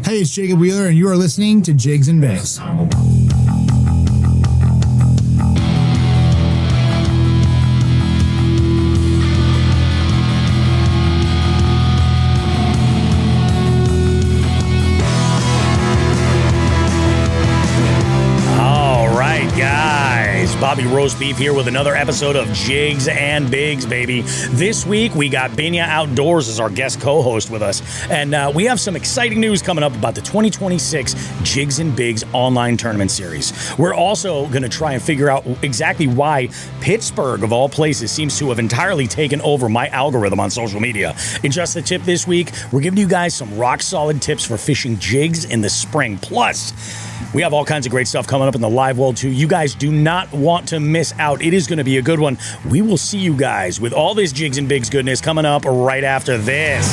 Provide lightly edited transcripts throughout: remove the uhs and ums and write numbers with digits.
Hey, it's Jacob Wheeler, and you are listening to Jigs and Bigs. Bobby Roast Beef here with another episode of Jigs and Bigs, baby. This week, we got Benya Outdoors as our guest co-host with us. And we have some exciting news coming up about the 2026 Jigs and Bigs online tournament series. We're also going to try and figure out exactly why Pittsburgh, of all places, seems to have entirely taken over my algorithm on social media. In Just the Tip this week, we're giving you guys some rock-solid tips for fishing jigs in the spring. Plus, we have all kinds of great stuff coming up in the live world, too. You guys do not want to miss out. It is going to be a good one. We will see you guys with all this Jigs and Bigs goodness coming up right after this.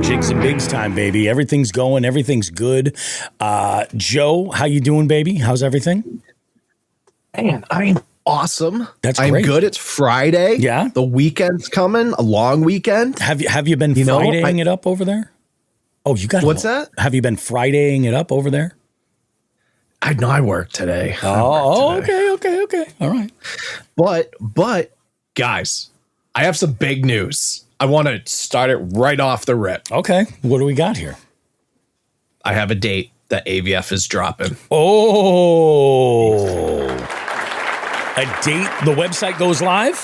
Jigs and Bigs time, baby. Everything's going. Everything's good. Joe, how you doing, baby? How's everything? Man, I'm awesome. That's great. I'm good. It's Friday. Yeah. The weekend's coming. A long weekend. Have you been Fridaying it up over there? Oh, you got what's that? Have you been Fridaying it up over there? I work today. Okay. All right. But guys, I have some big news. I want to start it right off the rip. Okay. What do we got here? I have a date that AVF is dropping. Oh. A date? The website goes live?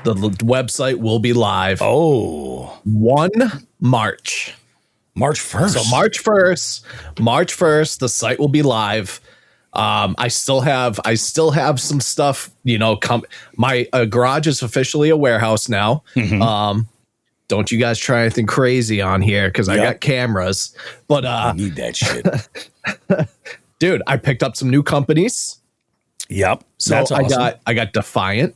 The website will be live. Oh. 1 March. March 1st. So March 1st, the site will be live. I still have some stuff, my garage is officially a warehouse now. Mm-hmm. Don't you guys try anything crazy on here because I got cameras. But I need that shit. Dude, I picked up some new companies. Yep. So that's awesome. I got Defiant.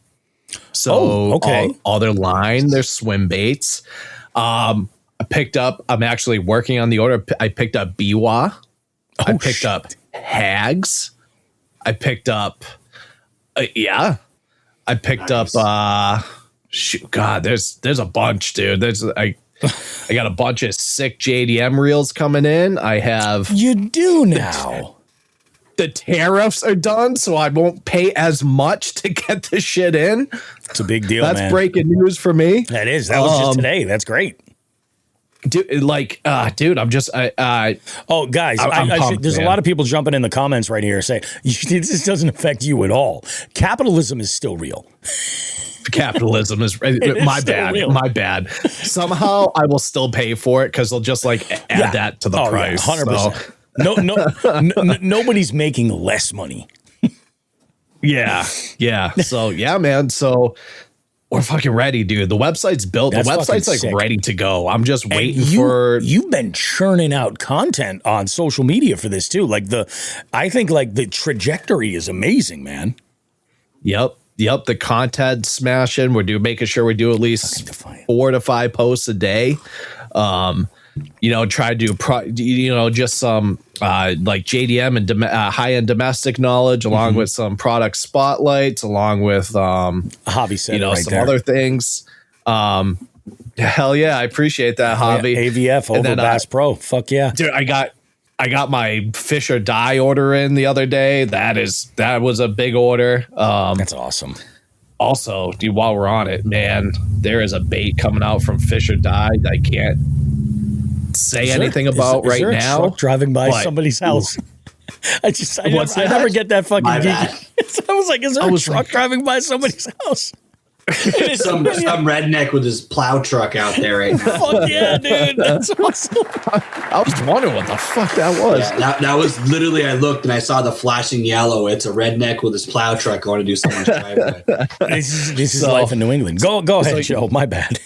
So okay. all their line, their swim baits. I'm actually working on the order. I picked up Biwa. I picked up Hags. I picked up I picked up God, there's a bunch, dude. I got a bunch of sick JDM reels coming in. I have You do now. The tariffs are done, so I won't pay as much to get the shit in. It's a big deal. That's man. breaking news for me. That is. That was just today. That's great. Dude, I'm just guys, pumped, there's a lot of people jumping in the comments right here saying this doesn't affect you at all. Capitalism is still real. Capitalism is my bad. Real. My bad. Somehow I will still pay for it because they'll just add that to the price. 100%. No, nobody's making less money. Yeah. So yeah, man. So we're fucking ready, dude. The website's built. That's the website's sick. ready to go. I'm just waiting for. You've been churning out content on social media for this too. I think the trajectory is amazing, man. Yep. The content's smashing. We're making sure we do at least 4 to 5 posts a day. Try to do just some JDM and high-end domestic knowledge, along with some product spotlights, along with Hobby said some other things. Hell yeah, I appreciate that, Hobby. AVF over Bass Pro. Fuck yeah, dude. I got my fish or die order in the other day. That was a big order. That's awesome. Also, dude, while we're on it, man, there is a bait coming out from Fish or Die that I can't say anything about right now. Is there a truck driving by somebody's house? I never get that fucking geeky. I was like, is there a truck driving by somebody's house? some redneck with his plow truck out there right now. Fuck yeah, dude. That's awesome. I was wondering what the fuck that was. Yeah, that was literally, I looked and I saw the flashing yellow. It's a redneck with his plow truck going to do someone's driveway. This is life in New England. Go ahead, Joe. My bad.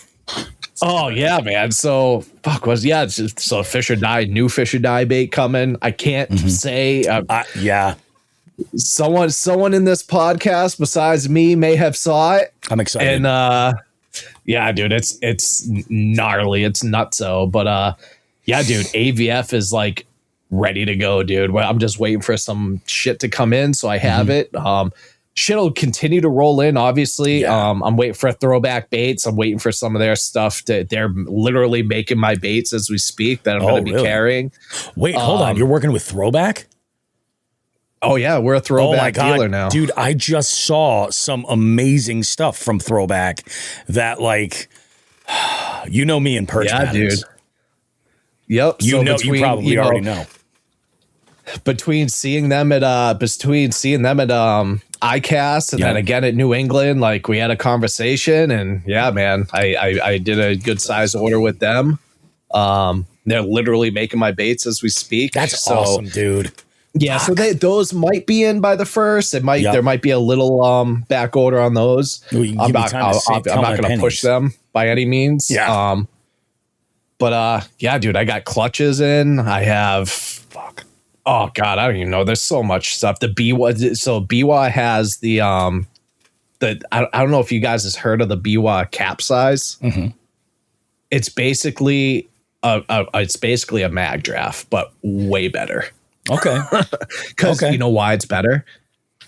Oh yeah, man. So so Fish or Die, new Fish or Die bait coming. I can't say. Yeah. Someone in this podcast besides me may have saw it. I'm excited. And yeah, dude, it's gnarly. It's nutso. But yeah, dude, AVF is ready to go, dude. Well, I'm just waiting for some shit to come in, so I have it. Shit will continue to roll in, obviously. I'm waiting for throwback baits. I'm waiting for some of their stuff. They're literally making my baits as we speak that I'm going to be carrying. Wait, hold on. You're working with Throwback? Oh, yeah. We're a Throwback dealer now. Dude, I just saw some amazing stuff from Throwback that, like, you know me in perch patterns. Dude. Yep. You probably already know. Between seeing them at ICAST and then again at New England, like we had a conversation, and man, I did a good size order with them. They're literally making my baits as we speak. That's awesome, dude. Yeah, so those might be in by the 1st. There might be a little back order on those. I'm not going to push them by any means. Yeah. But dude, I got clutches in. I have oh god, I don't even know. There's so much stuff. The BWA, so BWA has the I don't know if you guys has heard of the BWA capsize. It's basically a mag draft, but way better. Okay. Because you know why it's better?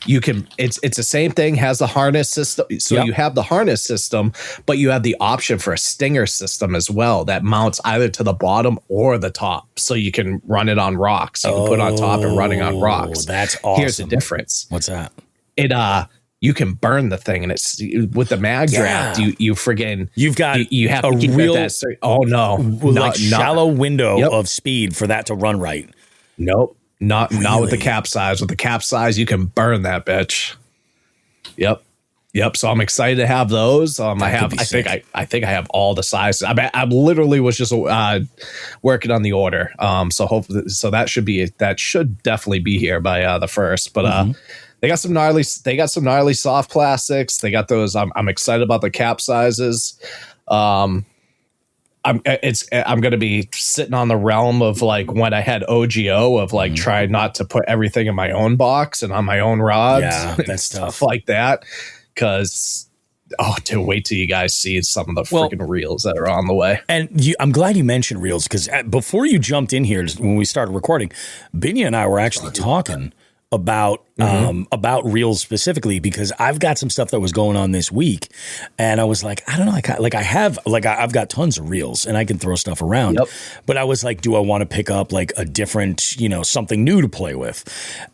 You can it's the same thing, has the harness system. So you have the harness system, but you have the option for a stinger system as well that mounts either to the bottom or the top. So you can run it on rocks. You can put it on top and running on rocks. That's awesome. Here's the difference. What's that? You can burn the thing, and it's with the mag draft. You friggin' you have to keep real that. Oh no, shallow window of speed for that to run right. Nope. Not with the capsize. With the capsize, you can burn that bitch. Yep. So I'm excited to have those. I think I have all the sizes. I literally was just working on the order. So hopefully, that should definitely be here by the 1st. But they got some gnarly soft plastics. They got those. I'm excited about the capsizes. I'm going to be sitting on the realm of like when I had OGO of like trying not to put everything in my own box and on my own rods. Yeah, that's stuff like that. Because wait till you guys see some of the freaking reels that are on the way. And I'm glad you mentioned reels, because before you jumped in here when we started recording, Binya and I were actually talking about reels specifically, because I've got some stuff that was going on this week, and I was like, I don't know, I've got tons of reels and I can throw stuff around, but I was like, do I want to pick up like a different, something new to play with?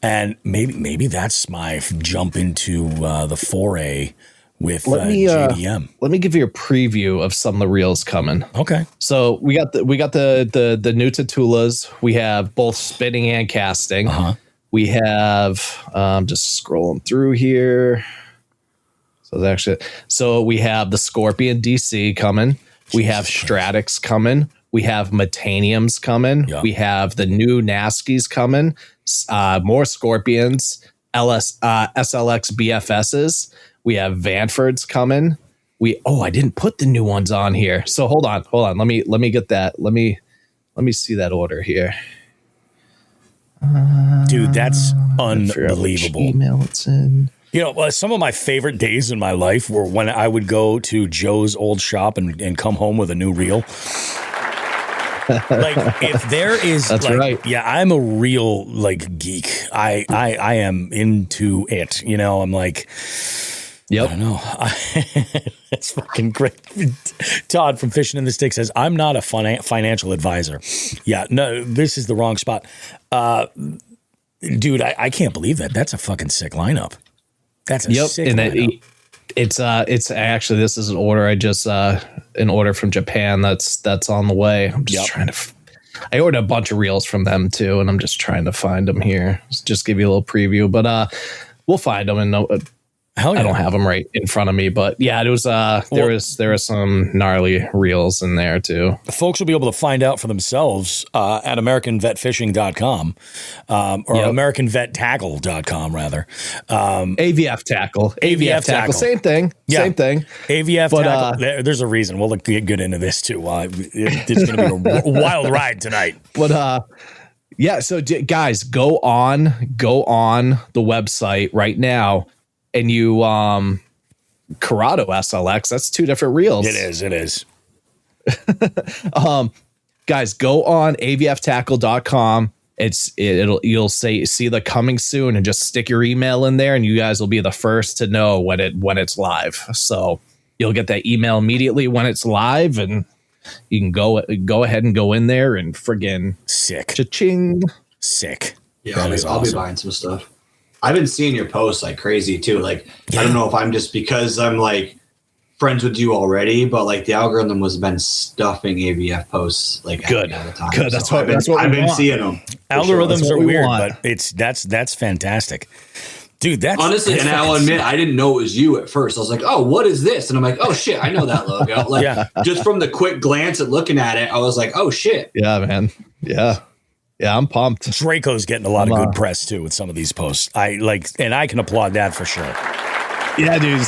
And maybe that's my jump into the foray with JDM. Let me give you a preview of some of the reels coming. Okay. So we got the new Tatulas. We have both spinning and casting. We have just scrolling through here. So we have the Scorpion DC coming. We have Stratix coming. We have Metaniums coming. Yeah. We have the new Naskis coming. More Scorpions. SLX BFSs. We have Vanfords coming. I didn't put the new ones on here. So hold on. Let me get that. Let me see that order here. Dude, that's unbelievable. Email it's in. Some of my favorite days in my life were when I would go to Joe's old shop and come home with a new reel. Like, if there is, that's right. Yeah, I'm a real geek. I am into it. I'm like, I don't know. That's fucking great. Todd from Fishing in the Stick says, I'm not a financial advisor. Yeah, no, this is the wrong spot. Dude, I can't believe that. That's a fucking sick lineup. That's a sick lineup. It's actually, this is an order I just an order from Japan that's on the way. I'm just trying to I ordered a bunch of reels from them too, and I'm just trying to find them here. Just give you a little preview, but we'll find them. And I don't have them right in front of me, but yeah, it was there are some gnarly reels in there too. Folks will be able to find out for themselves at AmericanVetFishing.com or AmericanVetTackle.com rather. AVF Tackle. Same thing. AVF Tackle. There's a reason. We'll get into this too. It's going to be a wild ride tonight. But so guys, go on the website right now. And you, Corrado SLX, that's two different reels. It is. Guys, go on avftackle.com you'll see the coming soon, and just stick your email in there, and you guys will be the first to know when it's live. So you'll get that email immediately when it's live, and you can go ahead and go in there and friggin' sick. Cha-ching. Sick. Yeah, I'll be buying some stuff. I've been seeing your posts like crazy too. Like, I don't know if I'm just because I'm like friends with you already, but like the algorithm has been stuffing AVF posts like good. All the time. Good. So That's what I've been seeing them. Algorithms are weird, want. but that's fantastic. Dude, that's honestly, that's and I'll admit, I didn't know it was you at first. I was like, "Oh, what is this?" And I'm like, "Oh shit, I know that logo." Like, just from the quick glance at looking at it, I was like, "Oh shit." Yeah, man. Yeah, I'm pumped. Draco's getting a lot of good press too with some of these posts. And I can applaud that for sure. Yeah, dude.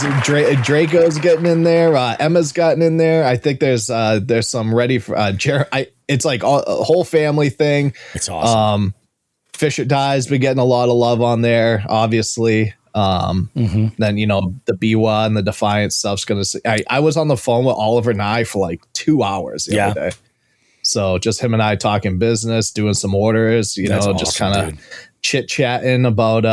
Draco's getting in there. Emma's gotten in there. I think there's some ready for it's like a whole family thing. It's awesome. Fisher Dye's been getting a lot of love on there, obviously. Then, the BWA and the Defiant stuff's going to I was on the phone with Oliver Nye for like 2 hours the other day. So just him and I talking business, doing some orders, just awesome, kind of chit-chatting about,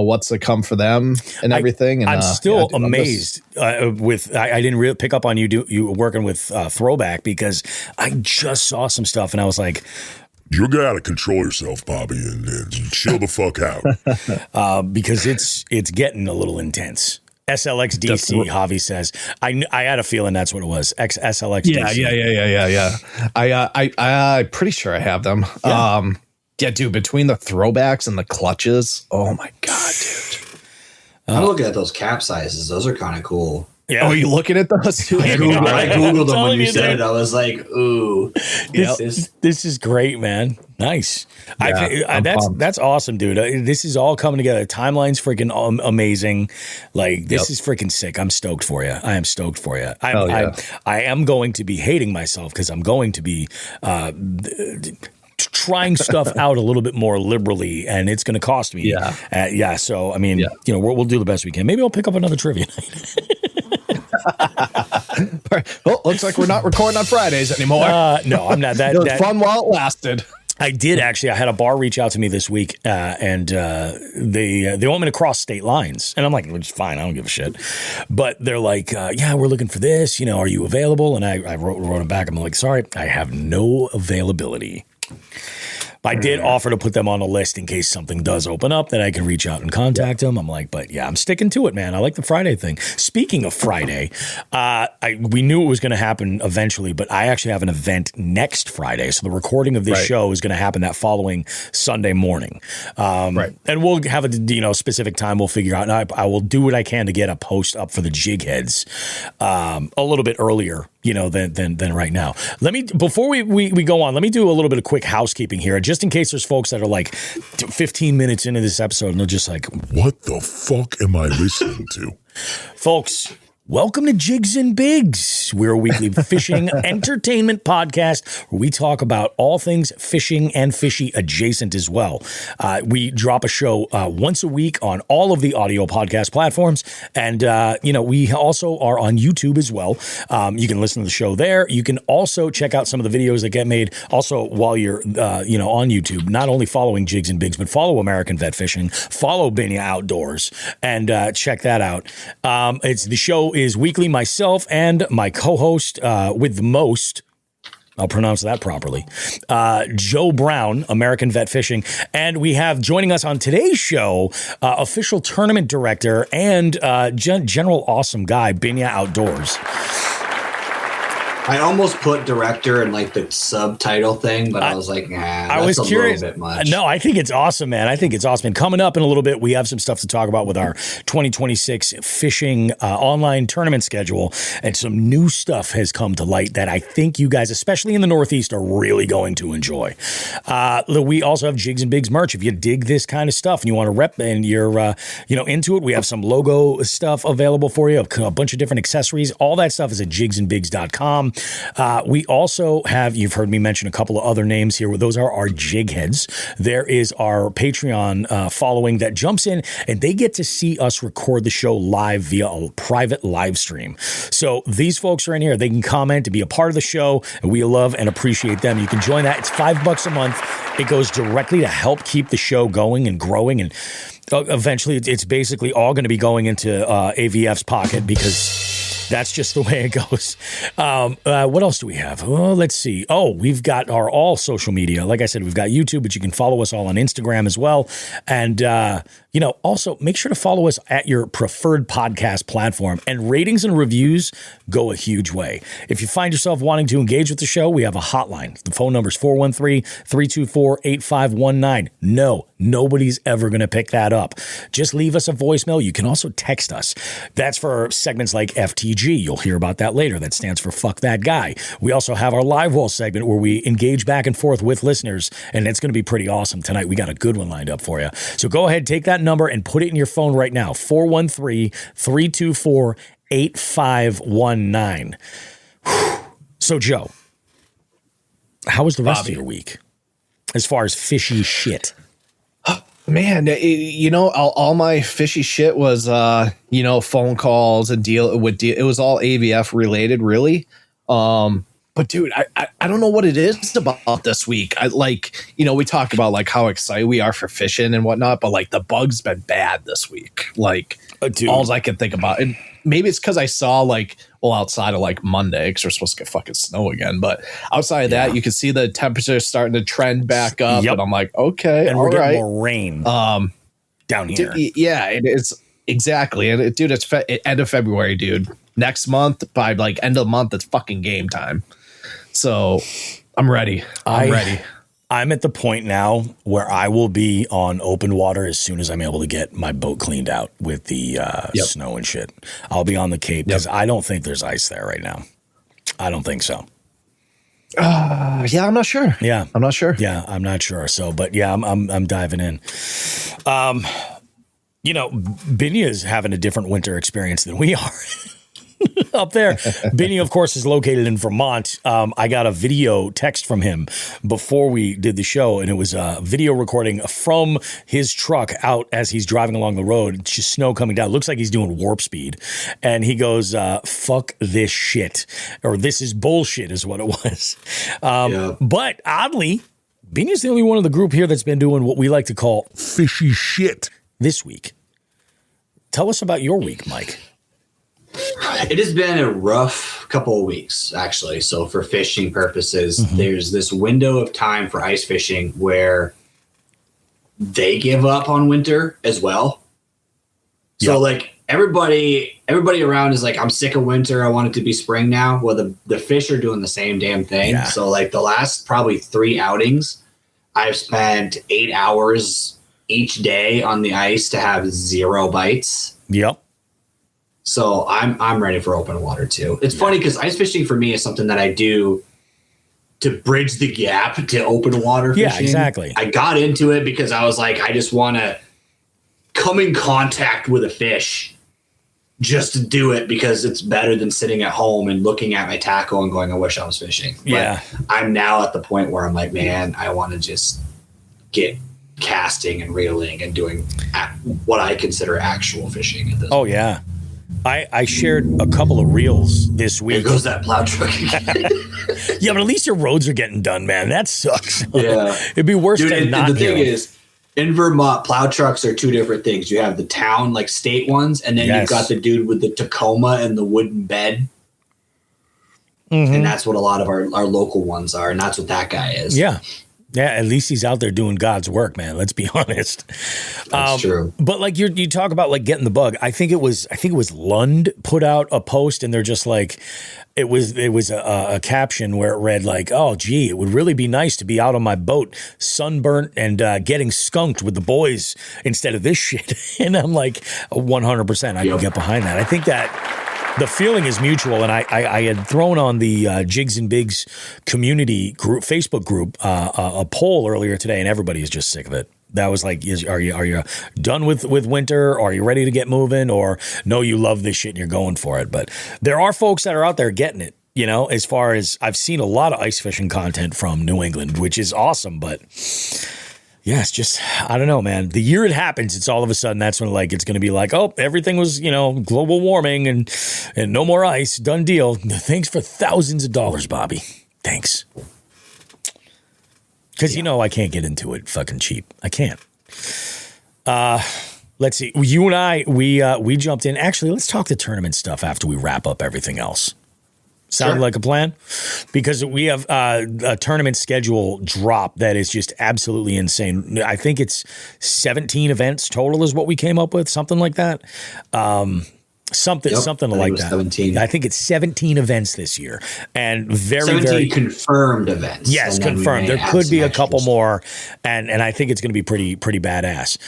what's to come for them and everything. And I'm still amazed I didn't really pick up on you working with Throwback, because I just saw some stuff and I was like, you gotta control yourself, Bobby, and chill the fuck out. Because it's getting a little intense. SLXDC, Javi says. I had a feeling that's what it was. SLXDC. Yeah. I'm pretty sure I have them. Yeah. Dude, between the throwbacks and the clutches, oh my god, dude. I'm looking at those cap sizes. Those are kind of cool. Yeah. Oh, are you looking at those? I Googled them when you said it. I was like, ooh. This is great, man. Nice. Yeah, that's awesome, dude. This is all coming together. Timeline's freaking amazing. Like, this is freaking sick. I'm stoked for you. I am stoked for you. I am going to be hating myself because I'm going to be trying stuff out a little bit more liberally, and it's going to cost me. So, I mean, we'll do the best we can. Maybe I'll pick up another trivia night. Well, looks like we're not recording on Fridays anymore. No, I'm not. It was fun while it lasted. I did actually. I had a bar reach out to me this week, and they want me to cross state lines, and I'm like, it's fine. I don't give a shit. But they're like, yeah, we're looking for this. Are you available? And I wrote them back. I'm like, sorry, I have no availability. I did offer to put them on a list in case something does open up that I can reach out and contact them. I'm like, but yeah, I'm sticking to it, man. I like the Friday thing. Speaking of Friday, we knew it was going to happen eventually, but I actually have an event next Friday. So the recording of this show is going to happen that following Sunday morning. And we'll have a specific time we'll figure out. And I will do what I can to get a post up for the jig heads a little bit earlier, than right now. Before we go on, let me do a little bit of quick housekeeping here, just in case there's folks that are like 15 minutes into this episode and they're just like, what the fuck am I listening to? Folks, welcome to Jigs and Bigs. We're a weekly fishing entertainment podcast where we talk about all things fishing and fishy adjacent as well. We drop a show once a week on all of the audio podcast platforms. And, we also are on YouTube as well. You can listen to the show there. You can also check out some of the videos that get made also while you're, on YouTube, not only following Jigs and Bigs, but follow American Vet Fishing, follow Binya Outdoors, and check that out. The show is weekly. Myself and my co-host with the most, I'll pronounce that properly, Joe Brown, American Vet Fishing. And we have joining us on today's show, official tournament director and general awesome guy, Binya Outdoors. I almost put director in like the subtitle thing, but I was like, nah, that's a curious. Little bit much. No, I think it's awesome, man. I think it's awesome. And coming up in a little bit, we have some stuff to talk about with our 2026 fishing online tournament schedule. And some new stuff has come to light that I think you guys, especially in the Northeast, are really going to enjoy. We also have Jigs and Bigs merch. If you dig this kind of stuff and you want to rep and you're into it, we have some logo stuff available for you, a bunch of different accessories. All that stuff is at jigsandbigs.com. We also have, you've heard me mention a couple of other names here. Those are our jig heads. There is our Patreon following that jumps in and they get to see us record the show live via a private live stream. So these folks are in here. They can comment to be a part of the show, and we love and appreciate them. You can join that. It's $5 a month. It goes directly to help keep the show going and growing, and eventually it's basically all going to be going into AVF's pocket because that's just the way it goes. What else do we have? Well, let's see. Oh, we've got our all social media. Like I said, we've got YouTube, but you can follow us all on Instagram as well. And, also make sure to follow us at your preferred podcast platform. And ratings and reviews go a huge way. If you find yourself wanting to engage with the show, we have a hotline. The phone number is 413-324-8519. No, nobody's ever going to pick that up. Just leave us a voicemail. You can also text us. That's for segments like FTG. You'll hear about that later. That stands for Fuck That Guy. We also have our live wall segment where we engage back and forth with listeners, and it's going to be pretty awesome tonight. We got a good one lined up for you. So go ahead, take that number and put it in your phone right now. 413-324-8519. So, Joe, how was the rest of your week as far as fishy shit? Man, all my fishy shit was, phone calls and deal. It was all AVF related, really. But dude, I don't know what it is about this week. We talk about like how excited we are for fishing and whatnot, but like the bug's been bad this week. Like all I can think about, and maybe it's because I saw outside of like Monday, because we're supposed to get fucking snow again. But outside of that, you can see the temperature starting to trend back up, and I'm like, okay, and we're getting more rain down here. Yeah, it is exactly, and it's end of February, dude. Next month, by like end of the month, it's fucking game time. So I'm ready. I'm ready. I'm at the point now where I will be on open water as soon as I'm able to get my boat cleaned out with the snow and shit. I'll be on the Cape because I don't think there's ice there right now. I don't think so. Yeah, I'm not sure. Yeah, I'm not sure. Yeah, I'm not sure. So, but yeah, I'm diving in. Binya is having a different winter experience than we are. Up there. Benny, of course, is located in Vermont. I got a video text from him before we did the show, and it was a video recording from his truck out as he's driving along the road. It's just snow coming down. It looks like he's doing warp speed. And he goes, fuck this shit. Or this is bullshit is what it was. But oddly, Benny's the only one of the group here that's been doing what we like to call fishy shit this week. Tell us about your week, Mike. It has been a rough couple of weeks, actually. So for fishing purposes, there's this window of time for ice fishing where they give up on winter as well. So like everybody around is like, I'm sick of winter. I want it to be spring now. Well, the fish are doing the same damn thing. Yeah. So like the last probably 3 outings, I've spent 8 hours each day on the ice to have 0 bites. Yep. So I'm ready for open water too. It's funny because ice fishing for me is something that I do to bridge the gap to open water fishing. Yeah, exactly. I got into it because I was like, I just want to come in contact with a fish just to do it because it's better than sitting at home and looking at my tackle and going, I wish I was fishing. But I'm now at the point where I'm like, man, I want to just get casting and reeling and doing what I consider actual fishing at this point. Yeah. I shared a couple of reels this week. There goes that plow truck. Yeah, but at least your roads are getting done, man. That sucks. Yeah. It'd be worse than not. The thing is, in Vermont, plow trucks are 2 different things. You have the town, like state ones, and then you've got the dude with the Tacoma and the wooden bed. And that's what a lot of our local ones are, and that's what that guy is. Yeah. Yeah, at least he's out there doing God's work, man. Let's be honest. That's true. But like you talk about like getting the bug. I think it was Lund put out a post, and they're just like, it was a caption where it read like, oh gee, it would really be nice to be out on my boat, sunburnt and getting skunked with the boys instead of this shit. And I'm like, 100%, I can get behind that. I think that the feeling is mutual, and I had thrown on the Jigs and Bigs community group, Facebook group, a poll earlier today, and everybody is just sick of it. That was like, are you done with winter? Or are you ready to get moving? Or no, you love this shit and you're going for it. But there are folks that are out there getting it. you know, as far as I've seen a lot of ice fishing content from New England, which is awesome. But yeah, it's just, I don't know, man. The year it happens, it's all of a sudden, that's when like, it's going to be like, oh, everything was, you know, global warming and no more ice. Done deal. Thanks for thousands of dollars, Bobby. Thanks. Because, you know, I can't get into it fucking cheap. I can't. Let's see. You and I, we jumped in. Actually, let's talk the tournament stuff after we wrap up everything else. Sound like a plan? Because we have a tournament schedule drop that is just absolutely insane. I think it's 17 events total is what we came up with, something like that. Something like that. 17. I think it's 17 events this year, and very 17 confirmed events. Yes, confirmed. There could be a couple more, and I think it's going to be pretty badass.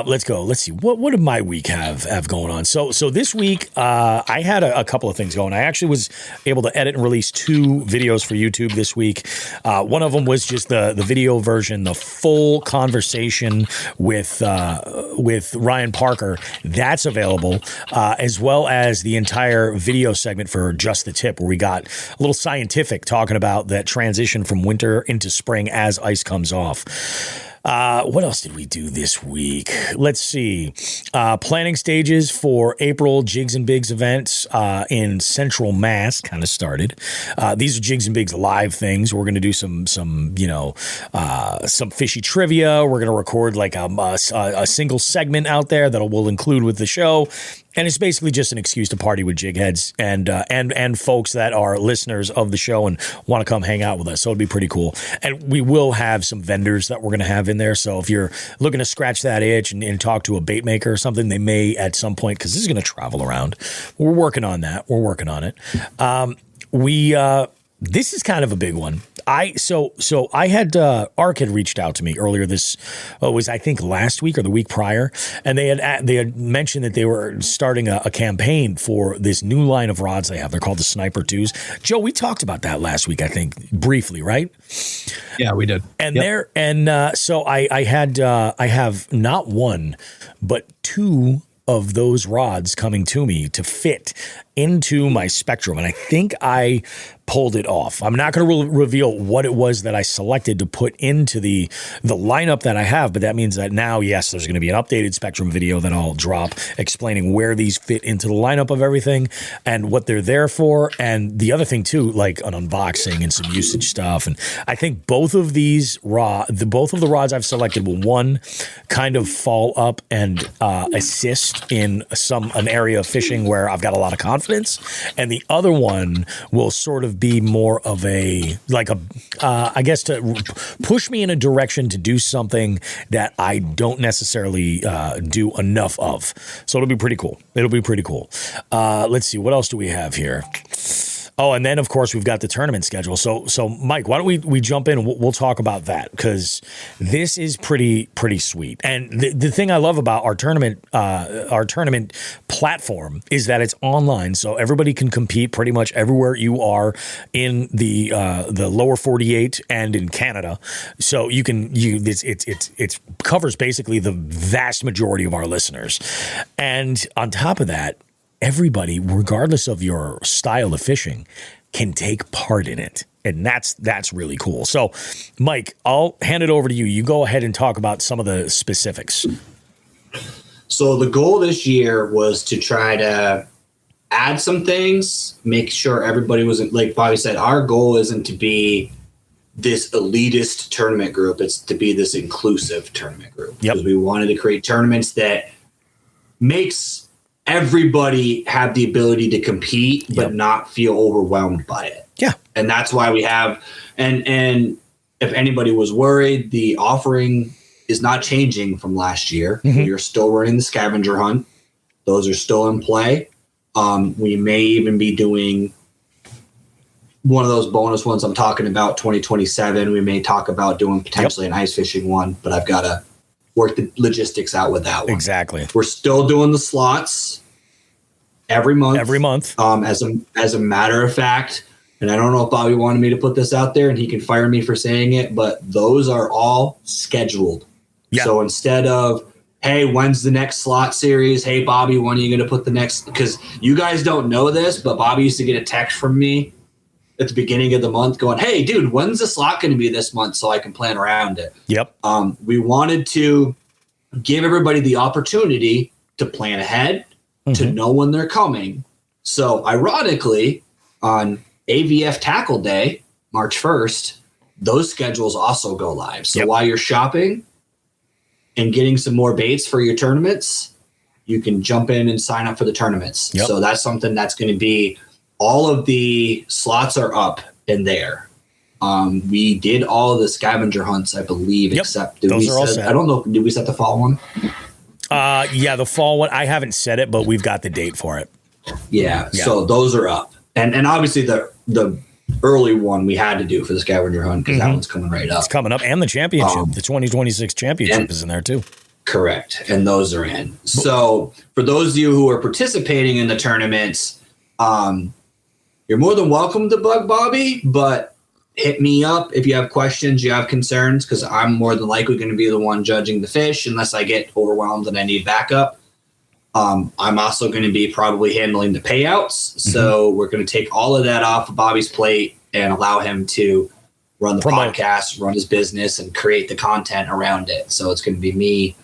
Let's go. Let's see what did my week have going on. So this week I had a couple of things going. I actually was able to edit and release 2 videos for YouTube this week. One of them was just the video version, the full conversation with Ryan Parker. That's available. As well as the entire video segment for Just the Tip, where we got a little scientific talking about that transition from winter into spring as ice comes off. What else did we do this week? Let's see. Planning stages for April Jigs and Bigs events in Central Mass kind of started. These are Jigs and Bigs live things. We're going to do some fishy trivia. We're going to record like a single segment out there that we'll include with the show. And it's basically just an excuse to party with jig heads and folks that are listeners of the show and want to come hang out with us. So it'd be pretty cool. And we will have some vendors that we're going to have in there. So if you're looking to scratch that itch and talk to a bait maker or something, they may at some point, because this is going to travel around. We're working on that. We're working on it. This is kind of a big one. So I had ARC had reached out to me earlier it was I think last week or the week prior, and they had mentioned that they were starting a campaign for this new line of rods they have. They're called the Sniper 2s. Joe, we talked about that last week, I think, briefly, right? Yeah, we did. And so I have not one but 2 of those rods coming to me to fit into my Spectrum, and I think I pulled it off. I'm not going to reveal what it was that I selected to put into the lineup that I have, but that means that now, yes, there's going to be an updated Spectrum video that I'll drop explaining where these fit into the lineup of everything and what they're there for. And the other thing too, like an unboxing and some usage stuff. And I think both of the rods I've selected will, one, kind of fall up and assist in an area of fishing where I've got a lot of confidence, and the other one will sort of be more of I guess to push me in a direction to do something that I don't necessarily do enough of. So it'll be pretty cool. Let's see, what else do we have here? Oh, and then, of course, we've got the tournament schedule. So Mike, why don't we jump in and we'll talk about that, because this is pretty sweet. And the thing I love about our tournament platform is that it's online, so everybody can compete pretty much everywhere you are in the lower 48 and in Canada. So it covers basically the vast majority of our listeners. And on top of that, everybody, regardless of your style of fishing, can take part in it. And that's really cool. So, Mike, I'll hand it over to you. You go ahead and talk about some of the specifics. So the goal this year was to try to add some things, make sure everybody wasn't, like Bobby said, our goal isn't to be this elitist tournament group. It's to be this inclusive tournament group. Yep. Because we wanted to create tournaments that makes everybody have the ability to compete, but not feel overwhelmed by it. Yeah. And that's why we have, and if anybody was worried, the offering is not changing from last year. Mm-hmm. We are still running the scavenger hunt. Those are still in play. We may even be doing one of those bonus ones I'm talking about, 2027. We may talk about doing potentially an ice fishing one, but I've got to work the logistics out with that one. Exactly. We're still doing the slots every month. As a matter of fact, and I don't know if Bobby wanted me to put this out there and he can fire me for saying it, but those are all scheduled. Yeah. So instead of, hey, when's the next slot series? Hey, Bobby, when are you going to put the next? Because you guys don't know this, but Bobby used to get a text from me at the beginning of the month going, hey, dude, when's the slot going to be this month so I can plan around it? Yep. We wanted to give everybody the opportunity to plan ahead, to know when they're coming. So ironically, on AVF Tackle Day, March 1st, those schedules also go live. So while you're shopping and getting some more baits for your tournaments, you can jump in and sign up for the tournaments. So that's something that's going to be, all of the slots are up in there. We did all of the scavenger hunts, I believe, except those are all set. I don't know. Did we set the fall one? Yeah, the fall one. I haven't set it, but we've got the date for it. Yeah. So those are up. And obviously the early one we had to do for the scavenger hunt because that one's coming right up. It's coming up. And the championship, the 2026 championship is in there too. Correct. And those are in. So for those of you who are participating in the tournaments, you're more than welcome to bug Bobby, but hit me up if you have questions, you have concerns, because I'm more than likely going to be the one judging the fish unless I get overwhelmed and I need backup. I'm also going to be probably handling the payouts. So we're going to take all of that off of Bobby's plate and allow him to run the podcast, run his business, and create the content around it. So it's going to be me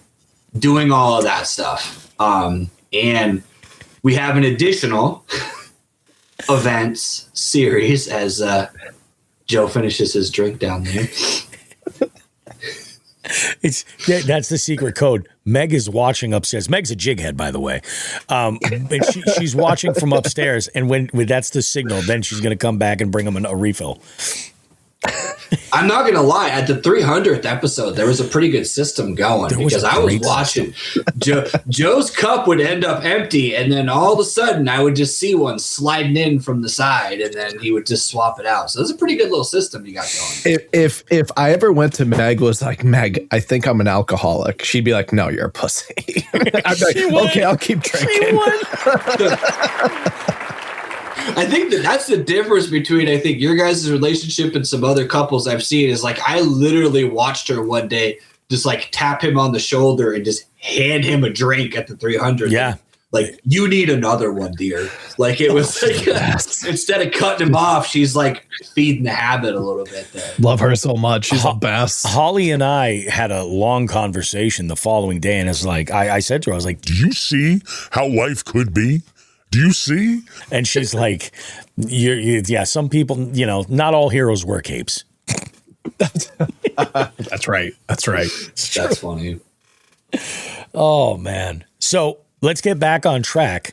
doing all of that stuff. And we have an additional events series as Joe finishes his drink down there. That's the secret code. Meg is watching upstairs. Meg's a jig head, by the way. And she's watching from upstairs, and when that's the signal, then she's going to come back and bring him a refill. I'm not gonna lie. At the 300th episode, there was a pretty good system going because I was watching. Joe's cup would end up empty, and then all of a sudden, I would just see one sliding in from the side, and then he would just swap it out. So it's a pretty good little system you got going. If I ever went to Meg, was like, Meg, I think I'm an alcoholic, she'd be like, no, you're a pussy. I'd be like, okay, I'll keep drinking. I think that's the difference between, I think, your guys' relationship and some other couples I've seen is like, I literally watched her one day just like tap him on the shoulder and just hand him a drink at the 300. Yeah. Like, you need another one, dear. Like, it was like, instead of cutting him off, she's like feeding the habit a little bit there. Love her so much. She's the best. Holly and I had a long conversation the following day, and it's like, I said to her, I was like, do you see how life could be? Do you see? And she's like, yeah, some people, not all heroes wear capes. That's right. That's funny. Oh, man. So let's get back on track.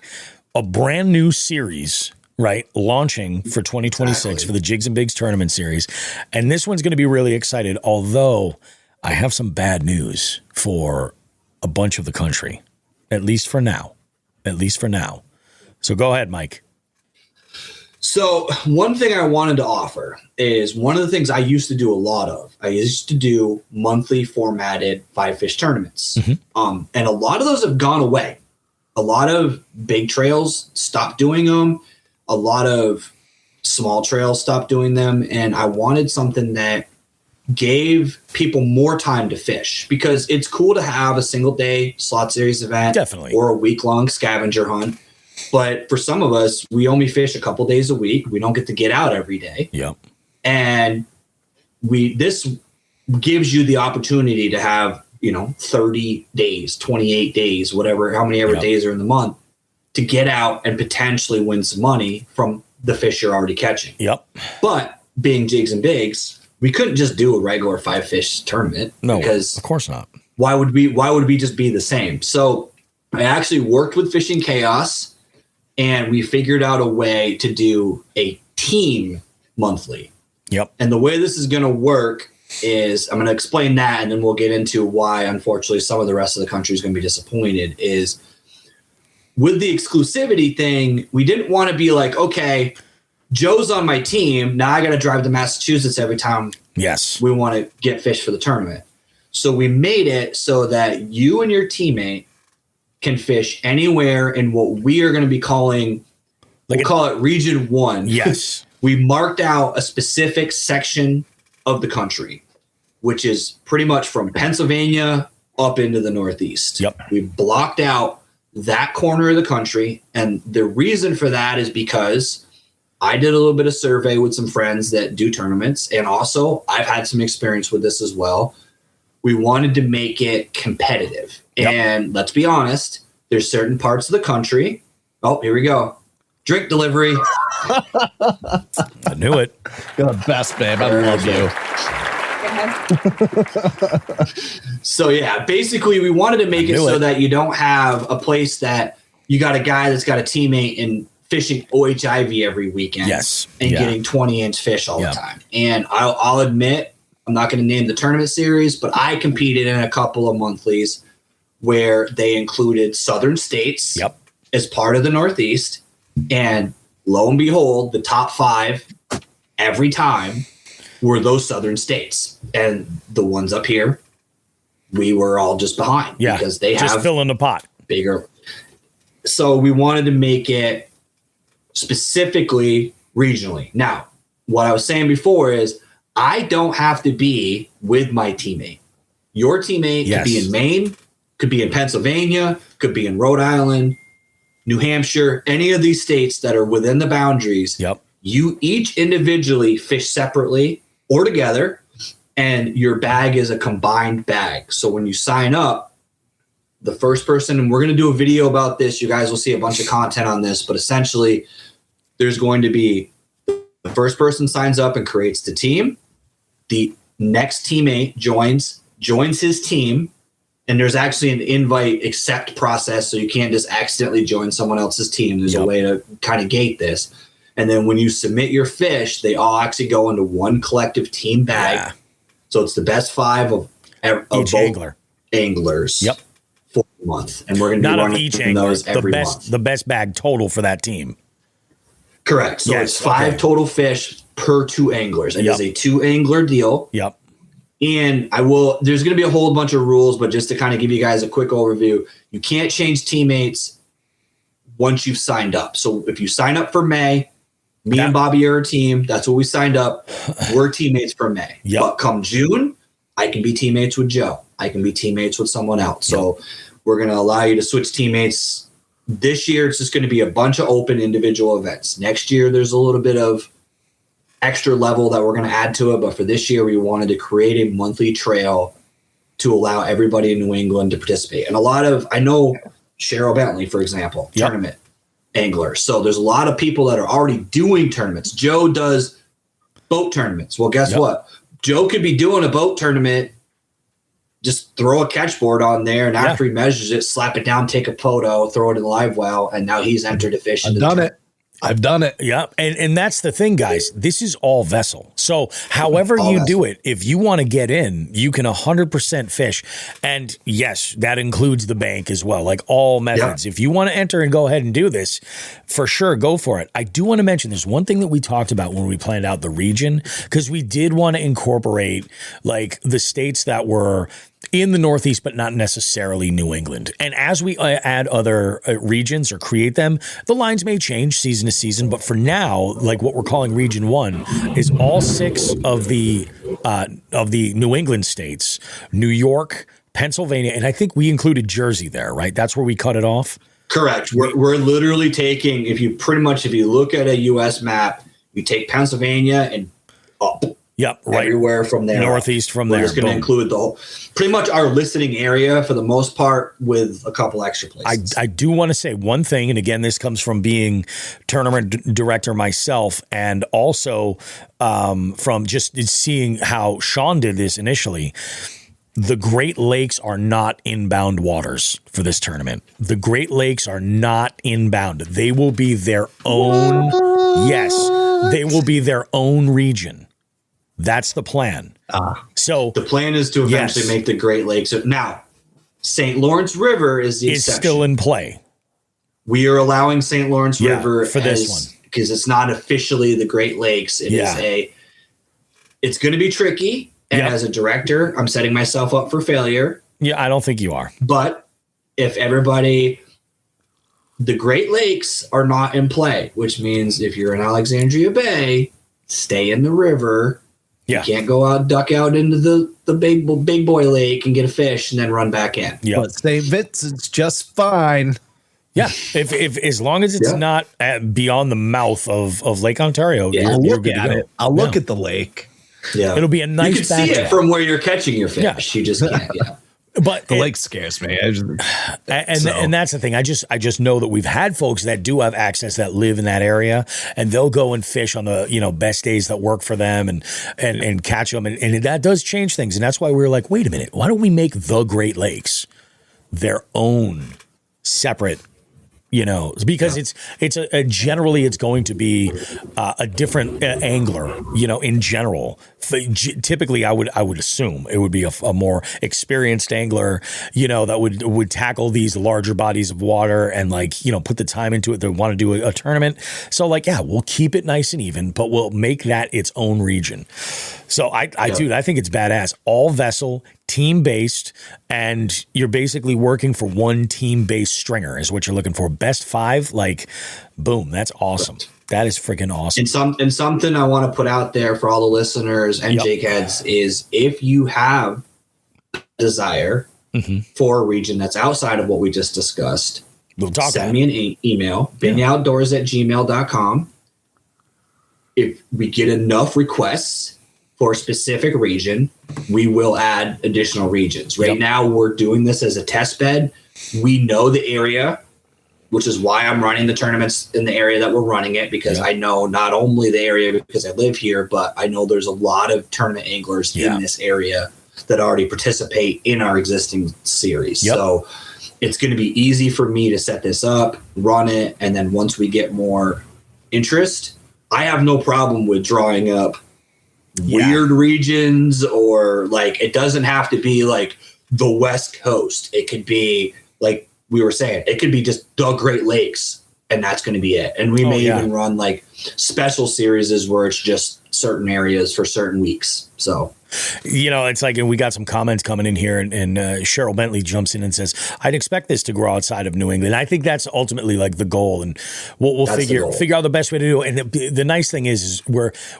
A brand new series, right? Launching for 2026 for the Jigs and Bigs tournament series. And this one's going to be really excited, although I have some bad news for a bunch of the country, at least for now. So go ahead, Mike. So one thing I wanted to offer is one of the things I used to do a lot of. I used to do monthly formatted 5-fish tournaments. And a lot of those have gone away. A lot of big trails stopped doing them. A lot of small trails stopped doing them. And I wanted something that gave people more time to fish, because it's cool to have a single day slot series event, definitely, or a week-long scavenger hunt. But for some of us, we only fish a couple days a week. We don't get to get out every day. Yep. And this gives you the opportunity to have, 30 days, 28 days, whatever, how many ever days are in the month, to get out and potentially win some money from the fish you're already catching. Yep. But being Jigs and Bigs, we couldn't just do a regular 5-fish tournament. No, because of course not. Why would we just be the same? So I actually worked with Fishing Chaos, and we figured out a way to do a team monthly. Yep. And the way this is going to work is, I'm going to explain that, and then we'll get into why, unfortunately, some of the rest of the country is going to be disappointed, is with the exclusivity thing, we didn't want to be like, okay, Joe's on my team. Now I got to drive to Massachusetts every time we want to get fish for the tournament. So we made it so that you and your teammate can fish anywhere in what we are going to be calling, we'll call it Region 1. Yes. We marked out a specific section of the country, which is pretty much from Pennsylvania up into the Northeast. Yep. We blocked out that corner of the country. And the reason for that is because I did a little bit of survey with some friends that do tournaments, and also I've had some experience with this as well. We wanted to make it competitive. Yep. And let's be honest, there's certain parts of the country. Oh, here we go. Drink delivery. I knew it. You're the best, babe. I love you. So, yeah, basically we wanted to make it so that you don't have a place that you got a guy that's got a teammate and fishing OHIV every weekend. Yes. And getting 20-inch fish all the time. And I'll admit, I'm not going to name the tournament series, but I competed in a couple of monthlies where they included southern states as part of the Northeast. And lo and behold, the top 5 every time were those southern states. And the ones up here, we were all just behind because they just have filling the pot bigger. So we wanted to make it specifically regionally. Now, what I was saying before is I don't have to be with my teammate. Your teammate could be in Maine, could be in Pennsylvania, could be in Rhode Island, New Hampshire, any of these states that are within the boundaries. You each individually fish separately or together, and your bag is a combined bag. So when you sign up, the first person, and we're going to do a video about this, you guys will see a bunch of content on this, but essentially there's going to be the first person signs up and creates the team. The next teammate joins his team. And there's actually an invite accept process, so you can't just accidentally join someone else's team. There's a way to kind of gate this. And then when you submit your fish, they all actually go into one collective team bag. So it's the best 5 of each angler. Anglers for a month. And we're going to be running each angler, those every month. The best bag total for that team. Correct. So it's 5 total fish per 2 anglers. It is a 2 angler deal. And there's going to be a whole bunch of rules, but just to kind of give you guys a quick overview, you can't change teammates once you've signed up. So if you sign up for May, me and Bobby are a team. That's what we signed up. We're teammates for May. But come June, I can be teammates with Joe. I can be teammates with someone else. So we're going to allow you to switch teammates. This year, it's just going to be a bunch of open individual events. Next year, there's a little bit of extra level that we're going to add to it. But for this year, we wanted to create a monthly trail to allow everybody in New England to participate. And I know Cheryl Bentley, for example, tournament angler. So there's a lot of people that are already doing tournaments. Joe does boat tournaments. Well, guess what? Joe could be doing a boat tournament, just throw a catch board on there, and after he measures it, slap it down, take a photo, throw it in the live well, and now he's entered a fish. I've done it. Yeah. And that's the thing, guys. This is all vessel. So however you do it, if you want to get in, you can 100% fish. And yes, that includes the bank as well, like all methods. If you want to enter and go ahead and do this, for sure, go for it. I do want to mention there's one thing that we talked about when we planned out the region, because we did want to incorporate like the states that were in the Northeast, but not necessarily New England. And as we add other regions or create them, the lines may change season to season. But for now, like what we're calling Region 1 is all 6 of the New England states, New York, Pennsylvania, and I think we included Jersey there, right? That's where we cut it off. Correct. We're literally taking, if you look at a U.S. map, you take Pennsylvania and up. Everywhere from there. Northeast from there. We're just going to include pretty much our listening area for the most part with a couple extra places. I do want to say one thing, and again, this comes from being tournament director myself and also from just seeing how Sean did this initially. The Great Lakes are not inbound waters for this tournament. The Great Lakes are not inbound. They will be their own. Yes, they will be their own region. That's the plan. So the plan is to eventually make the Great Lakes. Now, St. Lawrence River is the exception. Still in play. We are allowing St. Lawrence River for this one because it's not officially the Great Lakes. It is it's going to be tricky. And as a director, I'm setting myself up for failure. Yeah, I don't think you are. But if the Great Lakes are not in play, which means if you're in Alexandria Bay, stay in the river. You can't go out, duck out into the big boy lake and get a fish and then run back in. But St. Vincent's just fine. Yeah, if as long as it's not beyond the mouth of Lake Ontario, I'll look at it. I'll look at the lake. Yeah, it'll be a nice. You can see it from where you're catching your fish. Yeah. You just can't. Yeah. But the lake scares me. And that's the thing. I just know that we've had folks that do have access that live in that area, and they'll go and fish on the best days that work for them and catch them, and that does change things. And that's why we were like, wait a minute, why don't we make the Great Lakes their own separate? Because it's generally it's going to be a different angler, in general. Typically, I would assume it would be a more experienced angler, that would tackle these larger bodies of water and put the time into it. They want to do a tournament. So we'll keep it nice and even, but we'll make that its own region. So I think it's badass. All vessel, team-based, and you're basically working for one team-based stringer is what you're looking for. Best 5, boom, that's awesome. That is freaking awesome. And something I want to put out there for all the listeners and jig heads is if you have a desire for a region that's outside of what we just discussed, send me an email, binyoutdoors@gmail.com. If we get enough requests for a specific region, we will add additional regions. Right now, we're doing this as a test bed. We know the area, which is why I'm running the tournaments in the area that we're running it, because I know not only the area because I live here, but I know there's a lot of tournament anglers in this area that already participate in our existing series. So it's going to be easy for me to set this up, run it, and then once we get more interest, I have no problem with drawing up weird regions, or it doesn't have to be the West Coast. It could be like we were saying, it could be just the Great Lakes, and that's going to be it. And we may even run special series where it's just certain areas for certain weeks. So it's and we got some comments coming in here, and Cheryl Bentley jumps in and says, I'd expect this to grow outside of New England. I think that's ultimately the goal, and we'll figure out the best way to do it. And the nice thing is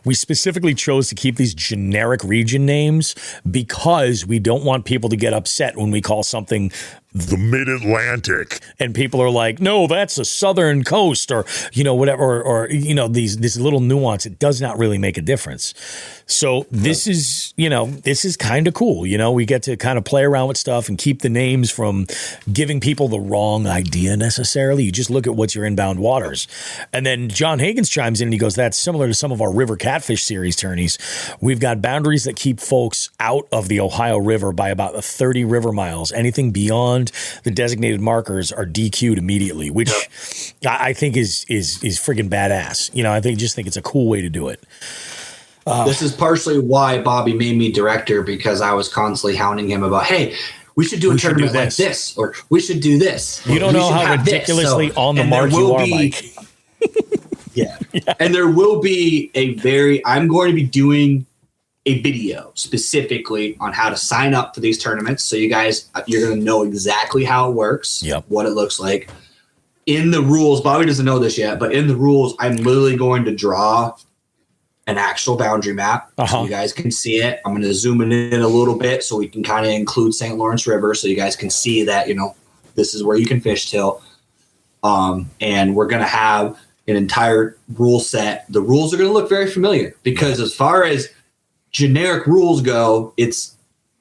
we specifically chose to keep these generic region names because we don't want people to get upset when we call something the Mid-Atlantic, and people are like, no, that's the southern coast, or whatever, or this little nuance. It does not really make a difference. So this is kind of cool. We get to kind of play around with stuff and keep the names from giving people the wrong idea necessarily. You just look at what's your inbound waters. And then John Higgins chimes in and he goes, that's similar to some of our river catfish series tourneys. We've got boundaries that keep folks out of the Ohio River by about 30 river miles. Anything beyond the designated markers are DQ'd immediately, which I think is friggin' badass. I think it's a cool way to do it. This is partially why Bobby made me director, because I was constantly hounding him about, hey, we should do a tournament like this, or we should do this. You don't know how ridiculously on the mark you are, Mike. And there will be I'm going to be doing a video specifically on how to sign up for these tournaments. So you guys, you're going to know exactly how it works, what it looks like. In the rules, Bobby doesn't know this yet, but in the rules, I'm literally going to draw an actual boundary map so you guys can see it. I'm going to zoom in a little bit so we can kind of include St. Lawrence River so you guys can see that, this is where you can fish till. And we're going to have an entire rule set. The rules are going to look very familiar because as far as generic rules go, it's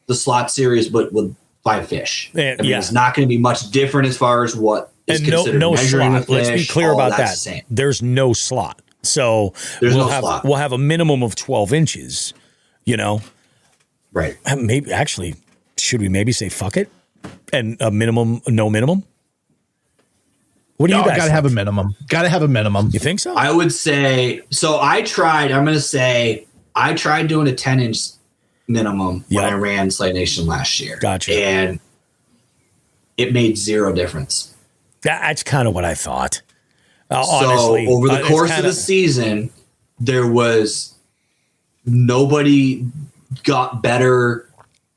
the slot series, but with 5 fish. It's not going to be much different as far as what is considered no measuring slot. the fish. Let's be clear about that. There's no slot. So we'll have a minimum of 12 inches, Right. Maybe actually, should we maybe say fuck it? And a minimum, no minimum? What do you guys gotta have a minimum. Gotta have a minimum. You think so? I would say so. I tried doing a 10-inch minimum when I ran Slate Nation last year. Gotcha. And it made zero difference. That's kind of what I thought. So honestly, over the course of the season, there was nobody got better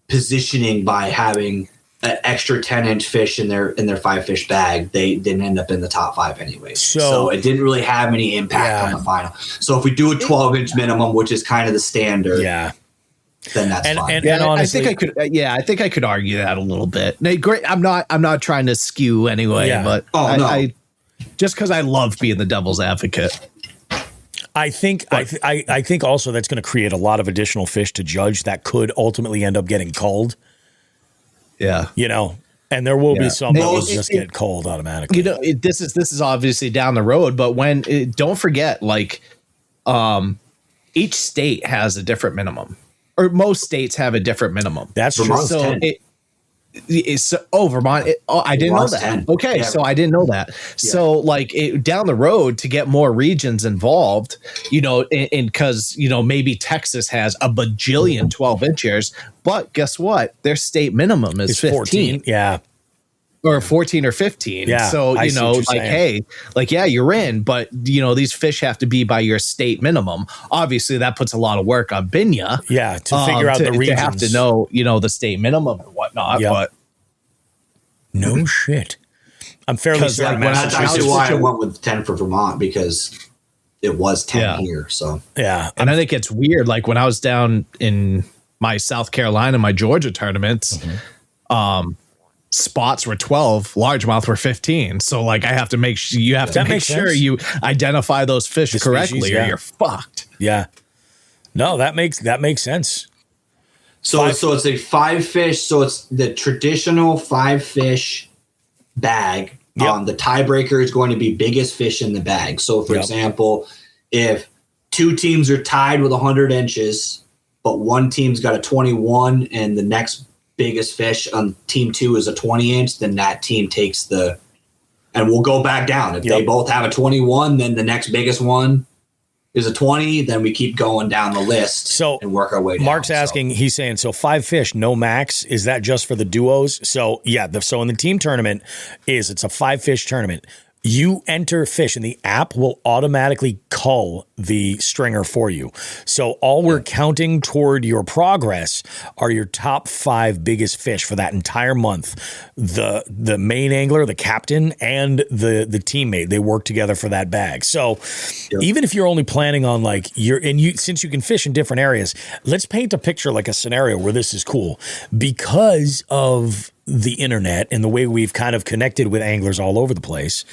positioning by having an extra 10-inch fish in their 5-fish bag. They didn't end up in the top 5 anyways. So it didn't really have any impact on the final. So if we do a 12-inch minimum, which is kind of the standard, then that's fine. And honestly, I think I could argue that a little bit. Now, great. I'm not trying to skew anyway, but I just because I love being the devil's advocate. I think also that's going to create a lot of additional fish to judge that could ultimately end up getting culled. Yeah, and there will be some that will just get culled automatically. This is obviously down the road, but don't forget, like, each state has a different minimum, or most states have a different minimum. That's true. Vermont's So 10. Vermont. I didn't know that. 10. Okay, so I didn't know that. So like down the road to get more regions involved, and because maybe Texas has a bajillion 12-inchers, but guess what? Their state minimum is 15. 14. Yeah. Or 14 or 15. Yeah, So, I see what you're saying. hey, you're in, but these fish have to be by your state minimum. Obviously that puts a lot of work on Binya. Yeah. To figure out the regions. To have to know, the state minimum and whatnot. Yep. But no shit. I'm fairly certain. That's actually why I went with 10 for Vermont, because it was 10 here. So, yeah. And then it gets weird. Like when I was down in my South Carolina, my Georgia tournaments, spots were 12, largemouth were 15. So like I have to make sure you make sure you identify those fish correctly, species, or you're fucked. Yeah. No, that makes sense. So it's a 5 fish. So it's the traditional 5 fish bag. Yep. The tiebreaker is going to be biggest fish in the bag. So for example, if 2 teams are tied with 100 inches, but one team's got a 21 and the next biggest fish on team 2 is a 20-inch, then that team takes and we'll go back down. If they both have a 21, then the next biggest one is a 20, then we keep going down the list and work our way down. Mark's asking, he's saying, so 5 fish, no max. Is that just for the duos? So yeah, so in the team tournament it's a 5 fish tournament. You enter fish and the app will automatically cull the stringer for you. So all we're counting toward your progress are your top 5 biggest fish for that entire month. The main angler, the captain, and the teammate, they work together for that bag. So even if you're only planning on since you can fish in different areas, let's paint a picture, like a scenario where this is cool because of the internet and the way we've kind of connected with anglers all over the place.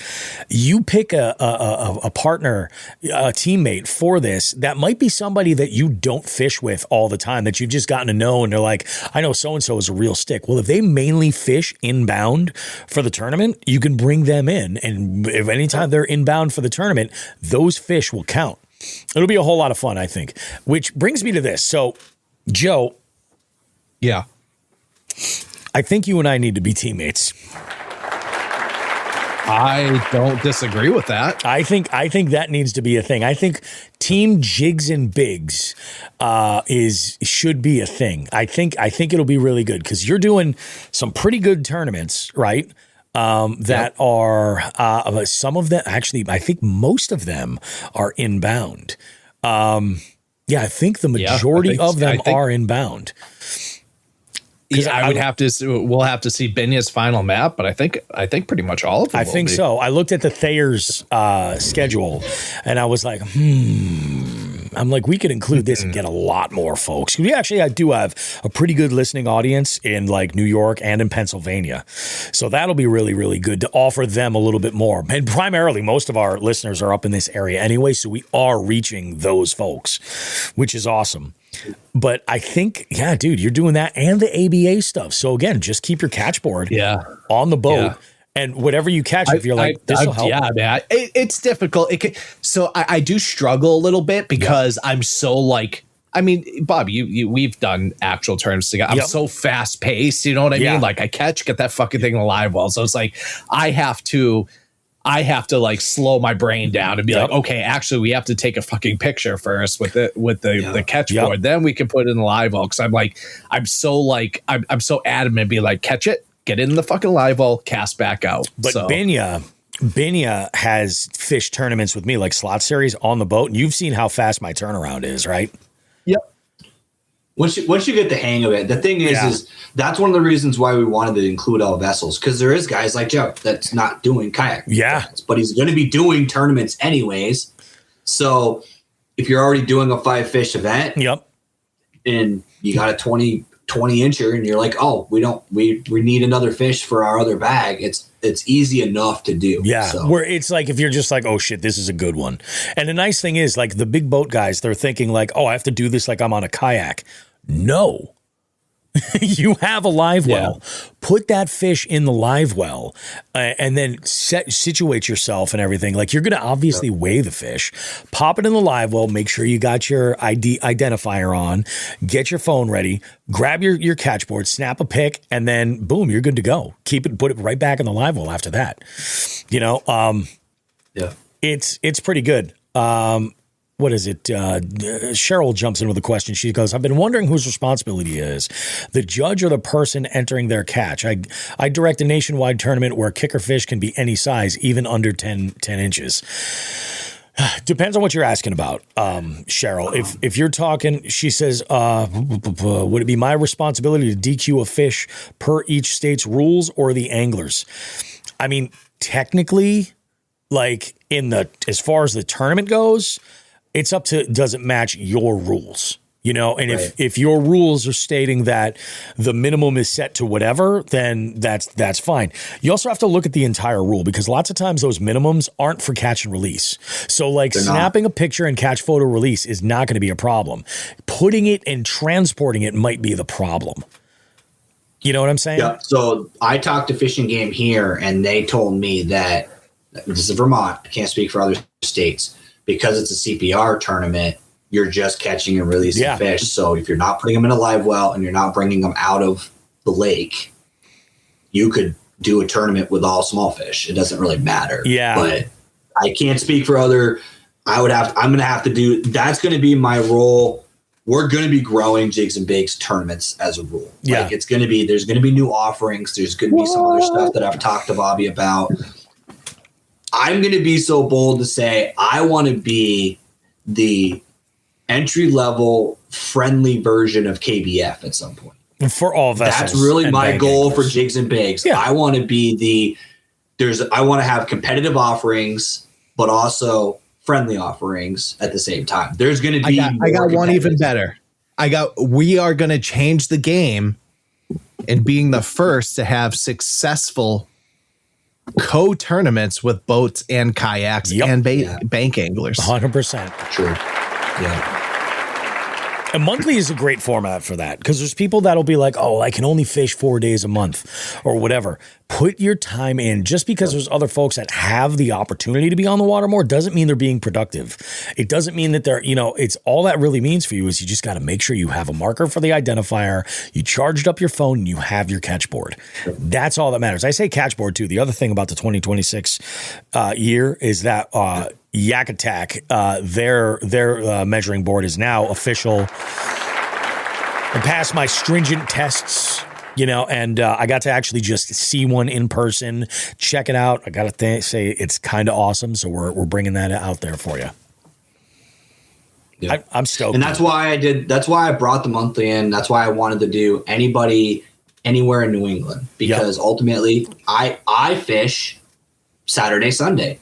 You pick a partner, a teammate for this that might be somebody that you don't fish with all the time, that you've just gotten to know, and they're like, I know so-and-so is a real stick. Well, if they mainly fish inbound for the tournament, you can bring them in, and if anytime they're inbound for the tournament, those fish will count. It'll be a whole lot of fun, I think. Which brings me to this. So, Joe. Yeah. I think you and I need to be teammates. I don't disagree with that. I think that needs to be a thing. I think Team Jigs and Bigs should be a thing. I think it'll be really good because you're doing some pretty good tournaments, right? That are some of them actually. I think most of them are inbound. I think the majority of them are inbound. Yeah, we'll have to see Binya's final map, but I think pretty much all of them. I think so. I looked at the Thayer's schedule and I was like, I'm like, we could include this and get a lot more folks. I do have a pretty good listening audience in like New York and in Pennsylvania. So that'll be really, really good to offer them a little bit more. And primarily most of our listeners are up in this area anyway. So we are reaching those folks, which is awesome. But I think, dude, you're doing that and the ABA stuff. So again, just keep your catch board on the boat and whatever you catch, if you're like, this will help. Yeah, man. It's difficult. I do struggle a little bit because I'm so like, I mean, Bob, we've done actual tournaments together. I'm so fast paced. You know what I mean? Like I get that fucking thing in a live well. So it's like, I have to like slow my brain down and be like, okay, actually we have to take a fucking picture first with the catch board. Then we can put it in the live well. Cause I'm so adamant, be like, catch it, get it in the fucking live well, cast back out. But Binya has fish tournaments with me, like slot series on the boat. And you've seen how fast my turnaround is, right? Yep. Once you get the hang of it, the thing is that's one of the reasons why we wanted to include all vessels, because there is guys like Joe that's not doing kayak tournaments, but he's going to be doing tournaments anyways. So if you're already doing a 5 fish event, and you got a 20 incher and you're like, oh, we need another fish for our other bag. It's easy enough to do. Yeah. So. Where it's like, if you're just like, oh shit, this is a good one. And the nice thing is, like, the big boat guys, they're thinking like, oh, I have to do this like I'm on a kayak. No. You have a live well. Put that fish in the live well, and then situate yourself and everything. Like, you're going to obviously weigh the fish. Pop it in the live well. Make sure you got your ID identifier on. Get your phone ready. Grab your catch board. Snap a pic, and then boom, you're good to go. Put it right back in the live well after that. You know, it's pretty good. What is it? Cheryl jumps in with a question. She goes, I've been wondering whose responsibility it is, the judge or the person entering their catch. I direct a nationwide tournament where kicker fish can be any size, even under 10 inches. Depends on what you're asking about, Cheryl. If you're talking, she says, would it be my responsibility to DQ a fish per each state's rules or the anglers? I mean, technically, like as far as the tournament goes, it's up to, does it match your rules? You know, and if your rules are stating that the minimum is set to whatever, then that's fine. You also have to look at the entire rule, because lots of times those minimums aren't for catch and release. So like snapping a picture and catch, photo, release is not going to be a problem. Putting it and transporting it might be the problem. You know what I'm saying? Yeah. So I talked to Fish and Game here, and they told me that this is Vermont. I can't speak for other states. Because it's a CPR tournament, you're just catching and releasing fish. So if you're not putting them in a live well and you're not bringing them out of the lake, you could do a tournament with all small fish. It doesn't really matter. Yeah. But I can't speak for other. I'm going to have to do, that's going to be my role. We're going to be growing Jigs and Bigs tournaments as a rule. Yeah. Like there's going to be new offerings. There's going to be some other stuff that I've talked to Bobby about. I'm going to be so bold to say I want to be the entry-level friendly version of KBF at some point. For all vessels. That's really my goal for Jigs and Bigs. Yeah. I want to be I want to have competitive offerings, but also friendly offerings at the same time. There's going to be I got one even better. We are going to change the game and being the first to have successful co-tournaments with boats and kayaks and bank anglers. 100%. True. Yeah. A monthly is a great format for that, because there's people that'll be like, oh, I can only fish 4 days a month or whatever. Put your time in. Just because there's other folks that have the opportunity to be on the water more doesn't mean they're being productive. It doesn't mean that they're, it's all that really means for you is you just got to make sure you have a marker for the identifier, you charged up your phone, and you have your catch board. That's all that matters. I say catch board too. The other thing about the 2026 year is that Yak Attack, their measuring board is now official. I passed my stringent tests, and I got to actually just see one in person, check it out. I got to say it's kind of awesome. So we're bringing that out there for you. Yeah. I'm stoked. And that's why I brought the monthly in. That's why I wanted to do anybody anywhere in New England, because ultimately I fish Saturday, Sunday.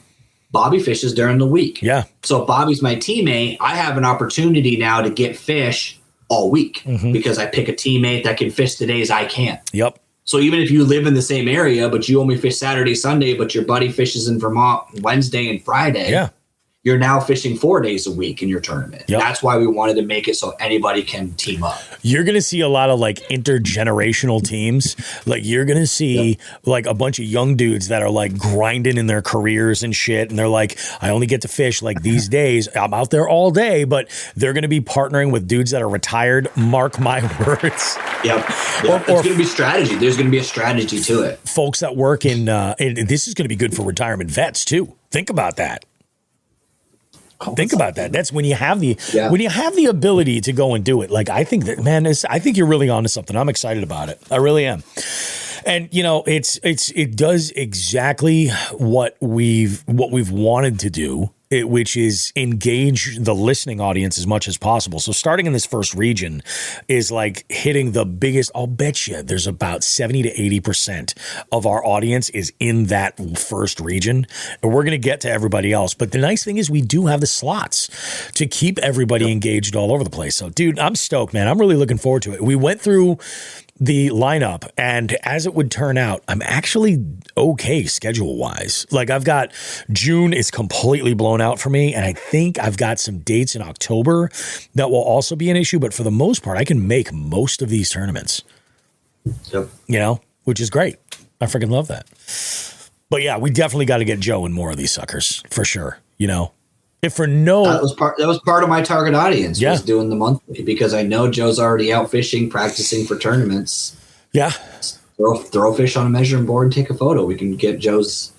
Bobby fishes during the week. Yeah. So if Bobby's my teammate, I have an opportunity now to get fish all week because I pick a teammate that can fish the days I can't. Yep. So even if you live in the same area, but you only fish Saturday, Sunday, but your buddy fishes in Vermont Wednesday and Friday, you're now fishing 4 days a week in your tournament. Yep. That's why we wanted to make it so anybody can team up. You're going to see a lot of like intergenerational teams. Like you're going to see like a bunch of young dudes that are like grinding in their careers and shit. And they're like, I only get to fish like these days. I'm out there all day, but they're going to be partnering with dudes that are retired. Mark my words. Yep. It's going to be strategy. There's going to be a strategy to it. Folks that work in, and this is going to be good for retirement vets too. Think about that. Think about that. That's when you have the ability to go and do it. Like I think that, man, I think you're really onto something. I'm excited about it. I really am. And it does exactly what we've wanted to do. which is engage the listening audience as much as possible. So starting in this first region is like hitting the biggest. I'll bet you there's about 70 to 80% of our audience is in that first region, and we're going to get to everybody else. But the nice thing is we do have the slots to keep everybody engaged all over the place. So, dude, I'm stoked, man. I'm really looking forward to it. We went through the lineup, and as it would turn out, I'm actually okay schedule wise. Like, I've got June is completely blown out for me, and I think I've got some dates in October that will also be an issue, but for the most part, I can make most of these tournaments. Yep. You know, which is great. I freaking love that. But yeah, we definitely got to get Joe in more of these suckers for sure. You know, if for no, that was part of my target audience. Yeah. Was doing the monthly because I know Joe's already out fishing, practicing for tournaments. Yeah, throw a fish on a measuring board and take a photo. We can get Joe's,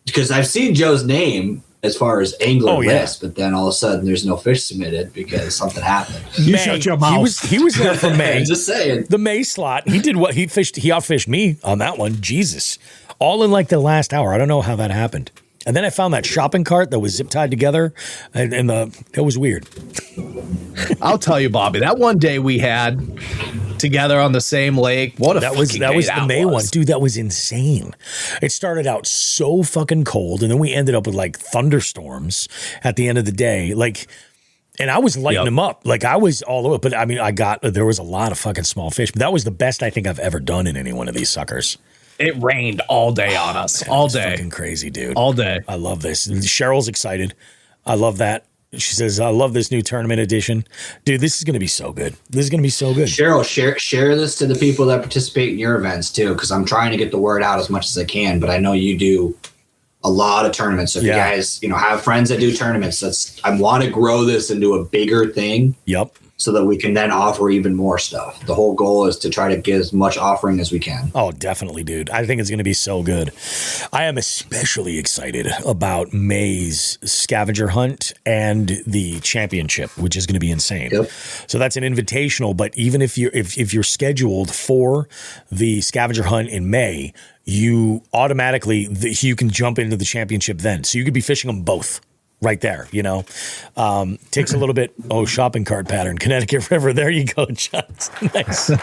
because I've seen Joe's name as far as angler list, but then all of a sudden there's no fish submitted because something happened. You shut your mouth. He was there for May. Just saying. The May slot. He did what he fished. He outfished me on that one. Jesus, all in like the last hour. I don't know how that happened. And then I found that shopping cart that was zip tied together, and it was weird. I'll tell you, Bobby, that one day we had together on the same lake. What a that was the May one, dude. That was insane. It started out so fucking cold, and then we ended up with like thunderstorms at the end of the day. Like, and I was lighting them up. Like, I was all over. But I mean, there was a lot of fucking small fish. But that was the best I think I've ever done in any one of these suckers. It rained all day on us. Man, all day. Fucking crazy, dude. All day. I love this. Cheryl's excited. I love that. She says, I love this new tournament edition. Dude, this is going to be so good. This is going to be so good. Cheryl, share this to the people that participate in your events too, because I'm trying to get the word out as much as I can, but I know you do a lot of tournaments. So if you guys, have friends that do tournaments, I want to grow this into a bigger thing. Yep. So that we can then offer even more stuff. The whole goal is to try to get as much offering as we can. Oh, definitely, dude. I think it's going to be so good. I am especially excited about May's scavenger hunt and the championship, which is going to be insane. Yep. So that's an invitational, but even if you're scheduled for the scavenger hunt in May, you automatically you can jump into the championship then. So you could be fishing them both. Right there, takes a little bit. Oh, shopping cart pattern, Connecticut River. There you go, John. Nice. The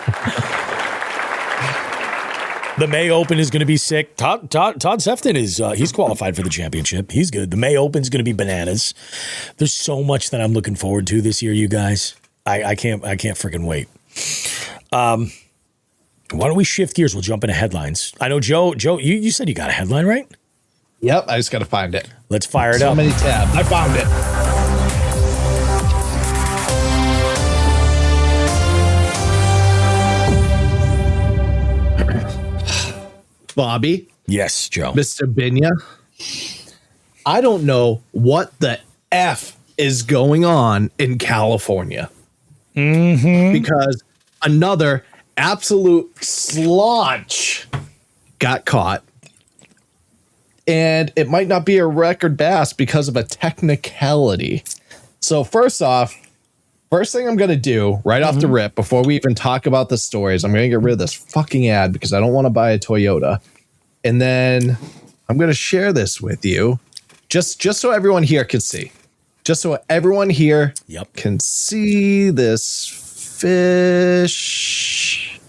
May Open is going to be sick. Todd Sefton he's qualified for the championship. He's good. The May Open is going to be bananas. There's so much that I'm looking forward to this year, you guys. I can't freaking wait. Why don't we shift gears? We'll jump into headlines. I know Joe, you said you got a headline, right? Yep, I just got to find it. Let's fire it up. So many tabs. I found it. Bobby. Yes, Joe. Mr. Binya. I don't know what the F is going on in California. Because another absolute slaunch got caught. And it might not be a record bass because of a technicality. So first thing I'm going to do right off the rip before we even talk about the stories, I'm going to get rid of this fucking ad because I don't want to buy a Toyota. And then I'm going to share this with you just so everyone here can see. Just so everyone here can see this fish.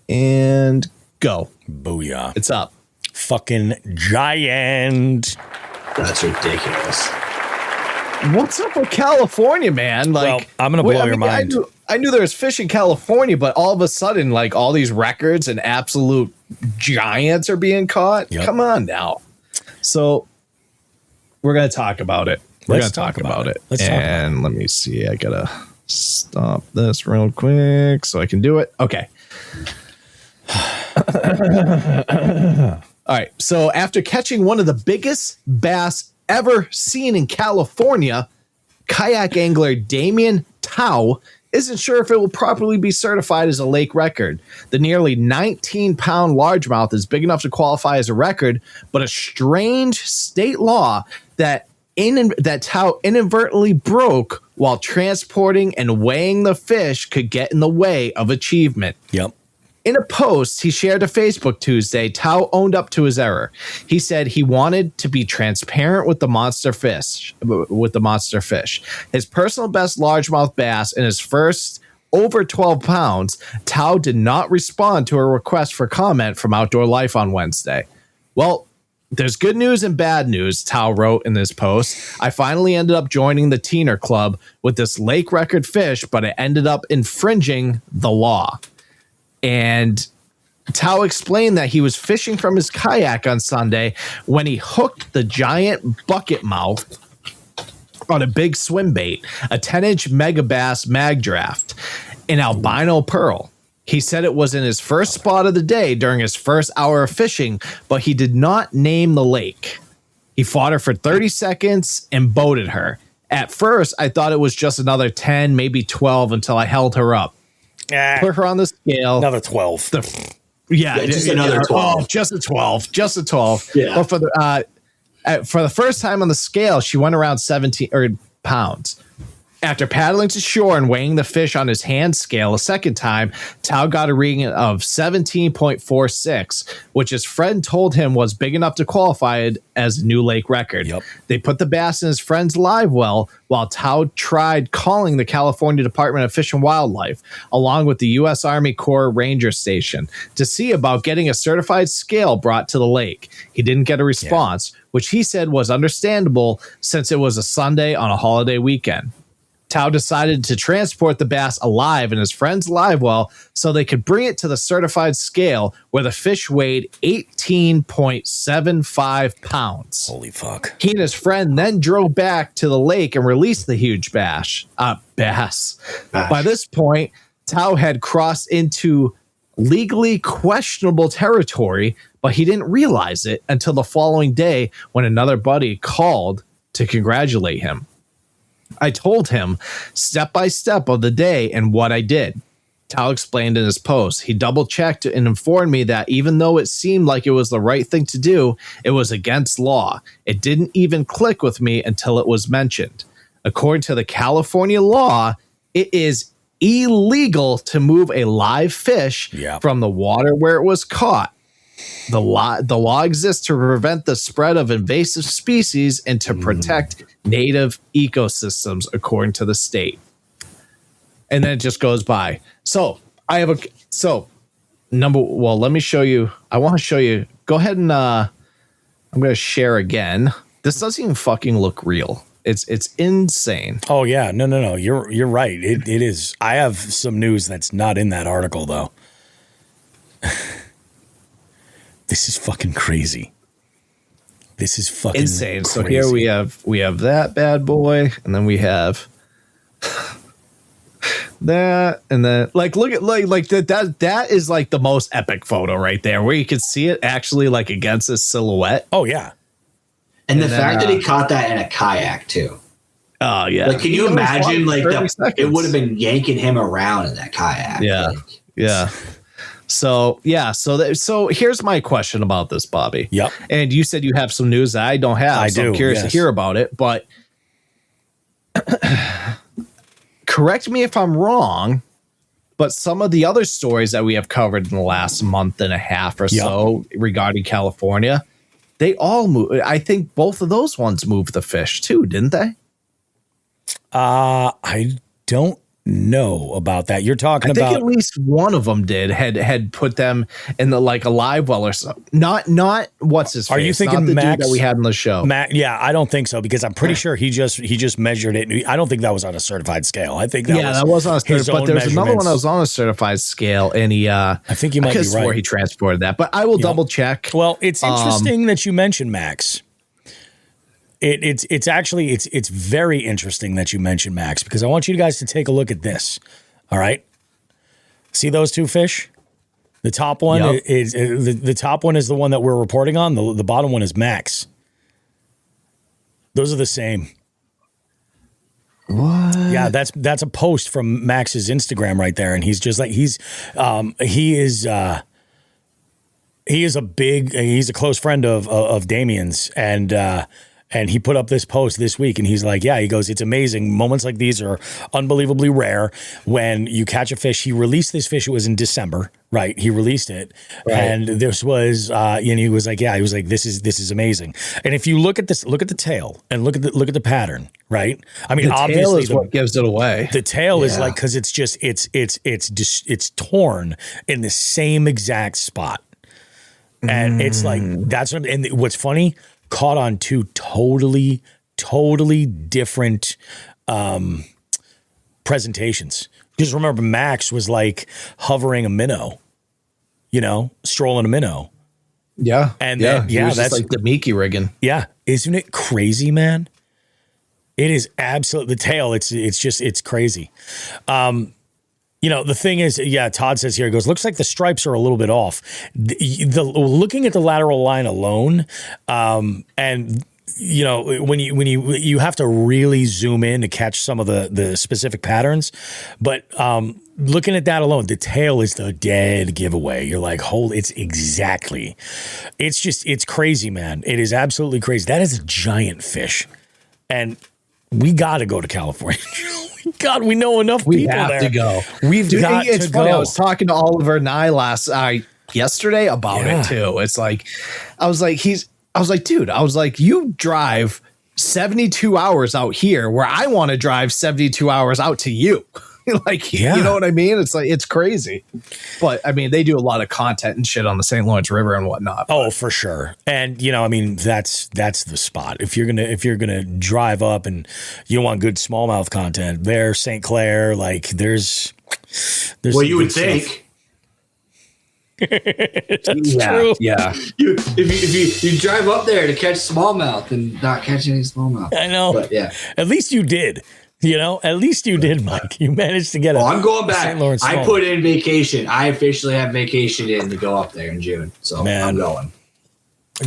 And go. Booyah. It's up. Fucking giant. That's ridiculous. What's up with California, man? Like, well, I'm gonna blow your mind. I knew there was fish in California, but all of a sudden, like all these records and absolute giants are being caught. Yep. Come on now. So we're gonna talk about it. We're gonna talk about it. And let me see. I gotta stop this real quick so I can do it. Okay. All right. So after catching one of the biggest bass ever seen in California, kayak angler Damien Tao isn't sure if it will properly be certified as a lake record. The nearly 19-pound largemouth is big enough to qualify as a record, but a strange state law that Tao inadvertently broke while transporting and weighing the fish could get in the way of achievement. Yep. In a post he shared to Facebook Tuesday, Tao owned up to his error. He said he wanted to be transparent with the monster fish. His personal best largemouth bass in his first over 12 pounds. Tao did not respond to a request for comment from Outdoor Life on Wednesday. Well, there's good news and bad news, Tao wrote in this post. I finally ended up joining the Teener Club with this lake record fish, but it ended up infringing the law. And Tao explained that he was fishing from his kayak on Sunday when he hooked the giant bucket mouth on a big swim bait, a 10-inch megabass mag draft, an albino pearl. He said it was in his first spot of the day during his first hour of fishing, but he did not name the lake. He fought her for 30 seconds and boated her. At first, I thought it was just another 10, maybe 12 until I held her up. Put her on the scale. Another 12. Just another 12. Oh, just a 12. Just a 12. Yeah. But for the first time on the scale, she went around 17 pounds. After paddling to shore and weighing the fish on his hand scale a second time, Tao got a reading of 17.46, which his friend told him was big enough to qualify as a new lake record. Yep. They put the bass in his friend's live well while Tao tried calling the California Department of Fish and Wildlife, along with the U.S. Army Corps Ranger Station, to see about getting a certified scale brought to the lake. He didn't get a response, which he said was understandable since it was a Sunday on a holiday weekend. Tao decided to transport the bass alive in his friend's live well so they could bring it to the certified scale where the fish weighed 18.75 pounds. Holy fuck. He and his friend then drove back to the lake and released the huge bass. By this point, Tao had crossed into legally questionable territory, but he didn't realize it until the following day when another buddy called to congratulate him. I told him step by step of the day and what I did. Tao explained in his post. He double checked and informed me that even though it seemed like it was the right thing to do, it was against law. It didn't even click with me until it was mentioned. According to the California law, it is illegal to move a live fish from the water where it was caught. The law exists to prevent the spread of invasive species and to protect native ecosystems, according to the state. And then it just goes by. So let me show you. I want to show you. Go ahead and I'm going to share again. This doesn't even fucking look real. It's insane. Oh yeah, no. You're right. It is. I have some news that's not in that article though. This is fucking crazy. This is fucking insane. Crazy. So here we have that bad boy, and then we have that, and then look at that is like the most epic photo right there, where you can see it actually like against his silhouette. Oh yeah, and the fact that he caught that in a kayak too. Oh yeah. Like, can you imagine it would have been yanking him around in that kayak? Yeah. Yeah. So here's my question about this, Bobby. Yep. And you said you have some news that I don't have. I'm curious to hear about it, but correct me if I'm wrong, but some of the other stories that we have covered in the last month and a half or so regarding California, they all move. I think both of those ones moved the fish too, didn't they? I don't know about that. You're talking about. I think at least one of them had put them in the like a live well or something. Not what's his face. Are you thinking not the Max dude that we had in the show? Yeah, I don't think so, because I'm pretty sure he just measured it. I don't think that was on a certified scale. I think that was on a certified, but there's another one that was on a certified scale, and I think you might be right. Where he transported that, but I will double check. Well, it's interesting that you mentioned Max. It's actually very interesting that you mentioned Max, because I want you guys to take a look at this. All right. See those two fish? The top one is the top one is the one that we're reporting on. The bottom one is Max. Those are the same. What? Yeah, that's a post from Max's Instagram right there, and he's just like he's a close friend of Damien's, and And he put up this post this week and he's like, yeah, he goes, it's amazing. Moments like these are unbelievably rare when you catch a fish. He released this fish. It was in December, right? He released it. Right. And this was, and he was like, yeah, he was like, this is amazing. And if you look at this, look at the tail and look at the pattern, right? I mean, the obviously tail is what gives it away. The tail is like, cause it's just, it's torn in the same exact spot. And it's like, that's what, and what's funny, caught on two totally different presentations. Because remember, Max was like hovering a minnow, strolling a minnow. Yeah. And then, that's like the Mickey rigging. Yeah. Isn't it crazy, man? It is absolutely the tail. It's crazy. The thing is, Todd says here, he goes, looks like the stripes are a little bit off. Looking at the lateral line alone, and when you have to really zoom in to catch some of the specific patterns, but looking at that alone, the tail is the dead giveaway. You're like, it's crazy, man. It is absolutely crazy. That is a giant fish, and we got to go to California. God, we know enough people there. We have to go. It's funny. I was talking to Oliver and I yesterday about it too. It's like, I was like, dude, you drive 72 hours out here where I want to drive 72 hours out to you. You know what I mean? It's like, it's crazy. But I mean, they do a lot of content and shit on the St. Lawrence River and whatnot. Oh, for sure. And that's the spot. If you're gonna drive up and you want good smallmouth content, there, St. Clair, there's well, you would think. That's true. Yeah. If you drive up there to catch smallmouth and not catch any smallmouth. I know. But yeah. At least you did. At least you did, Mike. You managed to get it. I'm going back. I put in vacation. I officially have vacation in to go up there in June. So I'm going.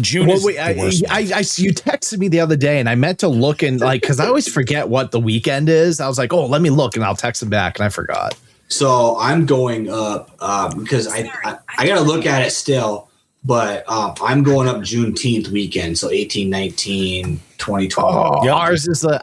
June is the worst. You texted me the other day and I meant to look and because I always forget what the weekend is. I was like, let me look and I'll text him back and I forgot. So I'm going up because I got to look at it still, but I'm going up Juneteenth weekend. So 18, 19, 2020. Oh, yep.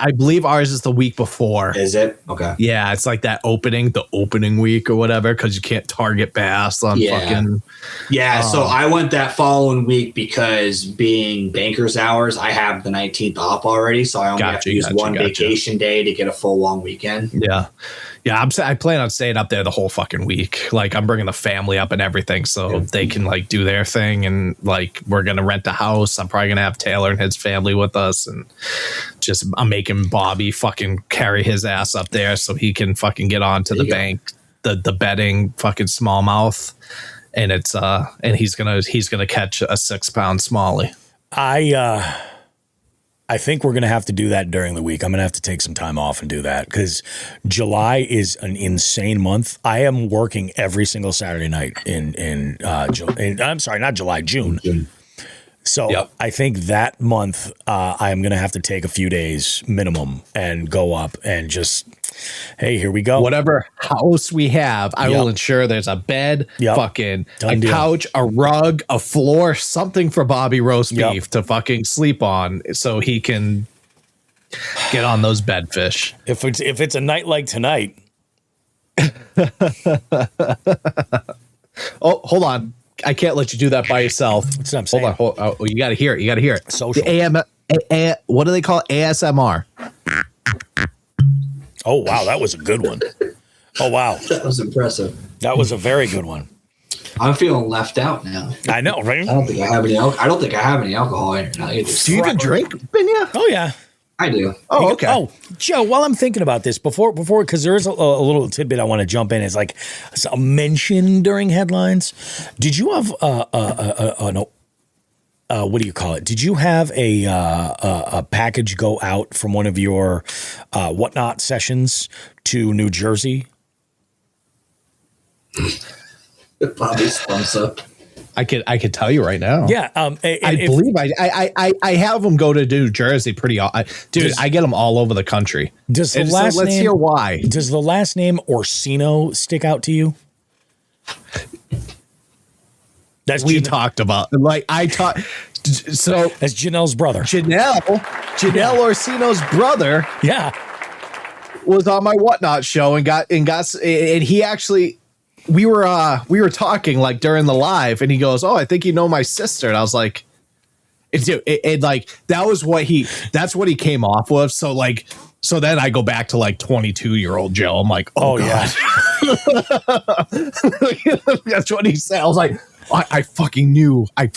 I believe ours is the week before. Is it? Okay. Yeah, it's like the opening week or whatever, because you can't target bass on fucking. Yeah, so I went that following week because being banker's hours, I have the 19th off already, so I only have to use one vacation day to get a full long weekend. Yeah. Yeah, I plan on staying up there the whole fucking week. I'm bringing the family up and everything so they can do their thing, and we're gonna rent a house. I'm probably gonna have Taylor and his family with us, and I'm making Bobby fucking carry his ass up there so he can fucking get onto the bank, the bedding fucking smallmouth, and it's and he's gonna catch a 6-pound smallie. I think we're going to have to do that during the week. I'm going to have to take some time off and do that because July is an insane month. I am working every single Saturday night June. So I think that month I'm going to have to take a few days minimum and go up and just, hey, here we go. Whatever house we have, I will ensure there's a bed, fucking a couch, a rug, a floor, something for Bobby roast beef to fucking sleep on so he can get on those bedfish. If it's a night like tonight. Oh, hold on. I can't let you do that by yourself. That's what I'm saying. Hold on. Oh, you got to hear it. Social. The what do they call it? ASMR. Oh, wow. That was a good one. Oh, wow. That was impressive. That was a very good one. I'm feeling left out now. I know, right? I don't think I have any alcohol in it now either. Do you even drink, Binya? Oh, yeah. I do. Oh, okay. Oh, Joe, while I'm thinking about this, before, because there is a little tidbit I want to jump in. It's like a mention during headlines. Did you have what do you call it? Did you have a package go out from one of your whatnot sessions to New Jersey? Bobby's thumbs up. I could tell you right now. Yeah, I believe I have them go to New Jersey pretty. Dude, I get them all over the country. Does the last let's name, hear why. Does the last name Orsino stick out to you? Talked about So as Janelle's brother. Janelle Orsino's brother. Yeah. Was on my Whatnot show and he actually, we were talking like during the live and he goes, "Oh, I think you know my sister." And I was like, it like, that's what he came off with. So then I go back to like 22-year-old Joe. I'm like, oh God. Yeah. That's what he said. I was like, I fucking knew I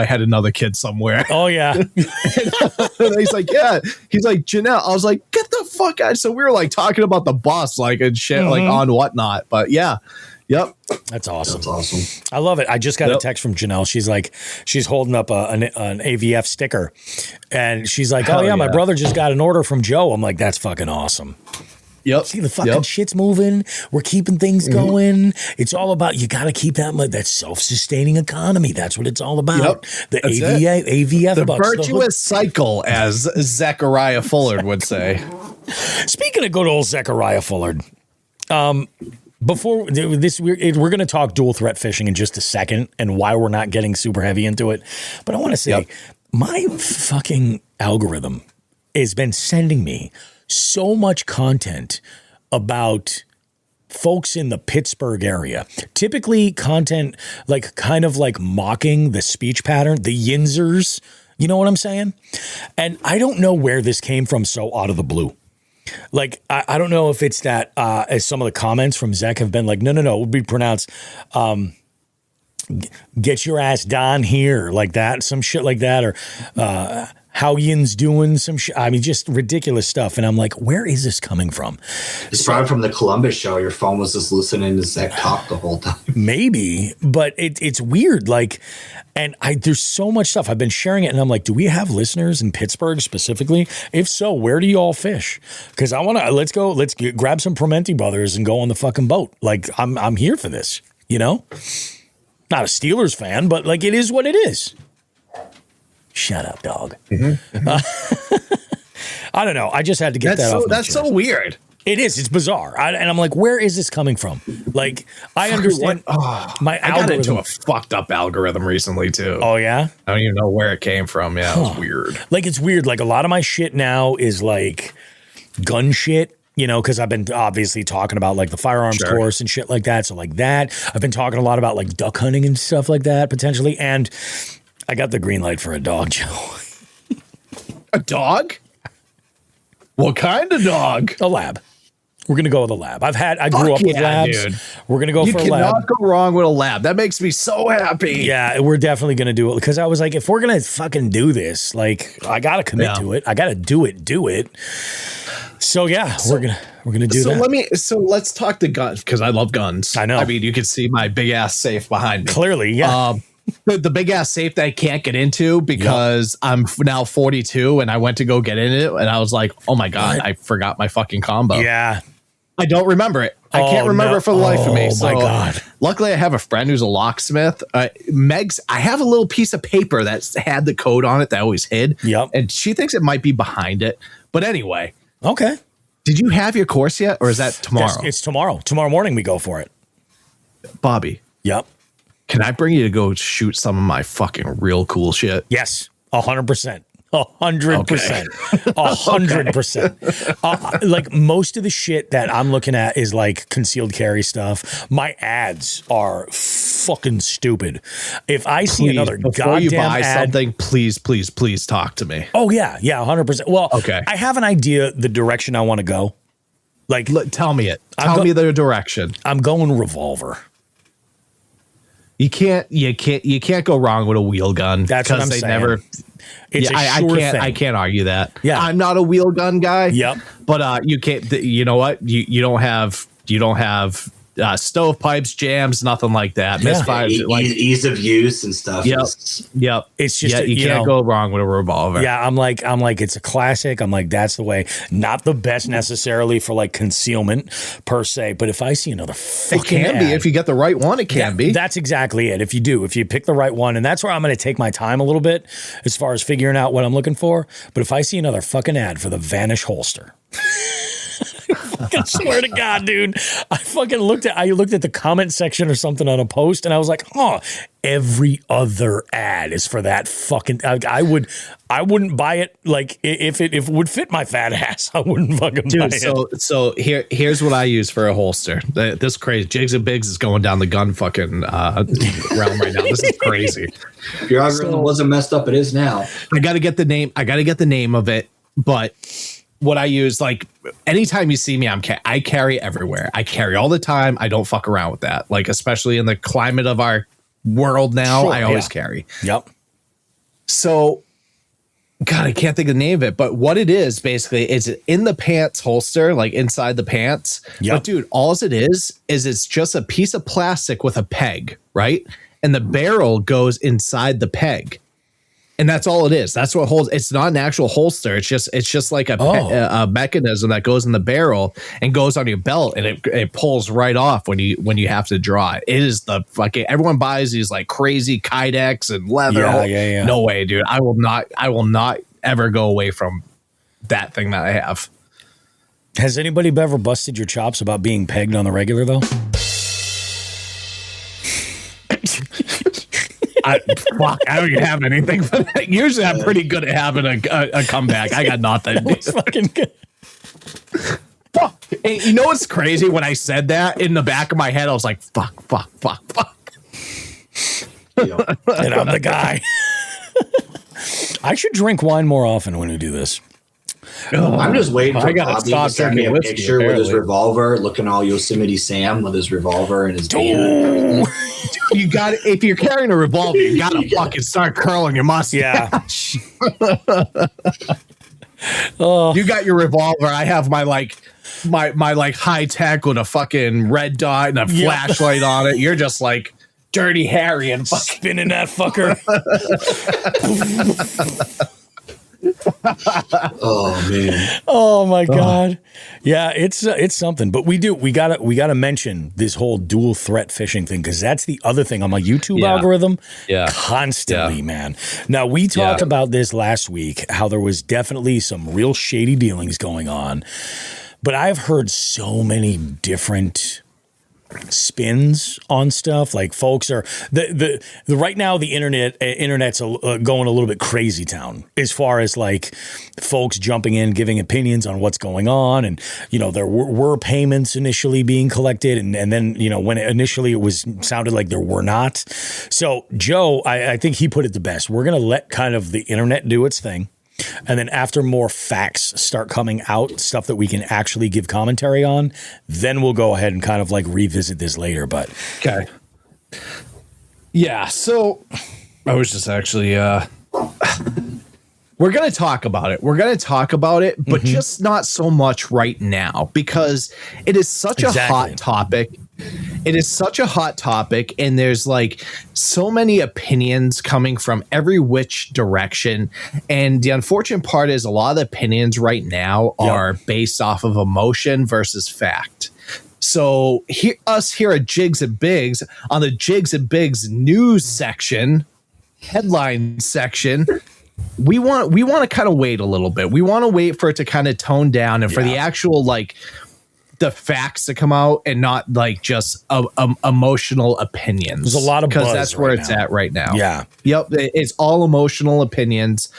had another kid somewhere. Oh yeah. And he's like, yeah. He's like, Janelle. I was like, get the fuck out. So we were like talking about the bus, like, and shit, like on Whatnot. But yeah. Yep. That's awesome. That's awesome. I love it. I just got a text from Janelle. She's like, she's holding up an AVF sticker and she's like, oh yeah, my brother just got an order from Joe. I'm like, that's fucking awesome. Yep. See, the fucking shit's moving. We're keeping things going. It's all about, you got to keep that self-sustaining economy. That's what it's all about. The AVF. The virtuous cycle, as Zechariah Fullard would say. Speaking of good old Zechariah Fullard, before this, we're going to talk dual threat fishing in just a second and why we're not getting super heavy into it. But I want to say, my fucking algorithm has been sending me so much content about folks in the Pittsburgh area. Typically content like kind of like mocking the speech pattern, the yinzers. You know what I'm saying? And I don't know where this came from so out of the blue. Like, I don't know if it's that as some of the comments from Zach have been like, no, it would be pronounced get your ass down here, like that, some shit like that, or how Yin's doing some shit. I mean, just ridiculous stuff. And I'm like, where is this coming from? It's probably from the Columbus show. Your phone was just listening to Zach talk the whole time. Maybe, but it's weird. Like, and there's so much stuff. I've been sharing it and I'm like, do we have listeners in Pittsburgh specifically? If so, where do you all fish? Because I want to, let's grab some Promenti brothers and go on the fucking boat. Like, I'm here for this, you know? Not a Steelers fan, but like, it is what it is. Shut up, dog. Mm-hmm. I don't know. I just had to get that off. That's so weird. It is. It's bizarre. And I'm like, where is this coming from? Like, I understand my algorithm. I got into a fucked up algorithm recently, too. Oh, yeah? I don't even know where it came from. Yeah, it was weird. Like, it's weird. Like, a lot of my shit now is like gun shit. You know, because I've been obviously talking about like the firearms course and shit like that. So like that, I've been talking a lot about like duck hunting and stuff like that potentially. And I got the green light for a dog, Joe. A dog? What kind of dog? A lab. We're going to go with a lab. I grew up with labs. Dude. We're going to go for a lab. You cannot go wrong with a lab. That makes me so happy. Yeah, we're definitely going to do it because I was like, if we're going to fucking do this, like I got to commit to it. I got to do it. So yeah, we're gonna do that. So let's talk the guns because I love guns. I know. I mean, you can see my big ass safe behind me. Clearly, yeah. The big ass safe that I can't get into because I'm now 42 and I went to go get in it and I was like, oh my God, I forgot my fucking combo. Yeah. I don't remember it. I can't remember it for the life of me. Oh my God. Luckily I have a friend who's a locksmith. I have a little piece of paper that had the code on it that I always hid. Yep. And she thinks it might be behind it. But anyway. Okay. Did you have your course yet, or is that tomorrow? It's tomorrow. Tomorrow morning we go for it. Bobby. Yep. Can I bring you to go shoot some of my fucking real cool shit? Yes, 100%. 100%. 100%. Like most of the shit that I'm looking at is like concealed carry stuff. My ads are fucking stupid. If I see another before you buy something, please talk to me. Oh yeah, 100%. Well, okay. I have an idea the direction I want to go. Like, tell me it. Tell me the direction. I'm going revolver. You can't go wrong with a wheel gun. That's what I'm saying. It's a sure thing. I can't argue that. Yeah. I'm not a wheel gun guy. Yep. But you can't. You know what? You don't have stovepipes, jams, nothing like that. Misfires, like ease of use and stuff. Yep. It's just you can't go wrong with a revolver. Yeah, I'm like it's a classic. I'm like that's the way. Not the best necessarily for like concealment per se, but if I see another fucking it can be if you get the right one. It can be. That's exactly it. If you pick the right one, and that's where I'm going to take my time a little bit as far as figuring out what I'm looking for. But if I see another fucking ad for the Vanish holster. fucking swear to God, dude. I looked at the comment section or something on a post, and I was like, oh, every other ad is for that fucking. I wouldn't buy it. Like if it would fit my fat ass, I wouldn't fucking buy it. So here's what I use for a holster. This crazy. Jigs and Bigs is going down the gun fucking realm right now. This is crazy. If your algorithm wasn't messed up, it is now. I got to get the name of it, but. What I use, like, anytime you see me, I carry everywhere. I carry all the time. I don't fuck around with that. Like, especially in the climate of our world now, I always carry. Yep. So, God, I can't think of the name of it. But what it is, basically, is in the pants holster, like inside the pants. Yep. But, dude, all it is it's just a piece of plastic with a peg, right? And the barrel goes inside the peg. And that's all it is. That's what holds. It's not an actual holster. It's just like a mechanism that goes in the barrel and goes on your belt, and it pulls right off when you have to draw it. It is the fucking. Everyone buys these like crazy Kydex and leather. Yeah. No way, dude. I will not ever go away from that thing that I have. Has anybody ever busted your chops about being pegged on the regular though? I don't even have anything for that. Usually I'm pretty good at having a comeback. I got nothing. That was fucking good. Hey, you know what's crazy? When I said that, in the back of my head, I was like, fuck. And I'm the guy. I should drink wine more often when we do this. I'm just waiting for Bobby to send me a picture with his revolver, looking all Yosemite Sam with his revolver and his beard. Dude, you got if you're carrying a revolver, you gotta fucking start curling your mustache. Yeah. You got your revolver. I have my high tech with a fucking red dot and a flashlight on it. You're just like Dirty Harry and fucking spinning that fucker. Oh man! Oh my God! Yeah, it's something. But we gotta mention this whole dual threat fishing thing, because that's the other thing on my YouTube algorithm. Constantly, man. Now we talked about this last week, how there was definitely some real shady dealings going on, but I've heard so many different spins on stuff. Like folks are the right now the internet's going a little bit crazy town as far as like folks jumping in, giving opinions on what's going on, and there were payments initially being collected, and then when initially it sounded like there were not. So Joe, I think he put it the best. We're gonna let kind of the internet do its thing. And then after more facts start coming out, stuff that we can actually give commentary on, then we'll go ahead and kind of like revisit this later. But okay. Yeah. So I was just actually, we're going to talk about it. But just not so much right now, because it is such a hot topic. It is such a hot topic, and there's like so many opinions coming from every which direction. And the unfortunate part is a lot of the opinions right now are based off of emotion versus fact. So here at Jigs and Bigs, on the Jigs and Bigs news section, headline section, we want to kind of wait a little bit. We want to wait for it to kind of tone down and for the actual like the facts to come out, and not like just emotional opinions. There's a lot of buzz, because that's where it's at right now. Yeah. Yep. It's all emotional opinions.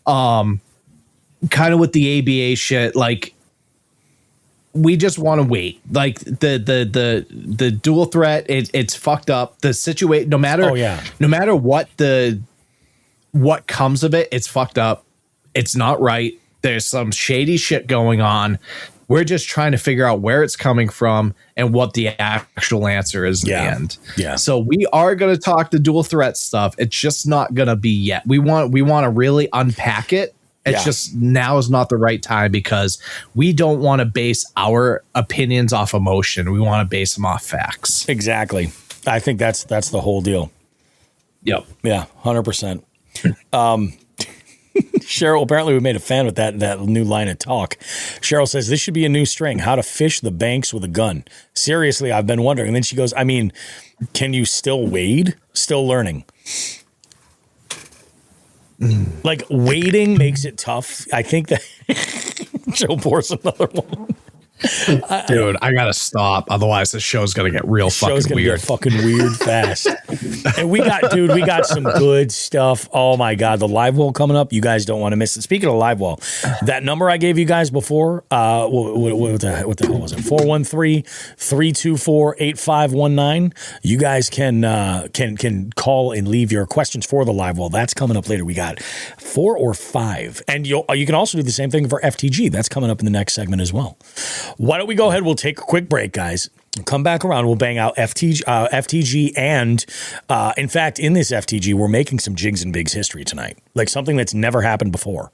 Kind of with the ABA shit, like we just want to wait. Like the dual threat, it's fucked up. The situation, no matter what comes of it, it's fucked up. It's not right. There's some shady shit going on. We're just trying to figure out where it's coming from and what the actual answer is in the end. Yeah. So we are going to talk the dual threat stuff. It's just not going to be yet. We want to really unpack it. It's just now is not the right time, because we don't want to base our opinions off emotion. We want to base them off facts. Exactly. I think that's the whole deal. Yep. Yeah. 100%. Cheryl, apparently we made a fan with that new line of talk. Cheryl says, this should be a new string, how to fish the banks with a gun. Seriously, I've been wondering. And then she goes, I mean, can you still wade? Still learning. Like wading makes it tough. I think that Joe pours another one. Dude, I gotta stop. Otherwise, the show's gonna get real fucking weird. Get fucking weird fast. And we got some good stuff. Oh my God, the live well coming up. You guys don't want to miss it. Speaking of live well, that number I gave you guys before, what the hell was it? 413-324-8519. You guys can call and leave your questions for the live well. That's coming up later. We got 4 or 5, and you can also do the same thing for FTG. That's coming up in the next segment as well. Why don't we go ahead? We'll take a quick break, guys. We'll come back around. We'll bang out FTG, and in fact, in this FTG, we're making some Jigs and Bigs history tonight, like something that's never happened before.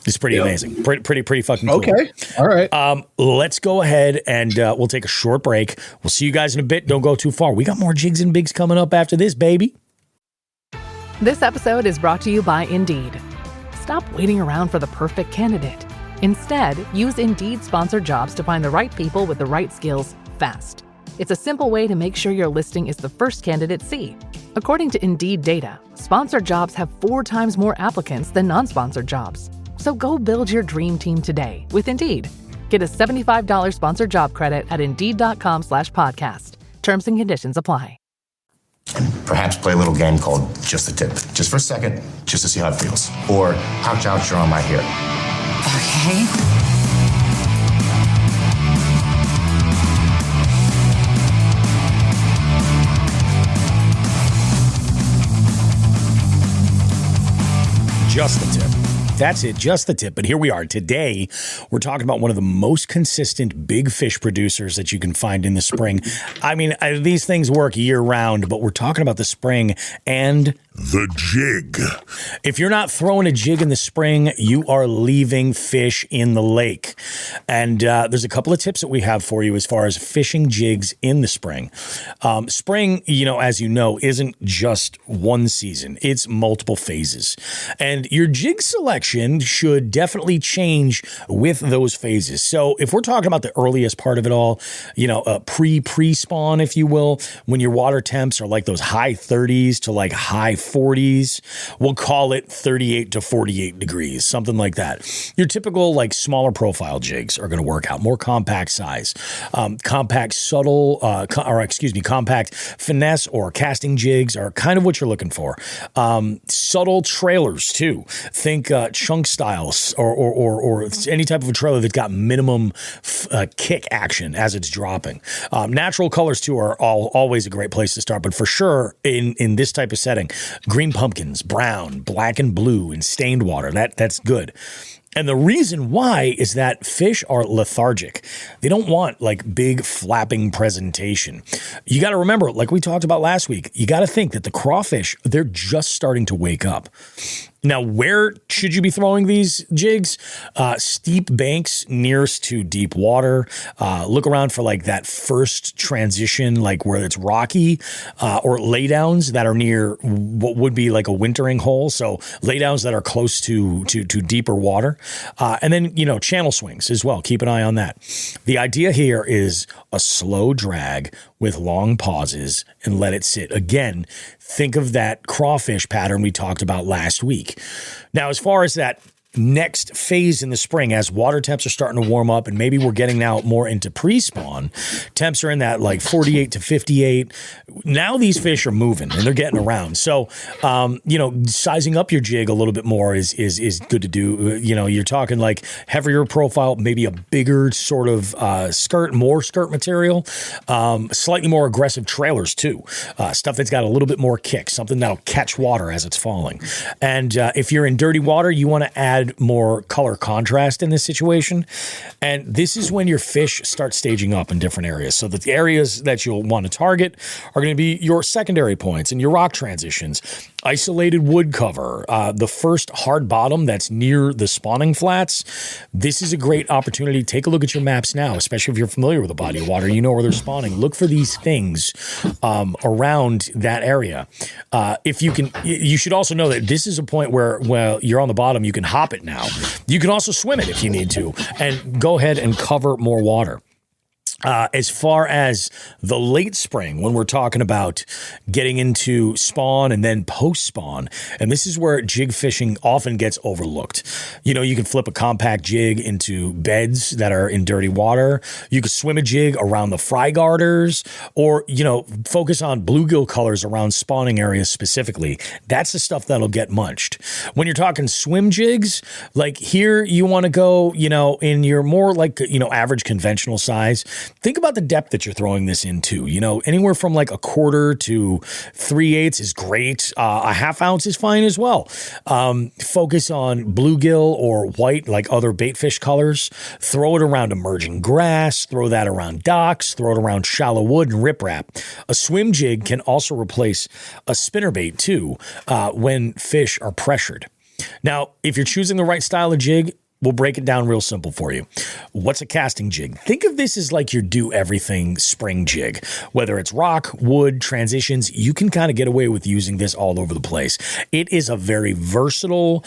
It's pretty amazing. Pretty fucking cool. Okay. All right. Let's go ahead and we'll take a short break. We'll see you guys in a bit. Don't go too far. We got more Jigs and Bigs coming up after this, baby. This episode is brought to you by Indeed. Stop waiting around for the perfect candidate. Instead, use Indeed sponsored jobs to find the right people with the right skills fast. It's a simple way to make sure your listing is the first candidates see. According to Indeed data, sponsored jobs have 4 times more applicants than non-sponsored jobs. So go build your dream team today with Indeed. Get a $75 sponsored job credit at Indeed.com/podcast. Terms and conditions apply. And perhaps play a little game called Just the Tip. Just for a second, just to see how it feels. Or, ouch, ouch, you're on my hair. Okay. Just the tip. That's it, just the tip. But here we are. Today, we're talking about one of the most consistent big fish producers that you can find in the spring. I mean, these things work year-round, but we're talking about the spring and the jig. If you're not throwing a jig in the spring, you are leaving fish in the lake. And there's a couple of tips that we have for you as far as fishing jigs in the spring. Spring, as you know, isn't just one season. It's multiple phases. And your jig selection should definitely change with those phases. So if we're talking about the earliest part of it all, pre-spawn, if you will, when your water temps are like those high 30s to like high 40s, we'll call it 38 to 48 degrees, something like that. Your typical like smaller profile jigs are going to work out, more compact size, compact finesse or casting jigs are kind of what you're looking for. Subtle trailers too. Think chunk styles or any type of a trailer that's got minimum kick action as it's dropping. Natural colors too are always a great place to start, but for sure in this type of setting, green pumpkins, brown, black and blue, and stained water. That's good. And the reason why is that fish are lethargic. They don't want like big flapping presentation. You got to remember, like we talked about last week, you got to think that the crawfish, they're just starting to wake up. Now, where should you be throwing these jigs? Steep banks nearest to deep water. Look around for like that first transition, like where it's rocky, or laydowns that are near what would be like a wintering hole. So laydowns that are close to deeper water. And then, channel swings as well. Keep an eye on that. The idea here is a slow drag with long pauses and let it sit. Again, think of that crawfish pattern we talked about last week. Now, as far as that next phase in the spring, as water temps are starting to warm up and maybe we're getting now more into pre-spawn, temps are in that like 48 to 58. Now these fish are moving and they're getting around. So, sizing up your jig a little bit more is good to do. You're talking like heavier profile, maybe a bigger sort of more skirt material, slightly more aggressive trailers too. Stuff that's got a little bit more kick, something that'll catch water as it's falling. And if you're in dirty water, you want to add more color contrast in this situation. And this is when your fish start staging up in different areas. So that the areas that you'll want to target are going to be your secondary points and your rock transitions, isolated wood cover, the first hard bottom that's near the spawning flats. This is a great opportunity. Take a look at your maps now, especially if you're familiar with a body of water, you know where they're spawning. Look for these things around that area. If you can, you should also know that this is a point where you're on the bottom, you can hop it now. You can also swim it if you need to and go ahead and cover more water. As far as the late spring, when we're talking about getting into spawn and then post spawn, and this is where jig fishing often gets overlooked. You know, you can flip a compact jig into beds that are in dirty water. You could swim a jig around the fry garters, or, you know, focus on bluegill colors around spawning areas specifically. That's the stuff that'll get munched. When you're talking swim jigs, like here, you want to go, you know, in your more like, you know, average conventional size. Think about the depth that you're throwing this into. You know, anywhere from like 1/4 to 3/8 is great. A 1/2 ounce is fine as well. Focus on bluegill or white, like other bait fish colors. Throw it around emerging grass. Throw that around docks. Throw it around shallow wood and riprap. A swim jig can also replace a spinnerbait too when fish are pressured. Now, if you're choosing the right style of jig, we'll break it down real simple for you. What's a casting jig? Think of this as like your do-everything spring jig. Whether it's rock, wood, transitions, you can kind of get away with using this all over the place. It is a very versatile,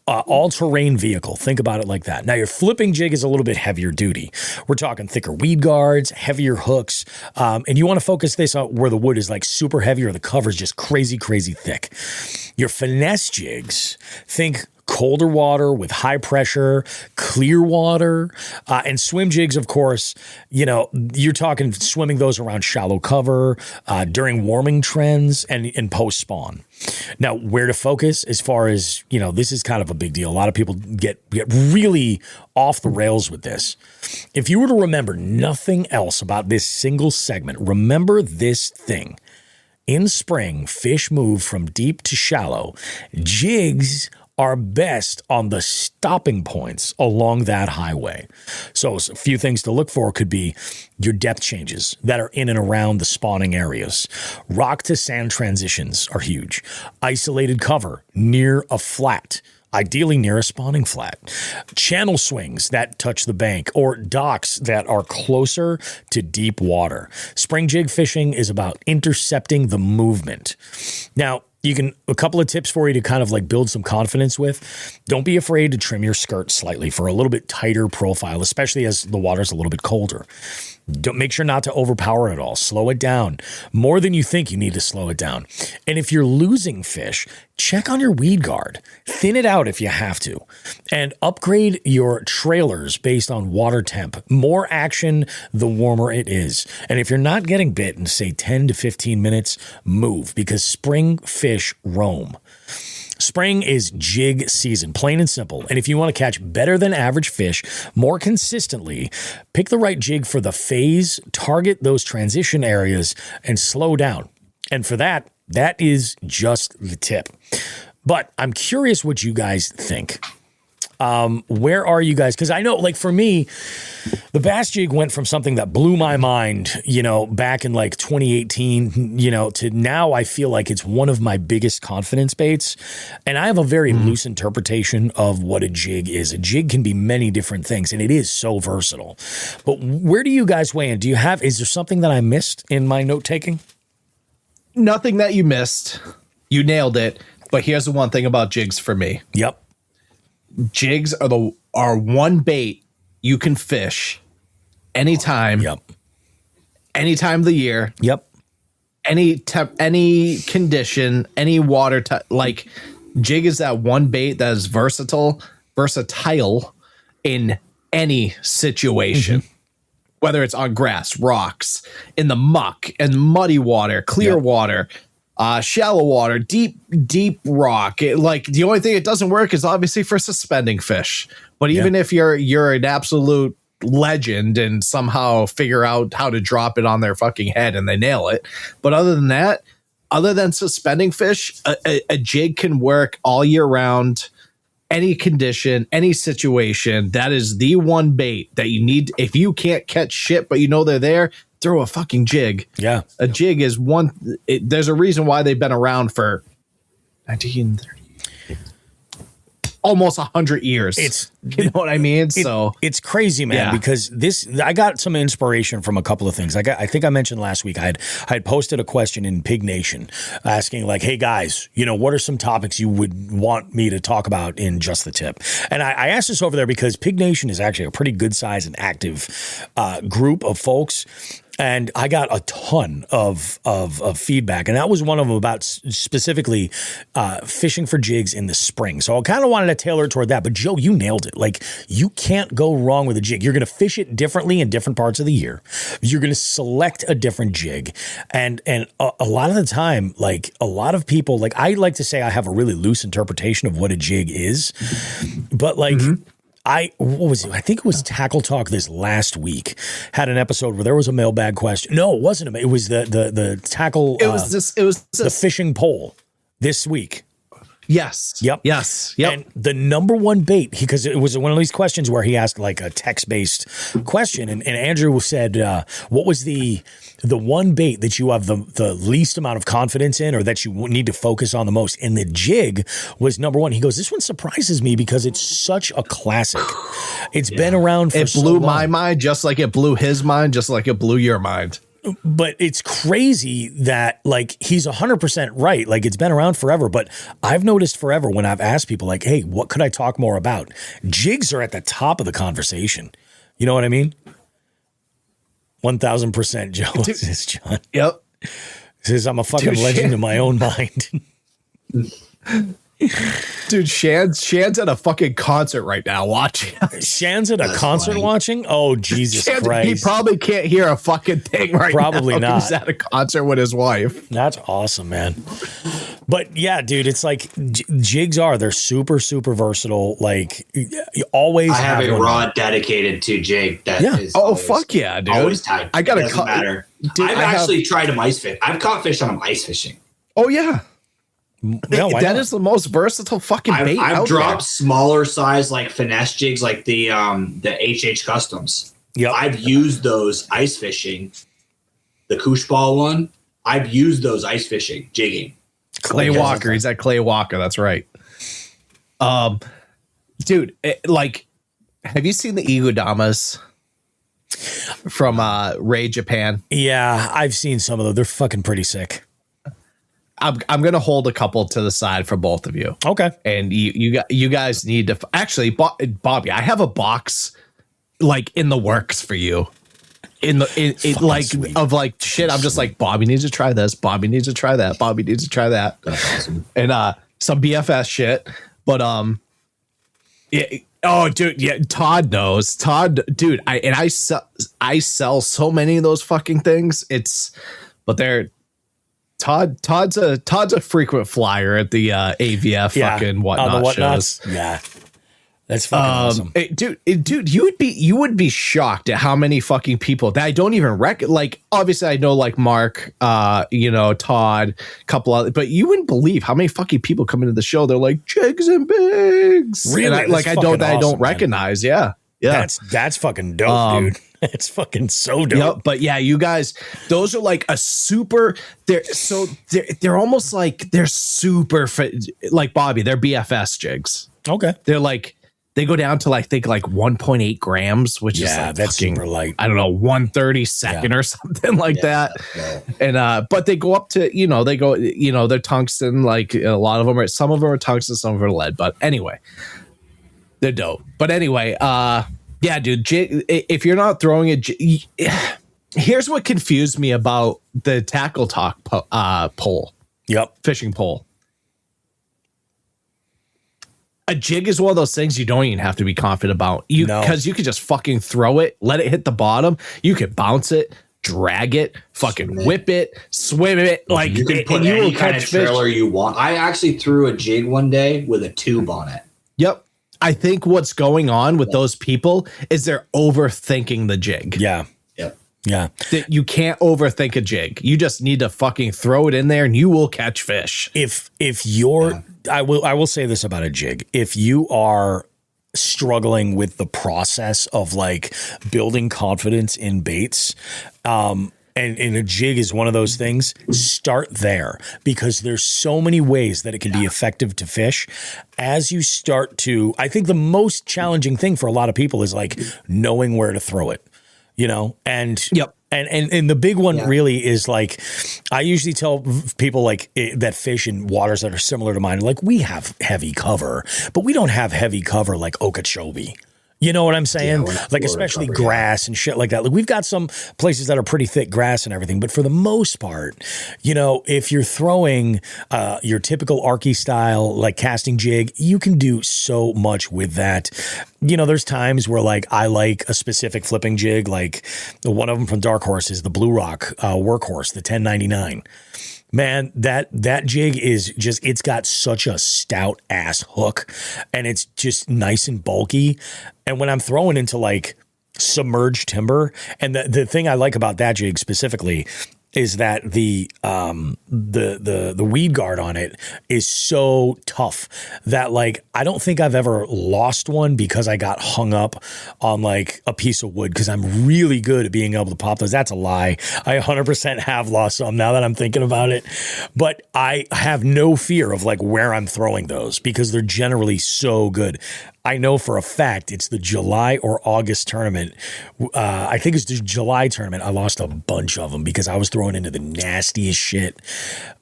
all-terrain vehicle. Think about it like that. Now, your flipping jig is a little bit heavier duty. We're talking thicker weed guards, heavier hooks, and you want to focus this on where the wood is like super heavy or the cover's just crazy, crazy thick. Your finesse jigs, think colder water with high pressure, clear water, and swim jigs, of course, you know, you're talking swimming those around shallow cover, during warming trends and in post spawn. Now, where to focus as far as, you know, this is kind of a big deal. A lot of people get really off the rails with this. If you were to remember nothing else about this single segment, remember this thing. In spring, fish move from deep to shallow. Jigs are best on the stopping points along that highway. So a few things to look for could be your depth changes that are in and around the spawning areas. Rock to sand transitions are huge. Isolated cover near a flat, ideally near a spawning flat. Channel swings that touch the bank, or docks that are closer to deep water. Spring jig fishing is about intercepting the movement. Now, a couple of tips for you to kind of like build some confidence with. Don't be afraid to trim your skirt slightly for a little bit tighter profile, especially as the water's a little bit colder. Don't make sure not to overpower it at all. Slow it down more than you think you need to slow it down. And if you're losing fish, check on your weed guard. Thin it out if you have to, and upgrade your trailers based on water temp. More action, the warmer it is. And if you're not getting bit in say 10 to 15 minutes, move, because spring fish roam. Spring is jig season, plain and simple. And if you want to catch better than average fish more consistently, pick the right jig for the phase, target those transition areas, and slow down. And for that is just the tip. But I'm curious what you guys think. Where are you guys? Because I know, like for me, the bass jig went from something that blew my mind, you know, back in like 2018, you know, to now I feel like it's one of my biggest confidence baits. And I have a very loose interpretation of what a jig is. A jig can be many different things, and it is so versatile. But where do you guys weigh in? Is there something that I missed in my note taking? Nothing that you missed. You nailed it. But here's the one thing about jigs for me. Yep. Jigs are one bait you can fish anytime. Yep. Any time of the year. Yep. Any condition, any water. Like jig is that one bait that is versatile in any situation. Mm-hmm. Whether it's on grass, rocks, in the muck and muddy water, clear water, shallow water, deep rock. The only thing it doesn't work is obviously for suspending fish. But even if you're an absolute legend and somehow figure out how to drop it on their fucking head and they nail it. But other than that, other than suspending fish, a jig can work all year round, any condition, any situation. That is the one bait that you need. If you can't catch shit, but you know they're there, throw a fucking jig. Yeah. A jig is one. There's a reason why they've been around for 1930. almost 100 years. You know what I mean? It's crazy, man, because I got some inspiration from a couple of things. I think I mentioned last week, I had posted a question in Pig Nation asking like, hey guys, what are some topics you would want me to talk about in Just the Tip? And I asked this over there because Pig Nation is actually a pretty good size and active group of folks. And I got a ton of feedback, and that was one of them about specifically fishing for jigs in the spring. So I kind of wanted to tailor it toward that. But Joe, you nailed it. Like, you can't go wrong with a jig. You're going to fish it differently in different parts of the year. You're going to select a different jig, and a lot of the time, like a lot of people, like I like to say, I have a really loose interpretation of what a jig is, but like. What was it? I think it was Tackle Talk this last week had an episode where there was a mailbag question. No, it wasn't. It was the tackle. It was the fishing pole this week. Yes. Yep. Yes. Yep. And the number one bait, because it was one of these questions where he asked like a text-based question, and Andrew said, what was the one bait that you have the least amount of confidence in, or that you need to focus on the most? And the jig was number one. He goes, this one surprises me because it's such a classic. It's been around for so long. It blew my mind, just like it blew his mind, just like it blew your mind. But it's crazy that like he's 100% right. Like, it's been around forever, but I've noticed forever when I've asked people like, hey, what could I talk more about? Jigs are at the top of the conversation. You know what I mean? 1000% Joe, says John. Yep. Says I'm a fucking legend in my own mind. Dude, Shan's at a fucking concert right now watching. Shan's at a concert funny. Watching? Oh, Jesus Christ. He probably can't hear a fucking thing right probably now. Probably not. He's at a concert with his wife. That's awesome, man. But yeah, dude, it's like jigs they're super, super versatile. Like, you always I have a rod dedicated to jig. That is fuck yeah, dude. Always tight. I got it doesn't matter. Dude, I've actually tried them ice fish. I've caught fish on them ice fishing. Oh, yeah. No, that is the most versatile fucking bait. I've dropped smaller size like finesse jigs, like the HH Customs. Yep. I've used those ice fishing. The Koosh Ball one. I've used those ice fishing jigging. Clay Walker. He's at Clay Walker. That's right. Dude, have you seen the Igudamas from Ray Japan? Yeah, I've seen some of them. They're fucking pretty sick. I'm gonna hold a couple to the side for both of you. Okay. And you guys need to actually, Bobby, I have a box like in the works for you. In like sweet. Of like shit. I'm just like, Bobby needs to try this. Bobby needs to try that. Bobby needs to try that. That's awesome. And some BFS shit. But dude, yeah, Todd knows. Todd, dude, I sell so many of those fucking things. They're Todd's a frequent flyer at the AVF fucking whatnot shows. Yeah, that's fucking awesome, dude. You would be shocked at how many fucking people that I don't even like. Obviously, I know like Mark, Todd, a couple other, but you wouldn't believe how many fucking people come into the show. They're like jigs and bigs, really? And I don't recognize. Yeah. That's fucking dope, dude. It's fucking so dope. Yep, but yeah, you guys, those are like a super. They're almost like they're super like Bobby. They're BFS jigs. Okay, they're like they go down to like 1.8 grams, which is like that's super light. I don't know, 1/32 or something like that. And but they go up to they're tungsten. Like a lot of them are. Some of them are tungsten, some of them are lead. But anyway, they're dope. But anyway, yeah, dude, if you're not throwing here's what confused me about the Tackle Talk pole. Yep. Fishing pole. A jig is one of those things you don't even have to be confident about. Because you could just fucking throw it, let it hit the bottom. You could bounce it, drag it, fucking whip it, swim it. Like you can put any kind of trailer you want. I actually threw a jig one day with a tube on it. Yep. I think what's going on with those people is they're overthinking the jig. Yeah. Yep. Yeah. You can't overthink a jig. You just need to fucking throw it in there and you will catch fish. If you're, I will say this about a jig. If you are struggling with the process of like building confidence in baits, and a jig is one of those things, start there because there's so many ways that it can be effective to fish. As you start to, I think the most challenging thing for a lot of people is like knowing where to throw it, you know, and And the big one really is like, I usually tell people like that fish in waters that are similar to mine, like we have heavy cover, but we don't have heavy cover like Okeechobee. You know what I'm saying? Like especially grass and shit like that. Like we've got some places that are pretty thick grass and everything, but for the most part, you know, if you're throwing your typical Arky style like casting jig, you can do so much with that. You know, there's times where like I like a specific flipping jig, like one of them from Dark Horse is the Blue Rock Workhorse, the 1099. Man, that jig is just, it's got such a stout ass hook and it's just nice and bulky. And when I'm throwing into like submerged timber, and the thing I like about that jig specifically is that the weed guard on it is so tough that like I don't think I've ever lost one because I got hung up on like a piece of wood because I'm really good at being able to pop those. That's a lie. I 100% have lost some now that I'm thinking about it, but I have no fear of like where I'm throwing those because they're generally so good. I know for a fact it's the July or August tournament. I think it's the July tournament. I lost a bunch of them because I was throwing into the nastiest shit.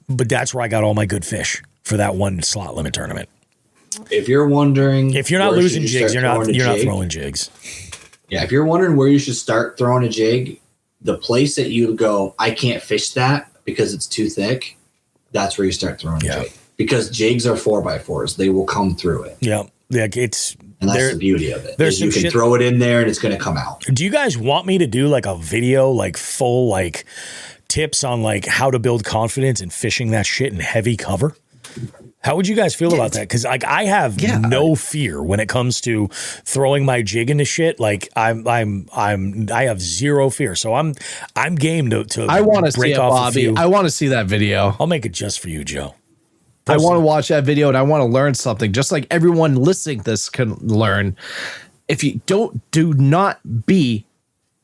But that's where I got all my good fish for that one slot limit tournament. If you're wondering, if you're not losing jigs, you're not throwing jigs. Yeah, if you're wondering where you should start throwing a jig, the place that you go, I can't fish that because it's too thick. That's where you start throwing a jig because jigs are 4x4s. They will come through it. Yeah. Yeah, and that's the beauty of it. You can throw it in there and it's going to come out. Do you guys want me to do like a video, like full like tips on like how to build confidence in fishing that shit in heavy cover? How would you guys feel about that? Because like I have no fear when it comes to throwing my jig into shit. Like I have zero fear. So I'm game to. I want to see it, Bobby. I want to see that video. I'll make it just for you, Joe. I want to watch that video and I want to learn something, just like everyone listening to this can learn. If you do not be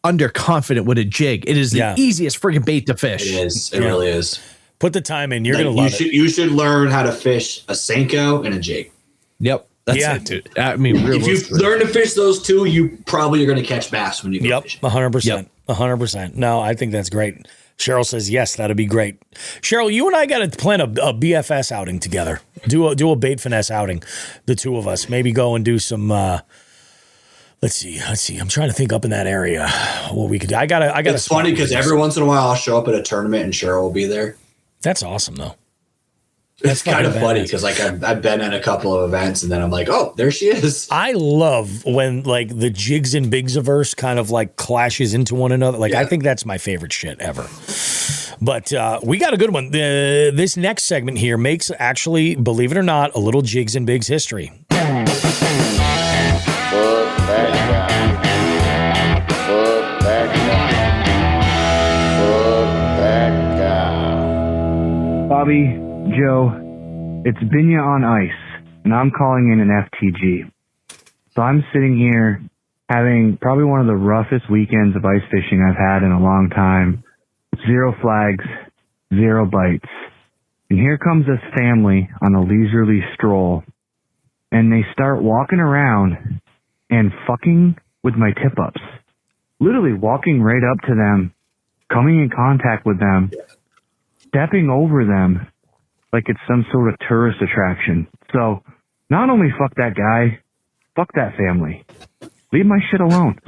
underconfident with a jig. It is the easiest friggin' bait to fish. It is. It really is. Put the time in. You're going to love it. You should learn how to fish a Senko and a jig. Yep. That's it, dude. I mean, if you learn to fish those two, you probably are going to catch bass when you go fishing. 100%. 100%. No, I think that's great. Cheryl says, yes, that'd be great. Cheryl, you and I got to plan a BFS outing together. Do a bait finesse outing, the two of us. Maybe go and do some, let's see. I'm trying to think up in that area what we could do. It's funny because every once in a while I'll show up at a tournament and Cheryl will be there. That's awesome, though. It's kind of funny because like I've been at a couple of events and then I'm like, oh, there she is. I love when like the jigs and bigs-averse kind of like clashes into one another. Like I think that's my favorite shit ever. But we got a good one. This next segment here makes actually, believe it or not, a little jigs and bigs history. Bobby, Joe, it's Binya on ice, and I'm calling in an FTG. So I'm sitting here having probably one of the roughest weekends of ice fishing I've had in a long time. 0 flags, 0 bites. And here comes this family on a leisurely stroll, and they start walking around and fucking with my tip-ups. Literally walking right up to them, coming in contact with them, stepping over them like it's some sort of tourist attraction. So not only fuck that guy, fuck that family. Leave my shit alone.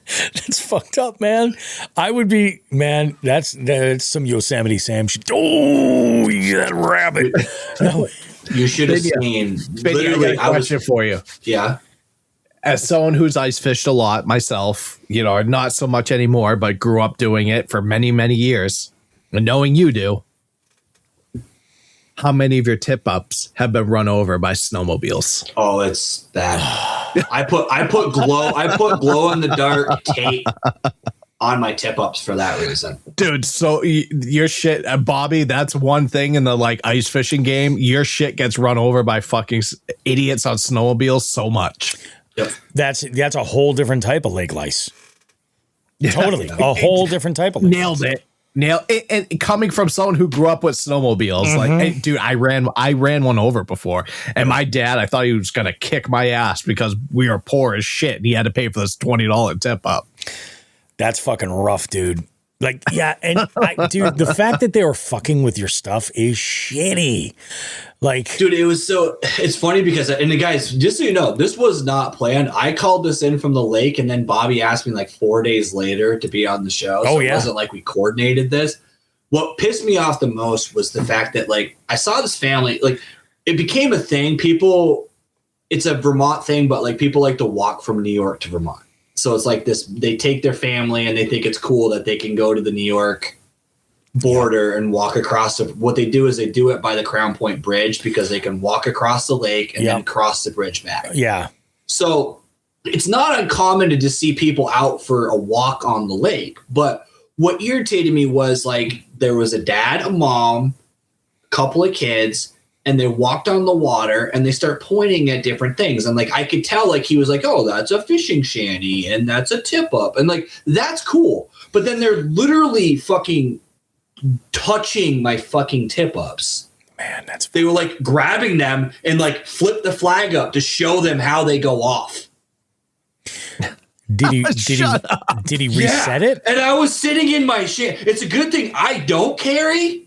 That's fucked up, man. I would be, man, that's some Yosemite Sam shit. Oh, that rabbit. No. You should have seen. Literally, I got a question for you. Yeah. As someone who's ice fished a lot myself, not so much anymore, but grew up doing it for many, many years. And knowing you do, how many of your tip ups have been run over by snowmobiles? Oh, it's bad. I put glow in the dark tape on my tip ups for that reason. Dude, so your shit, Bobby, that's one thing in the like ice fishing game. Your shit gets run over by fucking idiots on snowmobiles so much. Yep. That's a whole different type of lake lice. Totally. A whole different type of nailed it. And coming from someone who grew up with snowmobiles, like, hey, dude, I ran one over before, and my dad, I thought he was gonna kick my ass because we were poor as shit, and he had to pay for this $20 tip up. That's fucking rough, dude. Like, yeah, and dude, the fact that they were fucking with your stuff is shitty. Like, dude, it's funny because, and the guys, just so you know, this was not planned. I called this in from the lake, and then Bobby asked me like 4 days later to be on the show. So it wasn't like we coordinated this. What pissed me off the most was the fact that, like, I saw this family, like, it became a thing. It's a Vermont thing, but like people like to walk from New York to Vermont. So it's like this, they take their family and they think it's cool that they can go to the New York border and walk across. What they do is they do it by the Crown Point Bridge because they can walk across the lake and then cross the bridge back. Yeah. So it's not uncommon to just see people out for a walk on the lake. But what irritated me was, like, there was a dad, a mom, a couple of kids, and they walked on the water and they start pointing at different things. And like, I could tell, like, he was like, oh, that's a fishing shanty and that's a tip up. And like, that's cool. But then they're literally fucking touching my fucking tip ups. Man, they were like grabbing them and like flip the flag up to show them how they go off. Did he reset it? And I was sitting in my shit. It's a good thing I don't carry,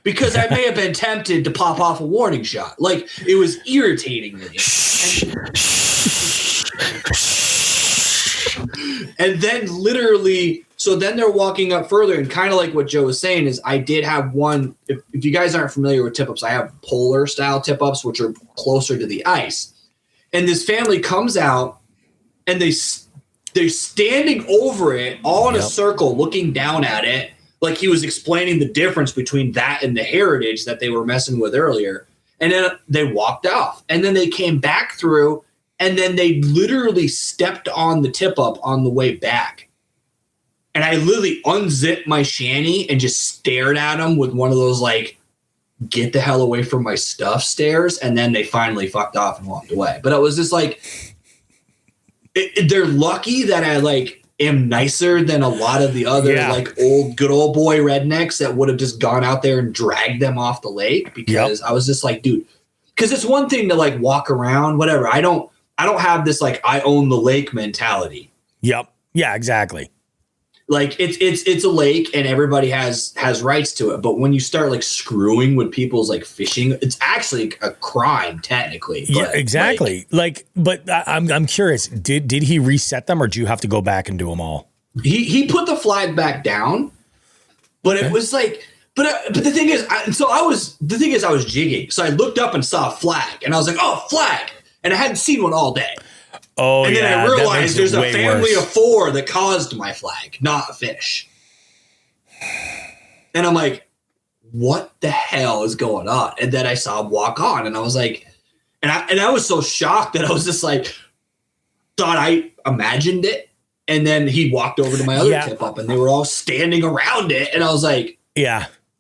because I may have been tempted to pop off a warning shot. Like, it was irritating me. And then literally, so then they're walking up further, and kind of like what Joe was saying is I did have one, if you guys aren't familiar with tip-ups, I have polar style tip-ups, which are closer to the ice. And this family comes out, and they're standing over it all in a circle, looking down at it, like he was explaining the difference between that and the heritage that they were messing with earlier. And then they walked off. And then they came back through, and then they literally stepped on the tip up on the way back. And I literally unzipped my shanty and just stared at them with one of those, like, get the hell away from my stuff stares. And then they finally fucked off and walked away. But it was just like, they're lucky that I, like, am nicer than a lot of the other like good old boy rednecks that would have just gone out there and dragged them off the lake, because I was just like, dude, because it's one thing to like walk around, whatever. I don't have this like I own the lake mentality. Yep. Yeah, exactly. Like it's a lake and everybody has rights to it. But when you start like screwing with people's like fishing, it's actually a crime technically. But, yeah, exactly. But I'm curious. Did he reset them, or do you have to go back and do them all? He put the flag back down, but it was like, but the thing is, I was jigging. So I looked up and saw a flag, and I was like, oh, flag, and I hadn't seen one all day. Oh, and then I realized there's a family of 4 that caused my flag, not a fish. And I'm like, what the hell is going on? And then I saw him walk on, and I was like, and I was so shocked that I was just like, thought I imagined it. And then he walked over to my other tip up, and they were all standing around it. And I was like,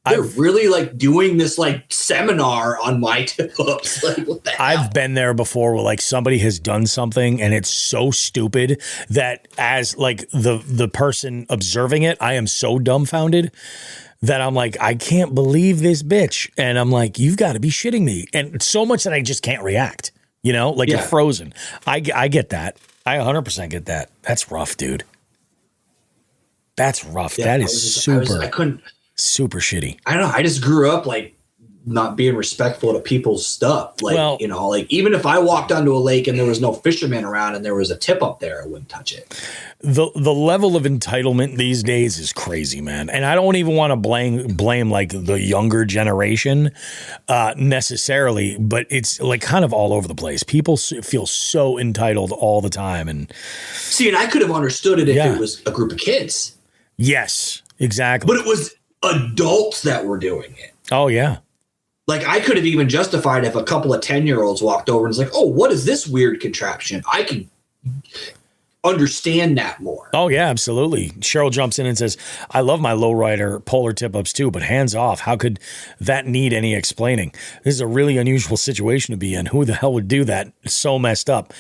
they're really like doing this like seminar on my tip ups. Like, what the hell? I've been there before where like somebody has done something and it's so stupid that as like the person observing it, I am so dumbfounded that I'm like, I can't believe this bitch. And I'm like, you've got to be shitting me. And so much that I just can't react, you know, like you're frozen. I get that. I 100% get that. That's rough, dude. That's rough. Yeah, that is super shitty. I don't know. I just grew up like not being respectful to people's stuff. Like, you know, like even if I walked onto a lake and there was no fisherman around and there was a tip up there, I wouldn't touch it. The level of entitlement these days is crazy, man. And I don't even want to blame like the younger generation necessarily, but it's like kind of all over the place. People feel so entitled all the time. And see, and I could have understood it if it was a group of kids. Yes, exactly. But it was adults that were doing it. Oh, yeah. Like, I could have even justified if a couple of 10-year-olds walked over and was like, oh, what is this weird contraption? I can understand that more. Oh, yeah, absolutely. Cheryl jumps in and says, I love my lowrider polar tip-ups too, but hands off. How could that need any explaining? This is a really unusual situation to be in. Who the hell would do that? It's so messed up.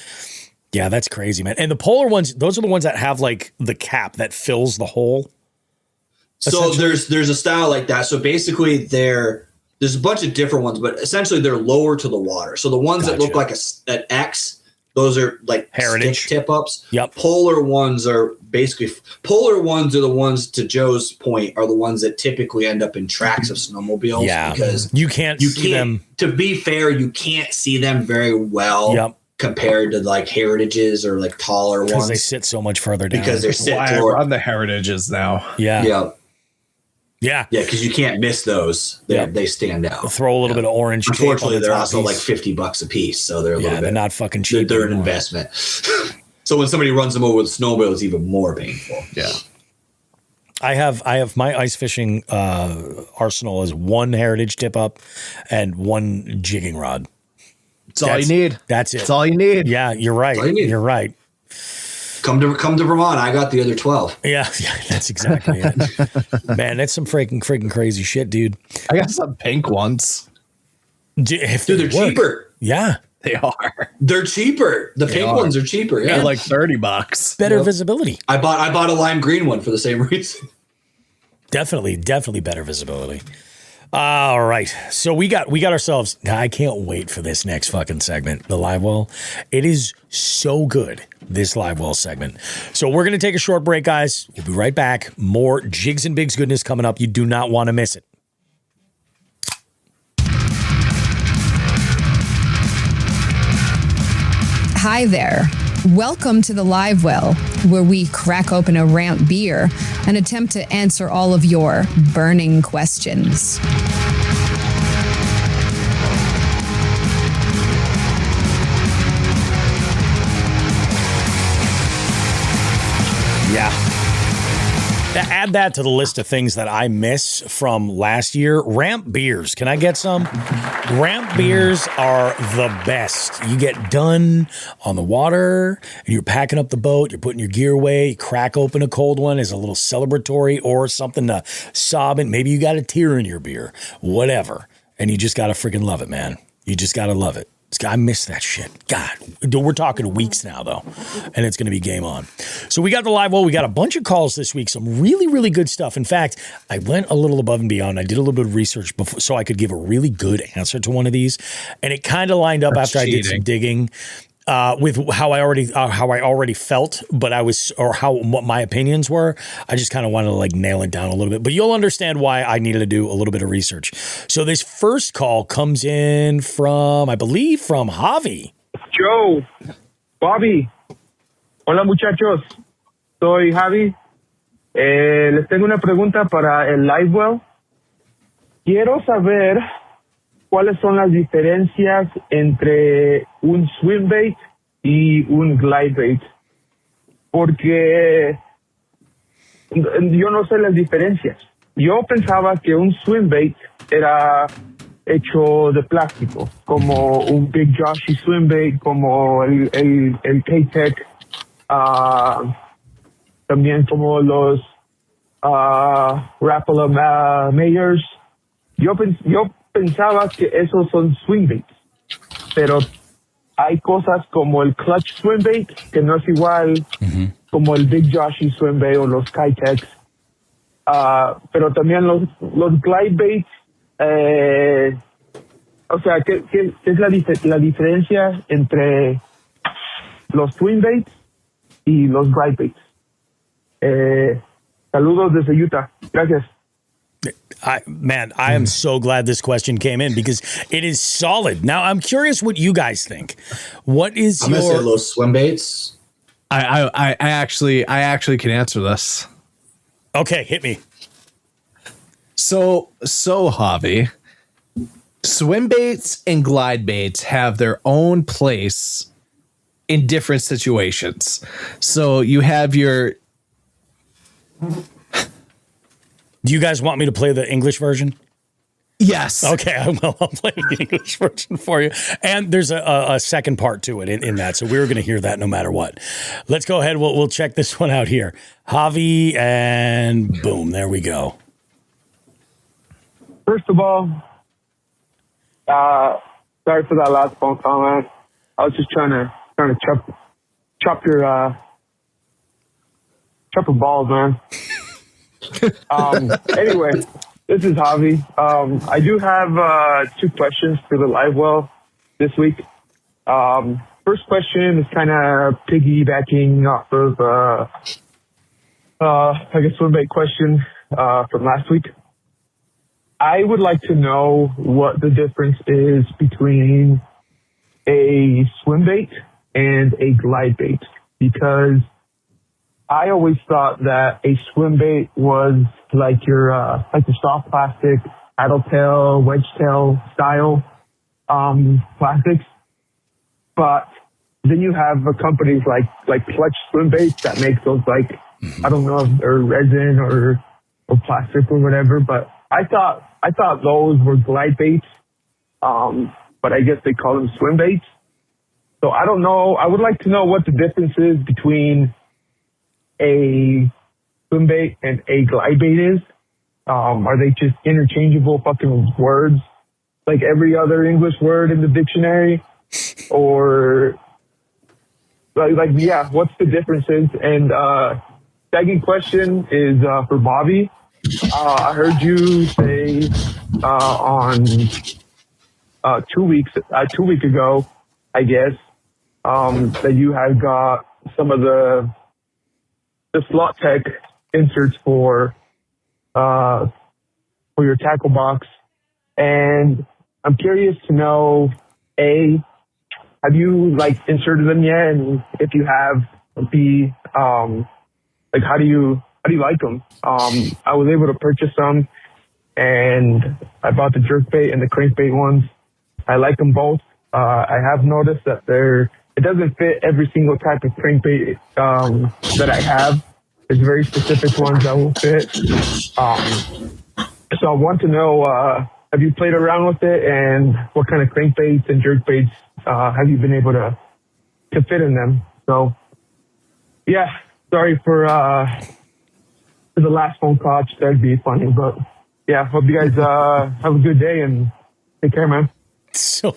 Yeah, that's crazy, man. And the polar ones, those are the ones that have like the cap that fills the hole. So there's a style like that. So basically there's a bunch of different ones, but essentially they're lower to the water. So the ones that look like an X, those are like heritage tip ups. Yep. Polar ones are the ones, to Joe's point, are the ones that typically end up in tracks of snowmobiles. Yeah, because you can't see them. To be fair, you can't see them very well compared to like heritages or like taller ones. Because they sit so much further down. Because they're sit on the heritages now. Yeah. Yeah. Yeah. Yeah, because you can't miss those. They stand out. Throw a little bit of orange. Unfortunately, they're also like $50 a piece, so they're a little bit. They're not fucking cheap. They're an investment. So when somebody runs them over with a snowmobile, it's even more painful. Yeah. I have my ice fishing arsenal is one heritage tip up and one jigging rod. That's all you need. That's it. That's all you need. Yeah, you're right. You're right. Come to Vermont. I got the other 12. Yeah, that's exactly it. Man, that's some freaking crazy shit, dude. I got some pink ones. Dude, they're cheaper. Yeah. They are. They're cheaper. The pink ones are cheaper. Yeah, they're like $30. Better visibility. I bought a lime green one for the same reason. Definitely better visibility. All right. So we got ourselves. I can't wait for this next fucking segment, the live well. It is so good, this live well segment. So we're going to take a short break, guys. We'll be right back. More Jigs and Bigs goodness coming up. You do not want to miss it. Hi there. Welcome to the Live Well, where we crack open a Ramp beer and attempt to answer all of your burning questions. Yeah. Add that to the list of things that I miss from last year. Ramp beers. Can I get some? Ramp beers are the best. You get done on the water, and you're packing up the boat, you're putting your gear away, you crack open a cold one as a little celebratory or something to sob in. Maybe you got a tear in your beer, whatever. And you just got to freaking love it, man. You just got to love it. I miss that shit. God, we're talking weeks now, though, and it's going to be game on. So we got the live well. We got a bunch of calls this week, some really, really good stuff. In fact, I went a little above and beyond. I did a little bit of research before, so I could give a really good answer to one of these, and it kind of lined up after I did some digging with how I already felt, but what my opinions were. I just kind of wanted to like nail it down a little bit, but you'll understand why I needed to do a little bit of research. So this first call comes in from, I believe, from Javi. Joe, Bobby, hola muchachos, soy Javi. Les tengo una pregunta para el live well. Quiero saber cuáles son las diferencias entre un swim bait y un glide bait, porque yo no sé las diferencias. Yo pensaba que un swim bait era hecho de plástico, como un Big Joshy swim bait, como el K-Tech, también como los Rapala Mayors. Yo pensaba que esos son swing baits, pero hay cosas como el clutch swim bait que no es igual como el Big Joshy swim bait o los Kitex, pero también los glide baits, o sea, ¿qué es la diferencia entre los swing baits y los glide baits? Saludos desde Utah. Gracias. I am so glad this question came in because it is solid. Now I'm curious what you guys think. What is I'm gonna say those swim baits. I actually can answer this. Okay, hit me. So Javi, swim baits and glide baits have their own place in different situations. So you have your. Do you guys want me to play the English version? Yes. Okay, I will. I'll play the English version for you. And there's a second part to it in that, so we're going to hear that no matter what. Let's go ahead. We'll check this one out here. Javi, and boom, there we go. First of all, sorry for that last phone call, man. I was just trying to chop your balls, man. Anyway, this is Javi. I do have 2 questions for the live well this week. First question is kind of piggybacking off of I guess swim bait question from last week. I would like to know what the difference is between a swim bait and a glide bait, because I always thought that a swim bait was like your like the soft plastic, paddle tail, wedge tail style plastics, but then you have companies like Clutch swim baits that make those, like, I don't know if they're resin or plastic or whatever, but I thought those were glide baits, but I guess they call them swim baits. So I don't know. I would like to know what the difference is between a swim bait and a glide bait is. Are they just interchangeable fucking words, like every other English word in the dictionary? Or like yeah, what's the differences? And second question is for Bobby. I heard you say on 2 weeks ago, I guess, that you had got some of the slot tech inserts for your tackle box, and I'm curious to know, A, have you like inserted them yet? And if you have, B, like how do you like them? I was able to purchase some, and I bought the jerkbait and the crankbait ones. I like them both. I have noticed that it doesn't fit every single type of crankbait that I have. There's very specific ones that will fit. So I want to know, have you played around with it, and what kind of crankbaits and jerkbaits have you been able to fit in them? So, yeah, sorry for the last phone call. That'd be funny, but yeah, hope you guys have a good day and take care, man. So,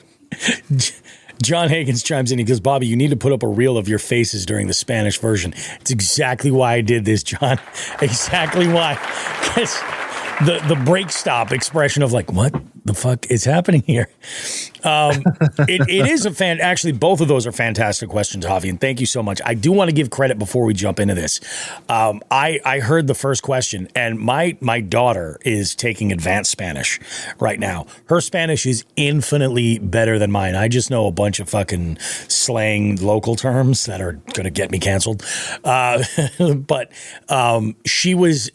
John Higgins chimes in. He goes, Bobby, you need to put up a reel of your faces during the Spanish version. It's exactly why I did this, John. Exactly why. Because the break stop expression of like, what the fuck is happening here? It is actually, both of those are fantastic questions, Javi, and thank you so much. I do want to give credit before we jump into this. I heard the first question, and my daughter is taking advanced Spanish right now. Her Spanish is infinitely better than mine. I just know a bunch of fucking slang local terms that are going to get me canceled. But she was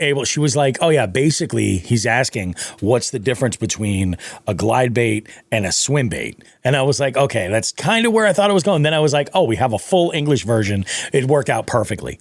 like, oh yeah, basically he's asking what's the difference between a glide bait and a swim bait. And I was like, okay, that's kind of where I thought it was going. Then I was like, oh, we have a full English version. It worked out perfectly,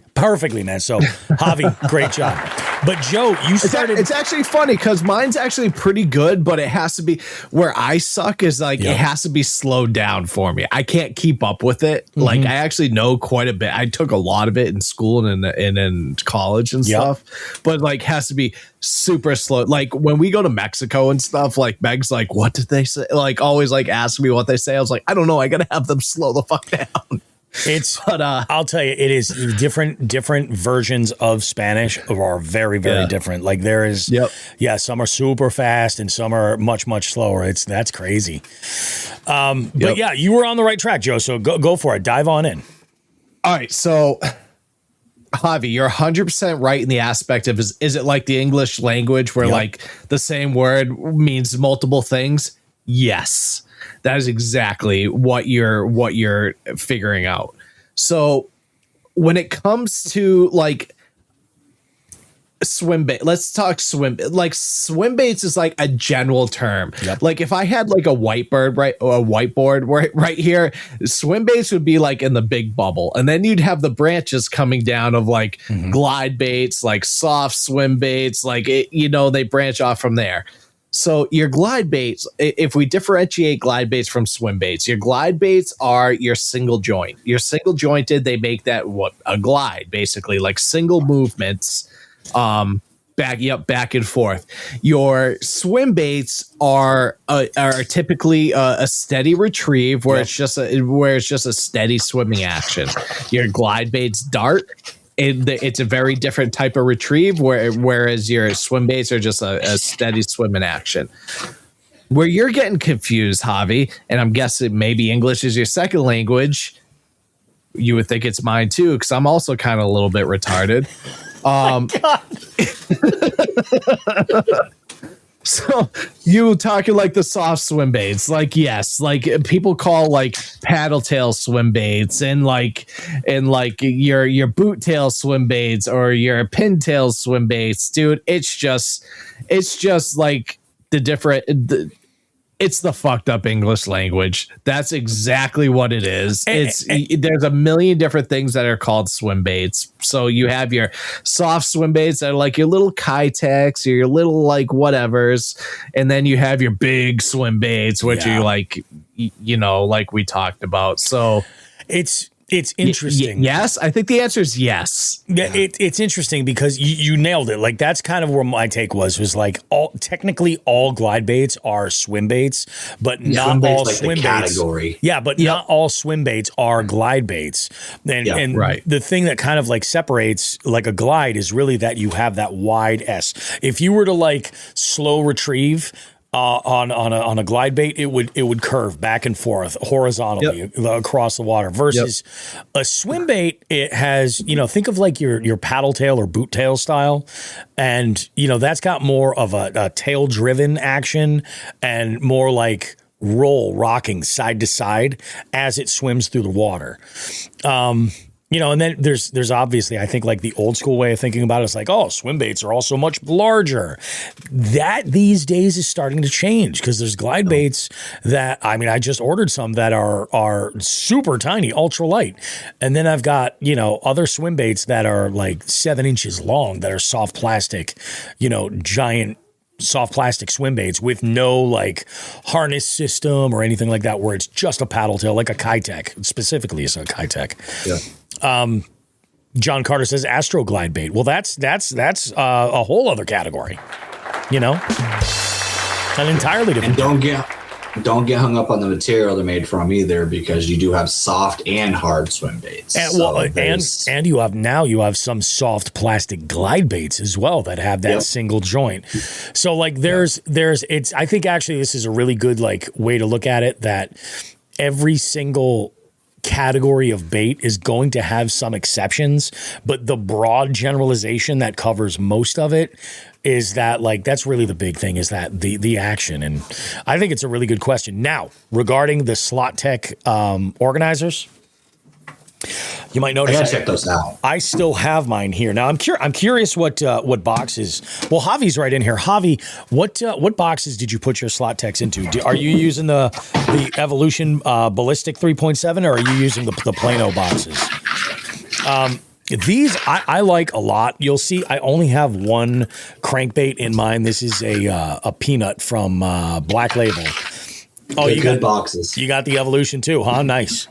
man. So Javi, great job. But Joe, you started. It's actually funny because mine's actually pretty good, but it has to be where I suck is like, It has to be slowed down for me. I can't keep up with it. Mm-hmm. Like I actually know quite a bit. I took a lot of it in school and in college and stuff, but like has to be super slow. Like when we go to Mexico and stuff, like Meg's like, what did they say? Like always like ask me what they say. I was like, I don't know. I got to have them slow the fuck down. But I'll tell you, it is different versions of Spanish are very, very different. Like there is, some are super fast and some are much, much slower. That's crazy. But yeah, you were on the right track, Joe. So go for it. Dive on in. All right. So Javi, you're 100% right in the aspect of is it like the English language where like the same word means multiple things? Yes. That is exactly what you're figuring out. So when it comes to like swim bait, let's talk swim. Like swim baits is like a general term. Like if I had like a whiteboard right here, swim baits would be like in the big bubble, and then you'd have the branches coming down of like glide baits, like soft swim baits, like they branch off from there. So your glide baits, if we differentiate glide baits from swim baits, your glide baits are your single joint. You're single jointed. They make that a glide, basically, like single movements. back and forth. Your swim baits are typically a steady retrieve where it's just a steady swimming action. Your glide baits dart. It's a very different type of retrieve, whereas your swim baits are just a steady swimming action. Where you're getting confused, Javi, and I'm guessing maybe English is your second language. You would think it's mine too, because I'm also kind of a little bit retarded. So you talking like the soft swim baits, like yes, like people call like paddle tail swim baits and like your boot tail swim baits or your pin tail swim baits, dude. It's just like it's the fucked up English language. That's exactly what it is. There's a million different things that are called swim baits. So you have your soft swim baits that are like your little Kitex or your little like whatevers, and then you have your big swim baits, which are like, like we talked about. So it's interesting. Yes, I think the answer is yes. Yeah, it's interesting because you nailed it. Like that's kind of where my take was like technically all glide baits are swim baits, but not all swim baits. Category. Yeah, but not all swim baits are glide baits. And right. The thing that kind of like separates like a glide is really that you have that wide S. If you were to like slow retrieve on a glide bait, it would curve back and forth horizontally across the water versus a swim bait. It has, think of like your paddle tail or boot tail style. And, that's got more of a tail driven action and more like rocking side to side as it swims through the water. And then there's obviously, I think like the old school way of thinking about it is like, oh, swim baits are also much larger. That these days is starting to change because there's glide baits that, I just ordered some that are super tiny, ultra light. And then I've got, other swim baits that are like 7 inches long that are soft plastic, giant soft plastic swim baits with no like harness system or anything like that, where it's just a paddle tail, like a Kitech. Specifically, it's a Kitech. Yeah. John Carter says Astro glide bait. Well, that's a whole other category. An entirely different. And don't get hung up on the material they're made from either, because you do have soft and hard swim baits. And you have some soft plastic glide baits as well that have that single joint. So like I think actually this is a really good like way to look at it, that every single category of bait is going to have some exceptions, but the broad generalization that covers most of it is that like that's really the big thing, is that the action. And I think it's a really good question. Now, regarding the Slot Tech organizers, you might notice I gotta check those out. I still have mine here. Now I'm curious what boxes. Well, Javi's right in here. Javi, what boxes did you put your Slot Techs into? Are you using the Evolution Ballistic 3.7, or are you using the Plano boxes? These I like a lot. You'll see I only have one crankbait in mine. This is a Peanut from Black Label. Oh, you got boxes. You got the Evolution too, huh? Nice.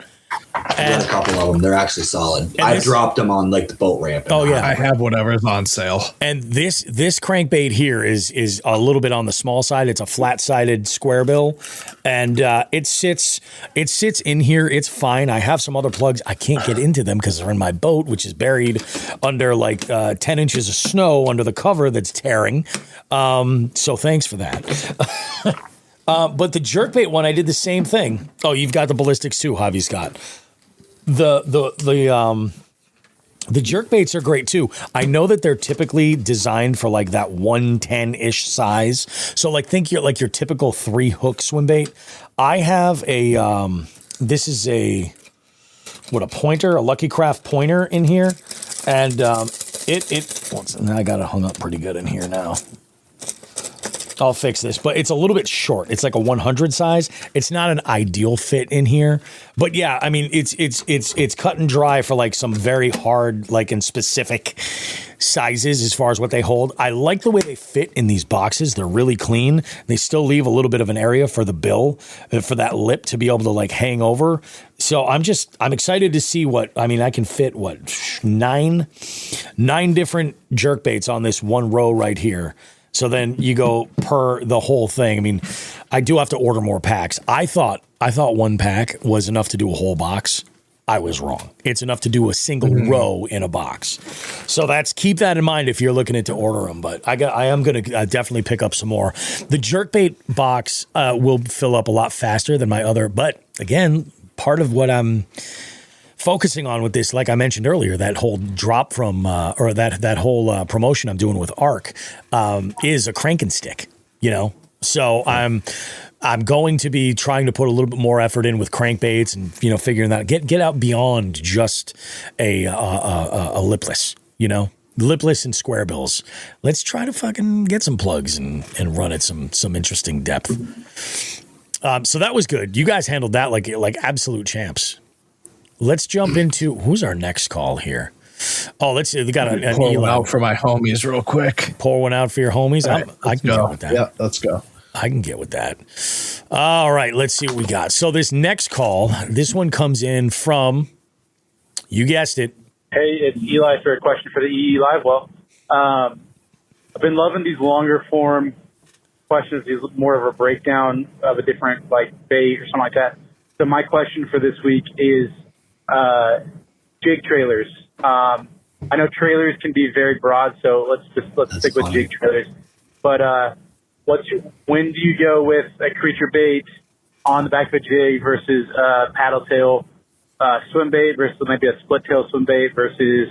I got a couple of them. They're actually solid. I dropped them on like the boat ramp. Oh yeah, I have whatever's on sale. And this crankbait here is a little bit on the small side. It's a flat-sided square bill, and it sits in here. It's fine. I have some other plugs. I can't get into them because they're in my boat, which is buried under like 10 inches of snow under the cover that's tearing. So thanks for that. But the jerkbait one, I did the same thing. Oh, you've got the ballistics too, Javi's got. The jerkbaits are great too. I know that they're typically designed for like that 110-ish size. So like think your typical 3-hook swim bait. I have this is a pointer, a Lucky Craft pointer in here. And I got it hung up pretty good in here now. I'll fix this, but it's a little bit short. It's like a 100 size. It's not an ideal fit in here, but yeah, I mean, it's cut and dry for like some very hard, like in specific sizes as far as what they hold. I like the way they fit in these boxes. They're really clean. They still leave a little bit of an area for the bill, for that lip to be able to like hang over. So I'm excited to see I can fit nine different jerk baits on this one row right here. So then you go per the whole thing. I mean, I do have to order more packs. I thought one pack was enough to do a whole box. I was wrong. It's enough to do a single row in a box. So keep that in mind if you're looking to order them. But I am going to definitely pick up some more. The jerkbait box will fill up a lot faster than my other. But again, part of what I'm focusing on with this, like I mentioned earlier, that whole drop from or that whole promotion I'm doing with Arc is a crank and stick. So I'm going to be trying to put a little bit more effort in with crankbaits and figuring that get out beyond just a lipless, lipless and square bills. Let's try to fucking get some plugs and run at some interesting depth. So that was good. You guys handled that like absolute champs. Let's jump into who's our next call here. Oh, let's see. We got an pour one out for my homies real quick. Pour one out for your homies. Right, I can get with that. Yeah, let's go. I can get with that. All right, let's see what we got. So this next call, this one comes in from, you guessed it. Hey, it's Eli for a question for the EE Live. Well, I've been loving these longer form questions, these more of a breakdown of a different bait or something like that. So my question for this week is jig trailers. I know trailers can be very broad, so let's stick with jig trailers. But when do you go with a creature bait on the back of a jig versus paddle tail swim bait versus maybe a split tail swim bait versus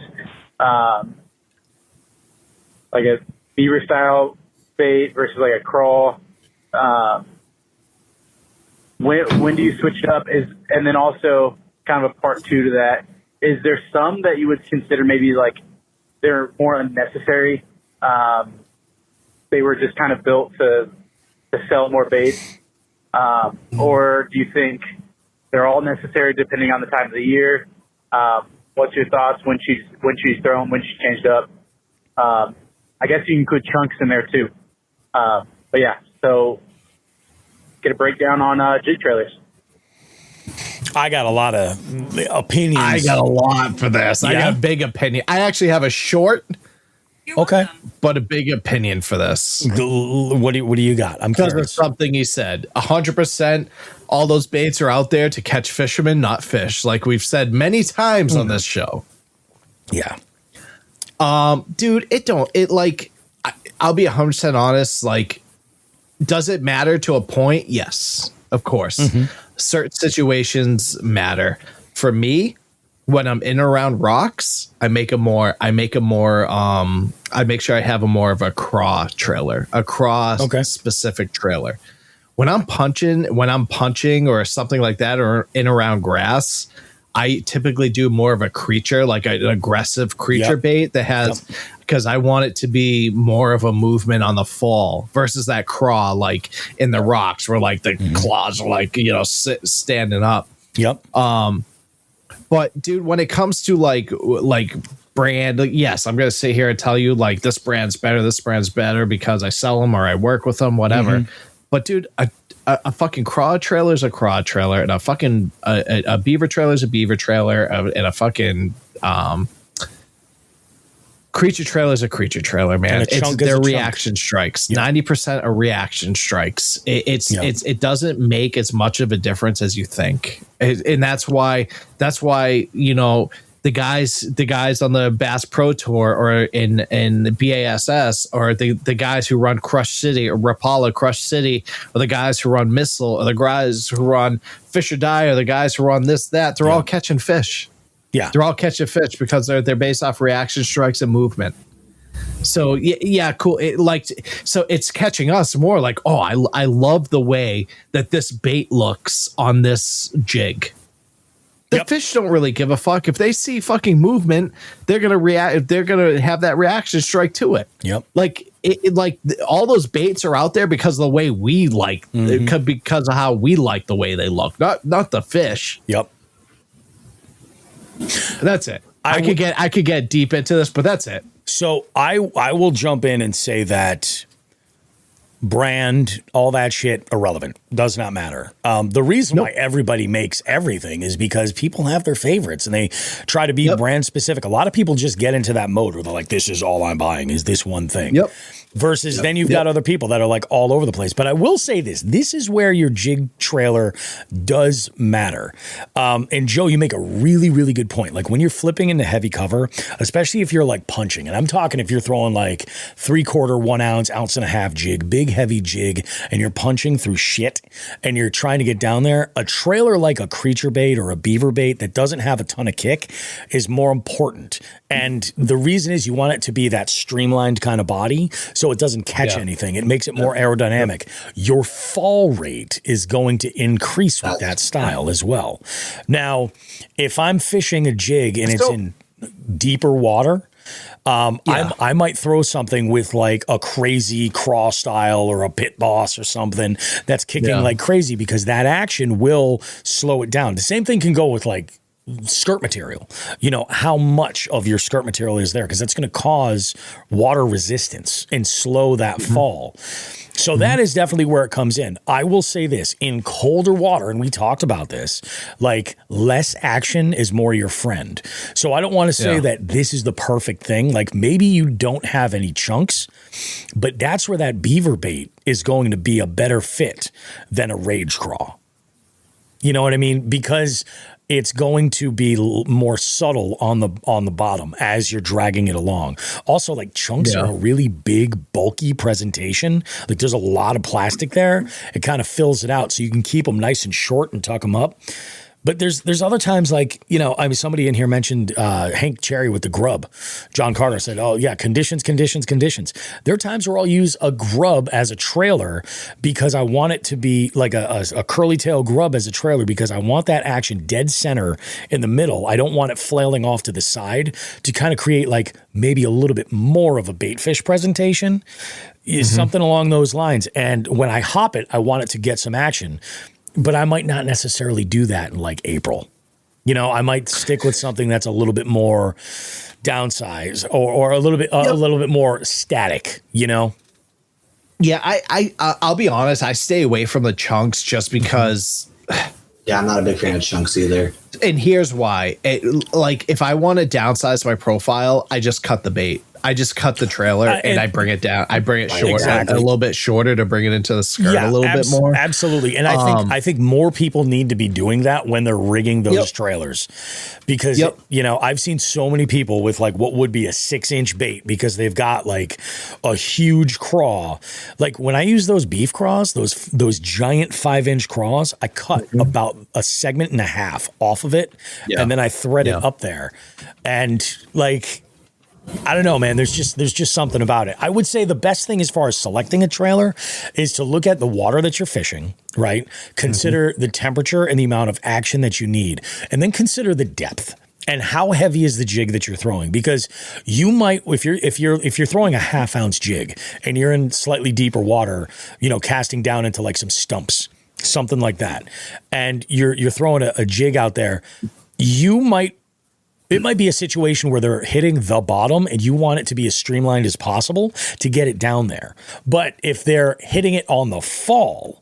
like a beaver style bait versus like a crawl? When do you switch it up? And then also kind of a part two to that, is there some that you would consider maybe like they're more unnecessary? They were just kind of built to sell more baits, or do you think they're all necessary depending on the time of the year? What's your thoughts when she's thrown, when she's changed up? I guess you can include chunks in there too. But yeah, so get a breakdown on jig trailers. I got a lot of opinions. I got a lot for this. Yeah. I got a big opinion. I actually have a short, but a big opinion for this. What do you got? I'm because curious. of something he said. 100%. All those baits are out there to catch fishermen, not fish. Like we've said many times on this show. Yeah. Dude, I'll be 100% honest. Like, does it matter to a point? Yes, of course. Certain situations matter. For me, when I'm in and around rocks, I make sure I have a more of a craw trailer, a craw specific trailer. When I'm punching or something like that, or in around grass, I typically do more of a creature, like an aggressive creature bait that has, because I want it to be more of a movement on the fall versus that craw, like in the rocks where like the claws are like, standing up. Yep. But dude, when it comes to like brand, yes, I'm going to sit here and tell you like this brand's better because I sell them or I work with them, whatever. But dude, a fucking craw trailer is a craw trailer, and a fucking a beaver trailer is a beaver trailer, and a fucking creature trailer is a creature trailer, man. They're reaction strikes. 90% are reaction strikes. It doesn't make as much of a difference as you think, and that's why the guys on the Bass Pro Tour or in the BASS, or the guys who run Crush City or Rapala Crush City, or the guys who run Missile, or the guys who run Fish or Die, or the guys who run this, that, they're all catching fish. Yeah. They're all catching fish because they're based off reaction strikes and movement. So yeah, cool. So it's catching us more like, oh, I love the way that this bait looks on this jig. The fish don't really give a fuck. If they see fucking movement, they're gonna react. They're gonna have that reaction strike to it. Yep. Like all those baits are out there because of the way we like, because of how we like the way they look, not the fish. Yep. That's it. I could get deep into this, but that's it. So I will jump in and say that brand, all that shit, irrelevant. Does not matter. The reason why everybody makes everything is because people have their favorites and they try to be brand specific. A lot of people just get into that mode where they're like, this is all I'm buying is this one thing. Versus then you've got other people that are like all over the place. But I will say this is where your jig trailer does matter. And Joe, you make a really, really good point. Like when you're flipping into heavy cover, especially if you're like punching, and I'm talking if you're throwing like 3/4, 1 ounce, 1.5 ounce jig, big heavy jig, and you're punching through shit and you're trying to get down there, a trailer like a creature bait or a beaver bait that doesn't have a ton of kick is more important. And the reason is you want it to be that streamlined kind of body so it doesn't catch anything. It makes it more aerodynamic. Your fall rate is going to increase with that style as well. Now, if I'm fishing a jig and it's in deeper water, I might throw something with like a crazy craw style or a pit boss or something that's kicking like crazy because that action will slow it down. The same thing can go with like skirt material. You know, how much of your skirt material is there? Because that's going to cause water resistance and slow that fall. So that is definitely where it comes in. I will say this, in colder water, and we talked about this, like less action is more your friend. So I don't want to say that this is the perfect thing. Like maybe you don't have any chunks, but that's where that beaver bait is going to be a better fit than a rage craw. You know what I mean? Because it's going to be more subtle on the bottom as you're dragging it along. Also, like chunks are a really big, bulky presentation. Like there's a lot of plastic there. It kind of fills it out so you can keep them nice and short and tuck them up. But there's other times like, you know, I mean, somebody in here mentioned Hank Cherry with the grub. John Carter said, oh, yeah, conditions. There are times where I'll use a grub as a trailer because I want it to be like a curly tail grub as a trailer because I want that action dead center in the middle. I don't want it flailing off to the side to kind of create like maybe a little bit more of a bait fish presentation, is something along those lines. And when I hop it, I want it to get some action. But I might not necessarily do that in like April. You know, I might stick with something that's a little bit more downsize or a little bit more static, you know? Yeah, I'll be honest, I stay away from the chunks just because I'm not a big fan of chunks either. And here's why. Like if I want to downsize my profile, I just cut the bait. I just cut the trailer and I bring it down. I bring it short, a little bit shorter to bring it into the skirt a little bit more. Absolutely. And I think more people need to be doing that when they're rigging those trailers because, you know, I've seen so many people with like what would be a 6-inch bait because they've got like a huge craw. Like when I use those beef craws, those giant 5-inch craws, I cut about a segment and a half off of it and then I thread it up there. And like, I don't know, man. There's just something about it. I would say the best thing as far as selecting a trailer is to look at the water that you're fishing, right? Consider the temperature and the amount of action that you need, and then consider the depth and how heavy is the jig that you're throwing. Because you might, if you're throwing a 1/2 ounce jig and you're in slightly deeper water, you know, casting down into like some stumps, something like that, and you're throwing a jig out there, it might be a situation where they're hitting the bottom and you want it to be as streamlined as possible to get it down there. But if they're hitting it on the fall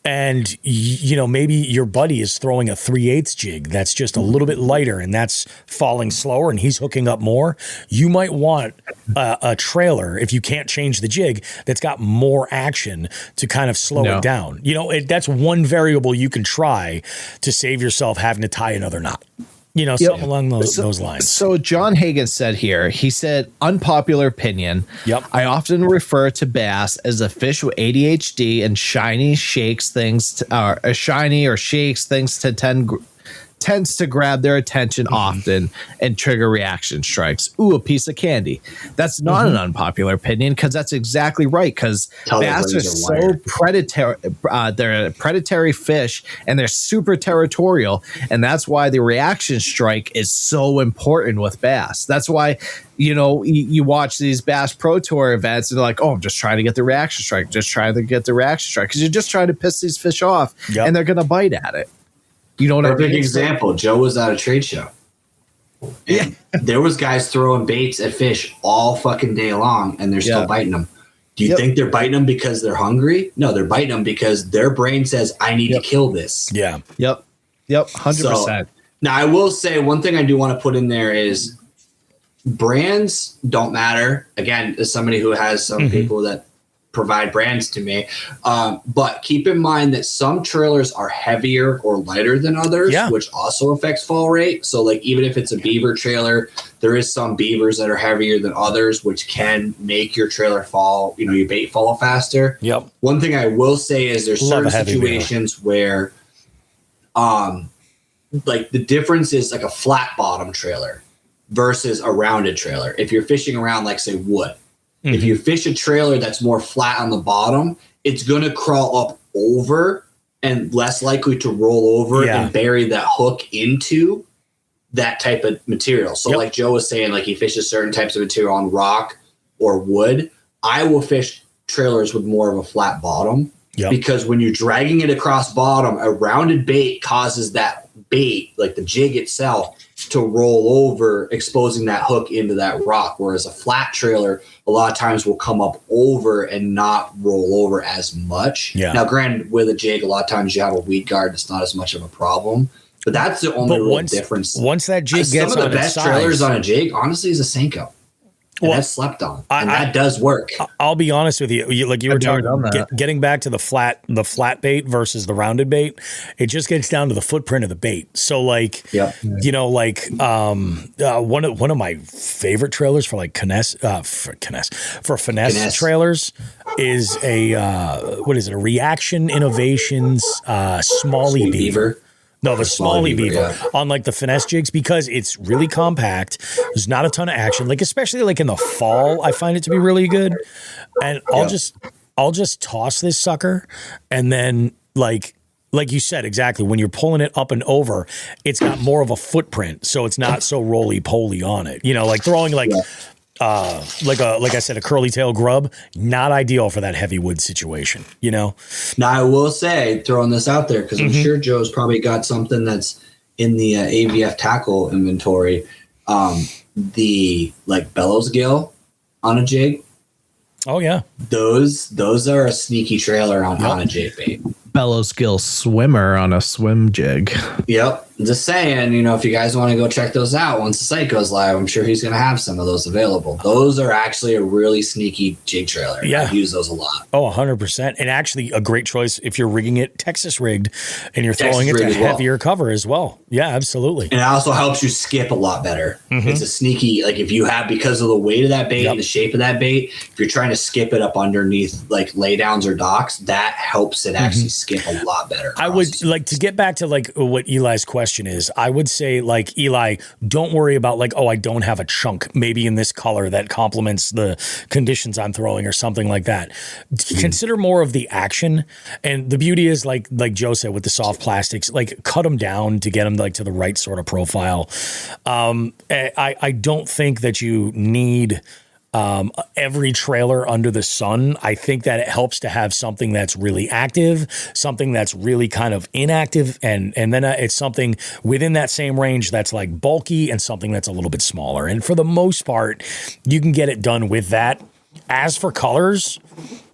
and, you know, maybe your buddy is throwing a 3/8 jig that's just a little bit lighter and that's falling slower and he's hooking up more, you might want a trailer, if you can't change the jig, that's got more action to kind of slow it down. You know, that's one variable you can try to save yourself having to tie another knot. You know, something along those lines. So John Hagan said here, he said, unpopular opinion. I often refer to bass as a fish with ADHD and shakes things to 10 tends to grab their attention often and trigger reaction strikes. Ooh, a piece of candy. That's not an unpopular opinion, because that's exactly right, because bass are so predatory. They're predatory fish, and they're super territorial, and that's why the reaction strike is so important with bass. That's why, you watch these Bass Pro Tour events and they're like, oh, I'm just trying to get the reaction strike, because you're just trying to piss these fish off, and they're going to bite at it. You know what I mean? Perfect example. Joe was at a trade show. And there was guys throwing baits at fish all fucking day long, and they're still biting them. Do you think they're biting them because they're hungry? No, they're biting them because their brain says, I need to kill this. Yeah. Yep. 100%. So, now, I will say one thing I do want to put in there is brands don't matter. Again, as somebody who has some people that provide brands to me, but keep in mind that some trailers are heavier or lighter than others, which also affects fall rate. So like, even if it's a beaver trailer, there is some beavers that are heavier than others, which can make your trailer fall, your bait fall faster. Yep. One thing I will say is there's certain situations where like the difference is like a flat bottom trailer versus a rounded trailer. If you're fishing around, like say wood, if you fish a trailer that's more flat on the bottom, it's going to crawl up over and less likely to roll over and bury that hook into that type of material. So like Joe was saying, like he fishes certain types of material on rock or wood. I will fish trailers with more of a flat bottom because when you're dragging it across bottom, a rounded bait causes that bait, like the jig itself, to roll over, exposing that hook into that rock. Whereas a flat trailer, a lot of times will come up over and not roll over as much. Yeah. Now, granted, with a jig, a lot of times you have a weed guard. It's not as much of a problem. But that's the only real difference. Once that jig gets on its some of the best trailers on a jig, honestly, is a Senko. And that's slept on, and that does work. I'll be honest with you. You were talking, getting back to the flat bait versus the rounded bait. It just gets down to the footprint of the bait. So, like, one of my favorite trailers for like finesse trailers is a a Reaction Innovations Smalley Beaver. No, the Smalley Beaver on like the finesse jigs, because it's really compact. There's not a ton of action, like especially like in the fall. I find it to be really good, and I'll just toss this sucker, and then like you said exactly, when you're pulling it up and over, it's got more of a footprint, so it's not so roly poly on it. Like throwing like I said, a curly tail grub, not ideal for that heavy wood situation, Now, I will say, throwing this out there, because I'm sure Joe's probably got something that's in the AVF tackle inventory, the like bellows gill on a jig. Oh yeah. Those are a sneaky trailer on a jig bait. Bellows gill swimmer on a swim jig. Yep. Just saying, if you guys want to go check those out once the site goes live, I'm sure he's going to have some of those available. Those are actually a really sneaky jig trailer. Yeah. I use those a lot. Oh, 100%. And actually a great choice if you're rigging it Texas rigged and you're throwing it to heavier cover as well. Yeah, absolutely. And it also helps you skip a lot better. It's a sneaky, like if you have, because of the weight of that bait and the shape of that bait, if you're trying to skip it up underneath like laydowns or docks, that helps it actually skip a lot better. I would like to get back to like what Eli's question is. I would say, like, Eli, don't worry about like, oh, I don't have a chunk maybe in this color that complements the conditions I'm throwing or something like that. Consider more of the action. And the beauty is like Joe said with the soft plastics, like cut them down to get them like to the right sort of profile. I don't think that you need every trailer under the sun. I think that it helps to have something that's really active, something that's really kind of inactive, and then it's something within that same range that's like bulky and something that's a little bit smaller. And for the most part, you can get it done with that. As for colors,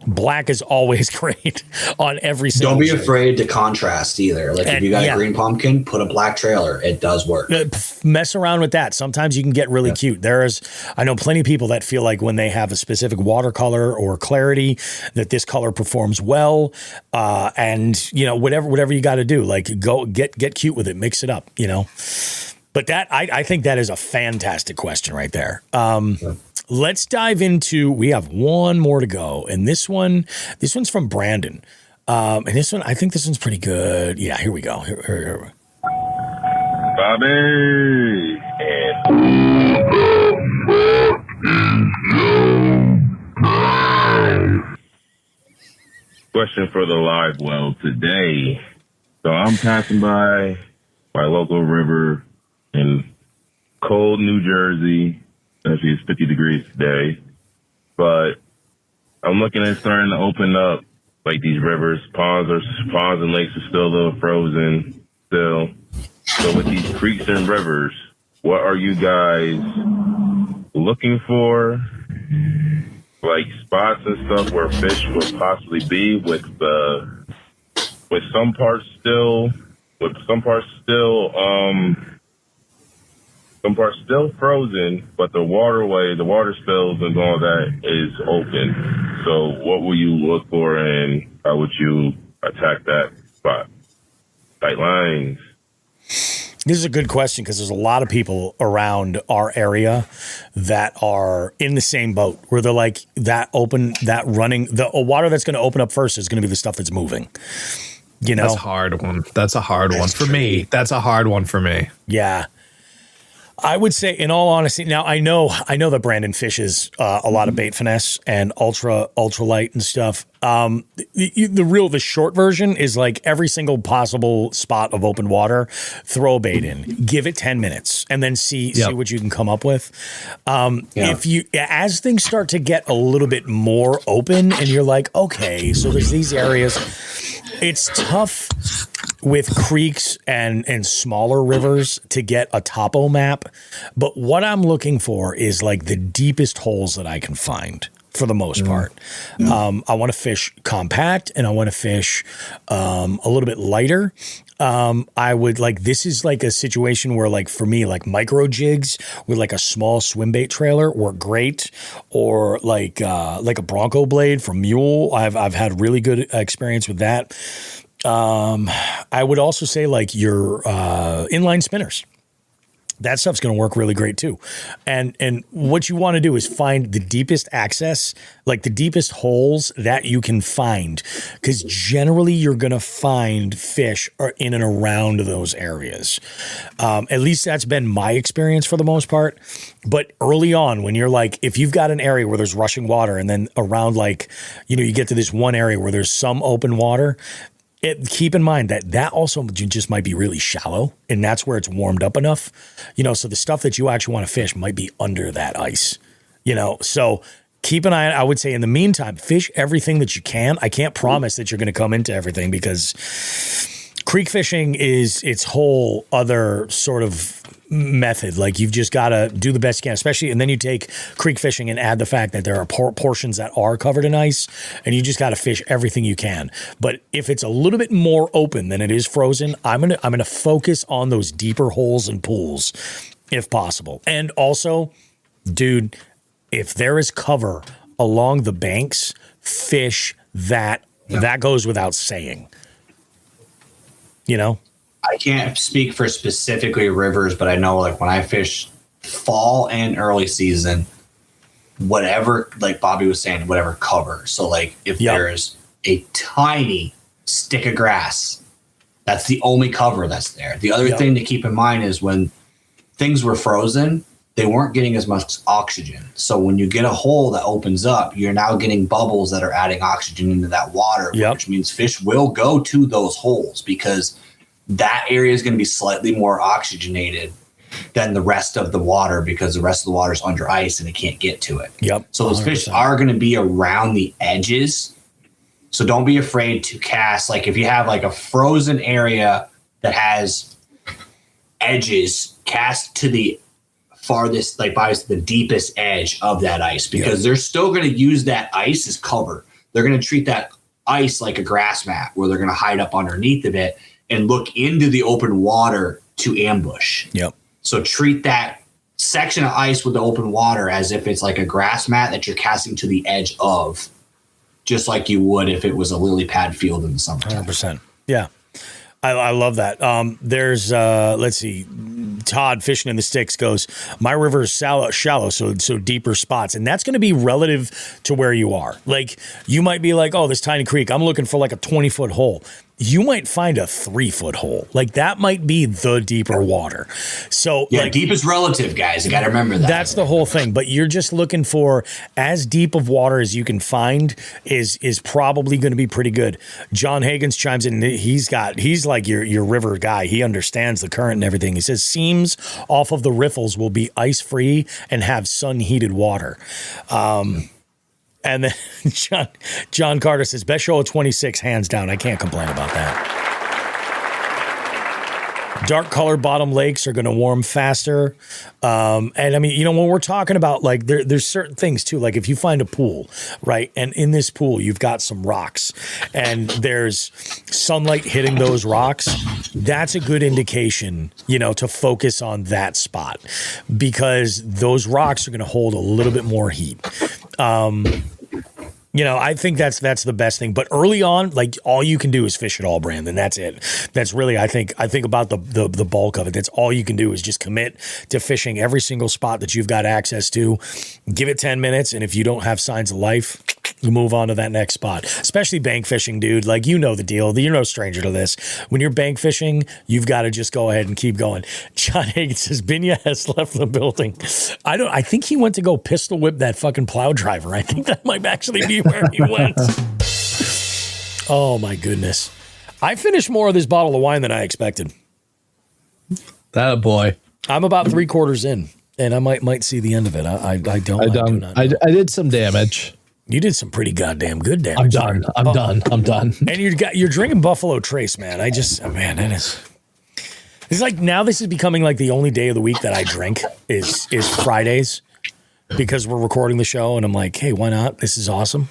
black is always great on every single Don't be jig. afraid to contrast either. Like if you got a green pumpkin, put a black trailer. It does work. Mess around with that. Sometimes you can get really cute. I know plenty of people that feel like when they have a specific watercolor or clarity that this color performs well. And whatever you got to do, like go get cute with it, mix it up, But I think that is a fantastic question right there. Let's dive into, we have one more to go. And this one's from Brandon. And I think this one's pretty good. Yeah, here we go. Here. Bobby. Question for the live well today. So I'm passing by my local river in cold New Jersey. Actually, it's 50 degrees today. But I'm looking at starting to open up, like these rivers. Ponds and lakes are still a little frozen still. So with these creeks and rivers, what are you guys looking for? Like spots and stuff where fish will possibly be with some parts still frozen, but the waterway, the water spills and all that is open. So what will you look for and how would you attack that spot? Tight lines. This is a good question because there's a lot of people around our area that are in the same boat where they're like the water that's going to open up first is going to be the stuff that's moving. You know, that's a hard one. That's a hard one for me. That's a hard one for me. Yeah. I would say, in all honesty, now I know that Brandon fishes a lot of bait finesse and ultralight and stuff. The short version is like every single possible spot of open water, throw a bait in, give it 10 minutes, and then see what you can come up with. As things start to get a little bit more open, and you're like, okay, so there's these areas. It's tough with creeks and smaller rivers to get a topo map. But what I'm looking for is like the deepest holes that I can find for the most part. I want to fish compact and I want to fish a little bit lighter. I would this is like a situation where like for me, like micro jigs with like a small swim bait trailer work great, or like a Bronco blade from Mule. I've had really good experience with that. I would also say like your inline spinners. That stuff's going to work really great too. And what you want to do is find the deepest access, like the deepest holes that you can find, because generally you're going to find fish in and around those areas. At least that's been my experience for the most part. But early on, when you're like, if you've got an area where there's rushing water and then around you get to this one area where there's some open water, keep in mind that also just might be really shallow, and that's where it's warmed up enough, so the stuff that you actually want to fish might be under that ice, so keep an eye. I would say in the meantime, fish everything that you can. I can't promise that you're going to come into everything because creek fishing is its whole other sort of method. Like you've just got to do the best you can, especially, and then you take creek fishing and add the fact that there are portions that are covered in ice, and you just got to fish everything you can. But if it's a little bit more open than it is frozen, I'm gonna focus on those deeper holes and pools if possible. And also, dude, if there is cover along the banks, fish that. That goes without saying. I can't speak for specifically rivers, but I know like when I fish fall and early season, whatever, like Bobby was saying, whatever cover. So like if there's a tiny stick of grass, that's the only cover that's there. The other thing to keep in mind is when things were frozen, they weren't getting as much oxygen. So when you get a hole that opens up, you're now getting bubbles that are adding oxygen into that water, which means fish will go to those holes because that area is going to be slightly more oxygenated than the rest of the water because the rest of the water is under ice and it can't get to it. So those 100%. Fish are going to be around the edges. So don't be afraid to cast. Like if you have like a frozen area that has edges, cast to the farthest, like by the deepest edge of that ice, because they're still going to use that ice as cover. They're going to treat that ice like a grass mat where they're going to hide up underneath of it and look into the open water to ambush. So treat that section of ice with the open water as if it's like a grass mat that you're casting to the edge of, just like you would if it was a lily pad field in the summertime. 100%. Yeah. I love that. There's let's see, Todd fishing in the sticks goes, my river is shallow, so deeper spots, and that's going to be relative to where you are. Like you might be like, oh, this tiny creek, I'm looking for like a 20-foot hole. you might find a 3-foot hole. Like that might be the deeper water. So yeah, deep is relative, guys. You got to remember that. That's the whole thing. But you're just looking for as deep of water as you can find is probably going to be pretty good. John Higgins chimes in. He's like your river guy. He understands the current and everything. He says seams off of the riffles will be ice free and have sun heated water. And then John Carter says, best show of 26, hands down. I can't complain about that. Dark colored bottom lakes are going to warm faster. And I mean, you know, when we're talking about like there's certain things too, like if you find a pool, right? And in this pool, you've got some rocks and there's sunlight hitting those rocks. That's a good indication, you know, to focus on that spot because those rocks are going to hold a little bit more heat. You know, I think that's the best thing. But early on, like all you can do is fish it all, Brandon. That's it. That's really, I think about the bulk of it. That's all you can do is just commit to fishing every single spot that you've got access to. Give it 10 minutes, and if you don't have signs of life, you move on to that next spot. Especially bank fishing, dude. Like you know the deal. You're no stranger to this. When you're bank fishing, you've got to just go ahead and keep going. John Higgins says Binya has left the building. I think he went to go pistol whip that fucking plow driver. I think that might actually be where he went. Oh my goodness. I finished more of this bottle of wine than I expected. That a boy. I'm about 3/4 in, and I might see the end of it. I did some damage. You did some pretty goddamn good damage. I'm done. And you're drinking Buffalo Trace, man. It's like now this is becoming like the only day of the week that I drink is Fridays because we're recording the show, and I'm like, hey, why not? This is awesome.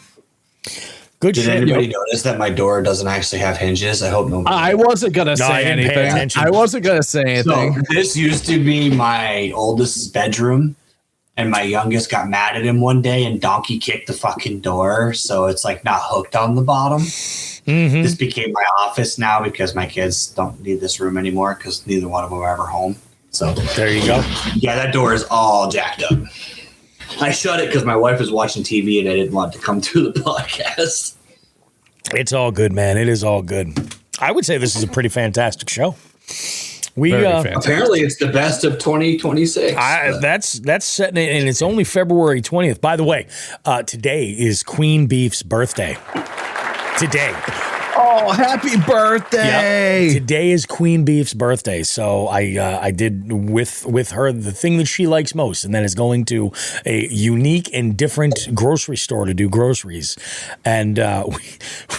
Good Did shit. anybody notice that my door doesn't actually have hinges? I hope nobody. I wasn't gonna say anything. So this used to be my oldest's bedroom, and my youngest got mad at him one day and donkey kicked the fucking door, so it's like not hooked on the bottom. Mm-hmm. This became my office now because my kids don't need this room anymore because neither one of them are ever home. So there you go. Yeah, that door is all jacked up. I shut it because my wife was watching TV and I didn't want to come to the podcast. It's all good, man. It is all good. I would say this is a pretty fantastic show. Apparently it's the best of 2026. That's setting it, and it's only February 20th. By the way, today is Queen Beef's birthday. Today. Oh, happy birthday! Yep. Today is Queen Beef's birthday, so I did with her the thing that she likes most, and that is going to a unique and different grocery store to do groceries. And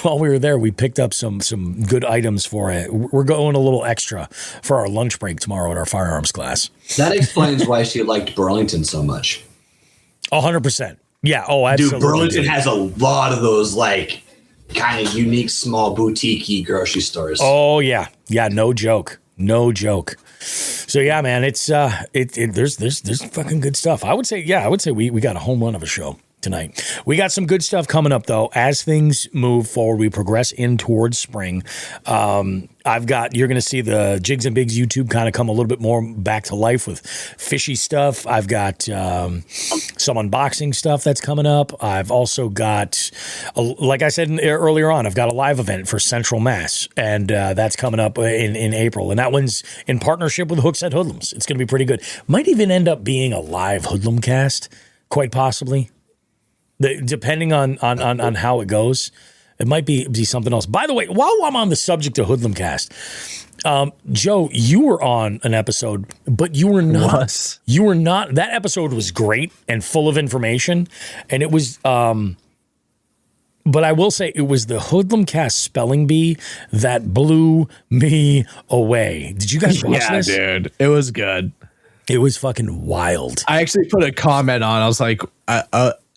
while we were there, we picked up some good items for it. We're going a little extra for our lunch break tomorrow at our firearms class. That explains why she liked Burlington so much. 100%. Yeah. Oh, absolutely. Dude, Burlington has a lot of those like kind of unique, small, boutique-y grocery stores. Oh yeah, no joke. So yeah, man, it's there's fucking good stuff. I would say we got a home run of a show tonight. We got some good stuff coming up though. As things move forward, we progress in towards spring. You're going to see the Jigs and Bigs YouTube kind of come a little bit more back to life with fishy stuff. I've got some unboxing stuff that's coming up. I've also got, like I said earlier on, I've got a live event for Central Mass, and that's coming up in April. And that one's in partnership with Hookset Hoodlums. It's going to be pretty good. Might even end up being a live Hoodlum cast, quite possibly. Depending on how it goes, it might be something else. By the way, while I'm on the subject of Hoodlumcast, Joe, you were on an episode, but you were not. You were not. That episode was great and full of information, and it was. But I will say it was the Hoodlumcast spelling bee that blew me away. Did you guys watch this? Yeah, dude, it was good. It was fucking wild. I actually put a comment on. I was like,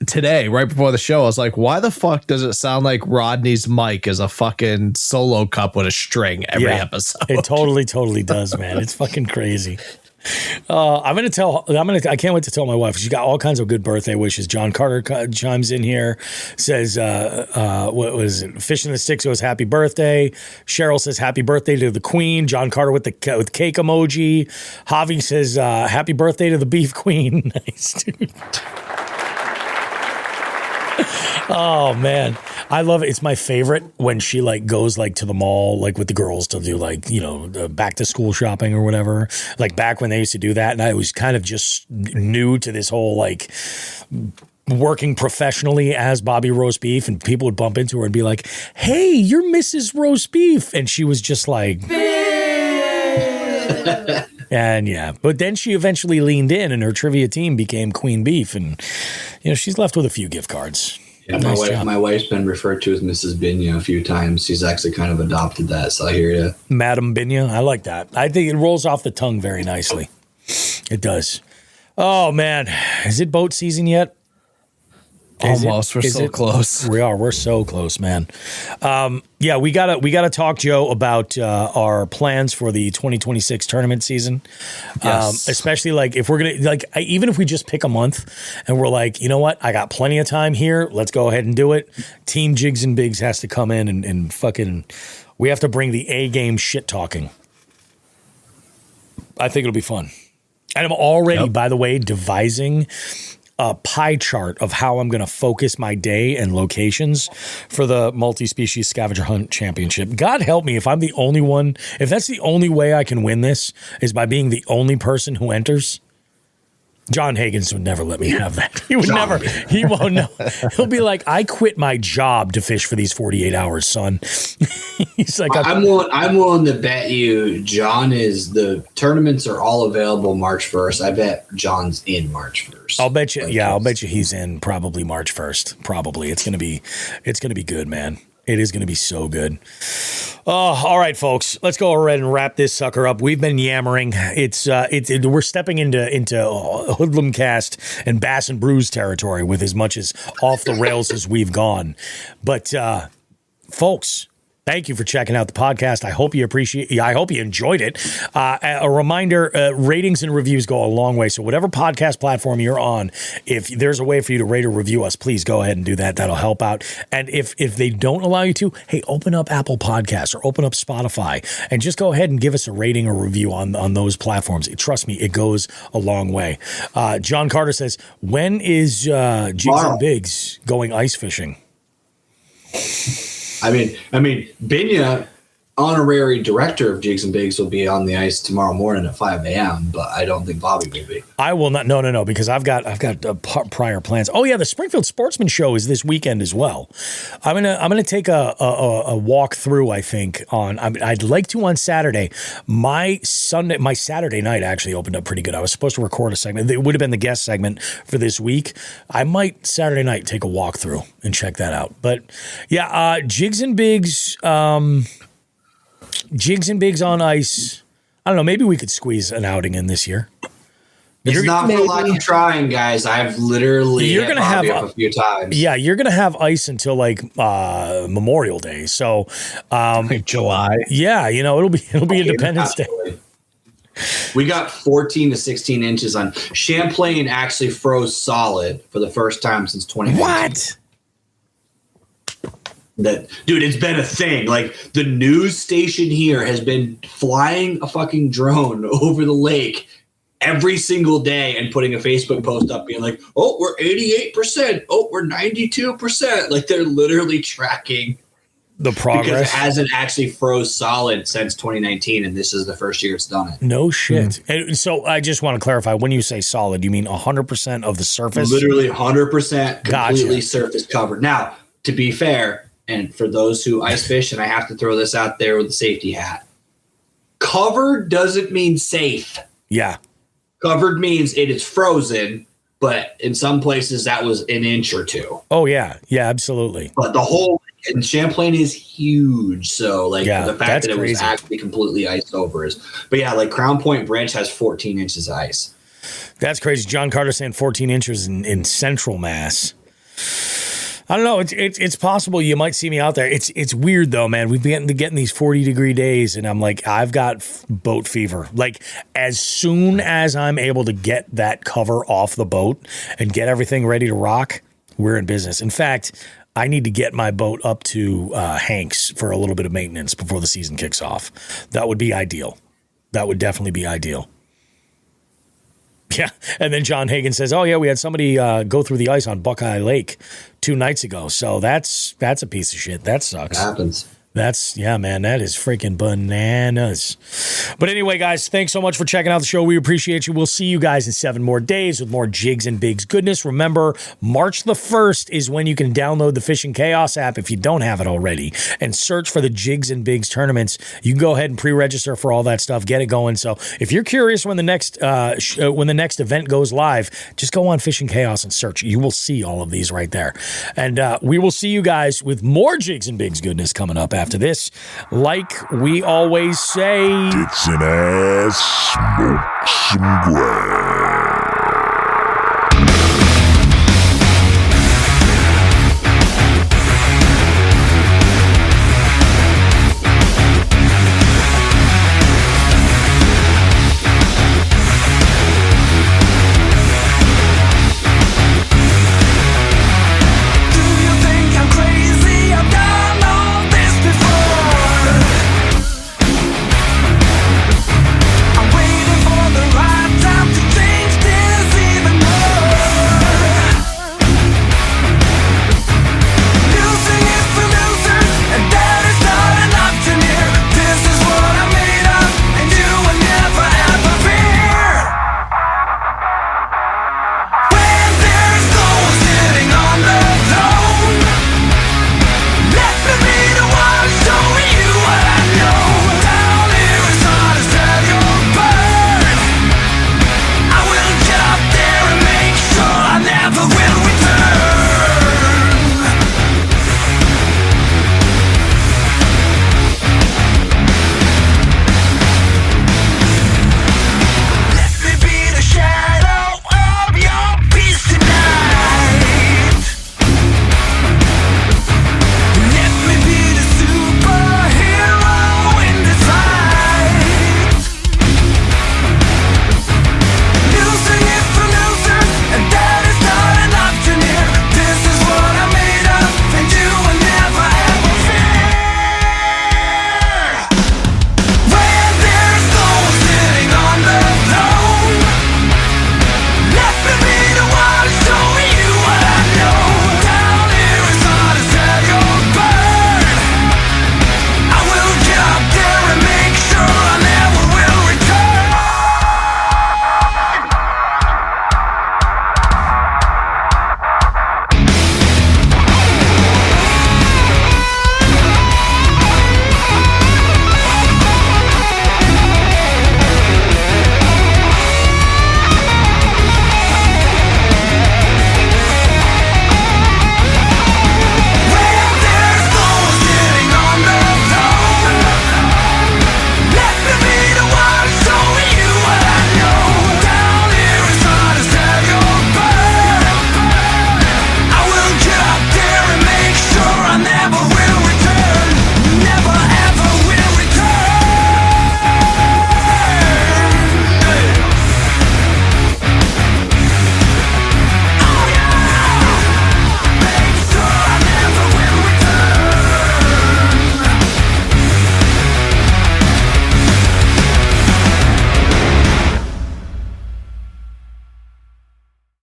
today, right before the show, I was like, why the fuck does it sound like Rodney's mic is a fucking solo cup with a string every episode? It totally does, man. It's fucking crazy. I can't wait to tell my wife. She got all kinds of good birthday wishes. John Carter chimes in here, says, what was it? Fish in the Sticks goes happy birthday. Cheryl says happy birthday to the Queen. John Carter with cake emoji. Javi says happy birthday to the Beef Queen. Nice, dude. Oh man, I love it. It's my favorite when she like goes like to the mall, like with the girls to do like, you know, the back to school shopping or whatever. Like back when they used to do that. And I was kind of just new to this whole like working professionally as Bobby Roast Beef, and people would bump into her and be like, "Hey, you're Mrs. Roast Beef." And she was just like, and yeah, but then she eventually leaned in and her trivia team became Queen Beef, and you know, she's left with a few gift cards. Yeah, Nice my wife's been referred to as Mrs. Binya a few times. She's actually kind of adopted that, so I hear you. Madam Binya, I like that. I think it rolls off the tongue very nicely. It does. Oh man, is it boat season yet? Almost. We're so close. We are. We're so close, man. Yeah, we gotta talk, Joe, about our plans for the 2026 tournament season. Yes. Especially like if we're gonna even if we just pick a month and we're like, you know what, I got plenty of time here. Let's go ahead and do it. Team Jigs and Bigs has to come in and fucking. We have to bring the A game shit talking. I think it'll be fun. And I'm already, by the way, devising a pie chart of how I'm going to focus my day and locations for the multi-species scavenger hunt championship. God help me if I'm the only one, if that's the only way I can win this is by being the only person who enters. John Higgins would never let me have that. He would never. He won't know. He'll be like, I quit my job to fish for these 48 hours, son. He's like, I'm willing to bet you John is the tournaments are all available March 1st. I bet John's in March 1st. I'll bet you. Yeah, I'll bet you he's in probably March 1st. Probably. It's gonna be good, man. It is going to be so good. Oh, all right, folks. Let's go ahead and wrap this sucker up. We've been yammering. We're stepping into Hoodlum Cast and Bass and Brews territory with as much as off the rails as we've gone. But, folks, thank you for checking out the podcast. I hope you enjoyed it. A reminder, ratings and reviews go a long way. So whatever podcast platform you're on, if there's a way for you to rate or review us, please go ahead and do that. That'll help out. And if they don't allow you to, hey, open up Apple Podcasts or open up Spotify and just go ahead and give us a rating or review on those platforms. Trust me, it goes a long way. John Carter says, when is Jigs and Bigs going ice fishing? I mean, Binya, honorary director of Jigs and Bigs, will be on the ice tomorrow morning at 5 a.m., but I don't think Bobby will be. I will not. No, because I've got prior plans. Oh yeah, the Springfield Sportsman Show is this weekend as well. I'm gonna take a walk through. I think I'd like to on Saturday. My Saturday night actually opened up pretty good. I was supposed to record a segment. It would have been the guest segment for this week. I might Saturday night take a walk through and check that out. But yeah, Jigs and Bigs. Jigs and Bigs on ice. I don't know. Maybe we could squeeze an outing in this year. It's not for lucky trying, guys. I've literally you're gonna have a few times. Yeah, you're gonna have ice until like Memorial Day. So like July. Yeah, it'll be Independence Day. We got 14 to 16 inches on Champlain. Actually froze solid for the first time since 2019. What? Dude, it's been a thing. Like the news station here has been flying a fucking drone over the lake every single day and putting a Facebook post up being like, oh, we're 88%. Oh, we're 92%. Like they're literally tracking the progress. Because it hasn't actually froze solid since 2019, and this is the first year it's done it. No shit. And so I just want to clarify, when you say solid, you mean 100% of the surface? Literally 100% completely surface covered. Now, to be fair, and for those who ice fish, and I have to throw this out there with a safety hat, covered doesn't mean safe. Yeah. Covered means it is frozen, but in some places that was an inch or two. Oh, yeah. Yeah, absolutely. But the whole and Champlain is huge. So, like, the fact that it was actually completely iced over is. But, yeah, like Crown Point Branch has 14 inches of ice. That's crazy. John Carter saying 14 inches in Central Mass. I don't know. It's possible you might see me out there. It's weird though, man. We've been getting these 40-degree days, and I'm like, I've got boat fever. Like as soon as I'm able to get that cover off the boat and get everything ready to rock, we're in business. In fact, I need to get my boat up to Hanks for a little bit of maintenance before the season kicks off. That would be ideal. That would definitely be ideal. Yeah, and then John Hagan says, "Oh yeah, we had somebody go through the ice on Buckeye Lake 2 nights ago. So that's a piece of shit. That sucks. It happens. Yeah, man, that is freaking bananas." But anyway, guys, thanks so much for checking out the show. We appreciate you. We'll see you guys in 7 more days with more Jigs and Bigs goodness. Remember, March the 1st is when you can download the Fishing Chaos app if you don't have it already and search for the Jigs and Bigs tournaments. You can go ahead and pre-register for all that stuff. Get it going. So if you're curious when the next event goes live, just go on Fishing Chaos and search. You will see all of these right there. And we will see you guys with more Jigs and Bigs goodness coming up after this. Like we always say, Dixon ass, smoke some grass.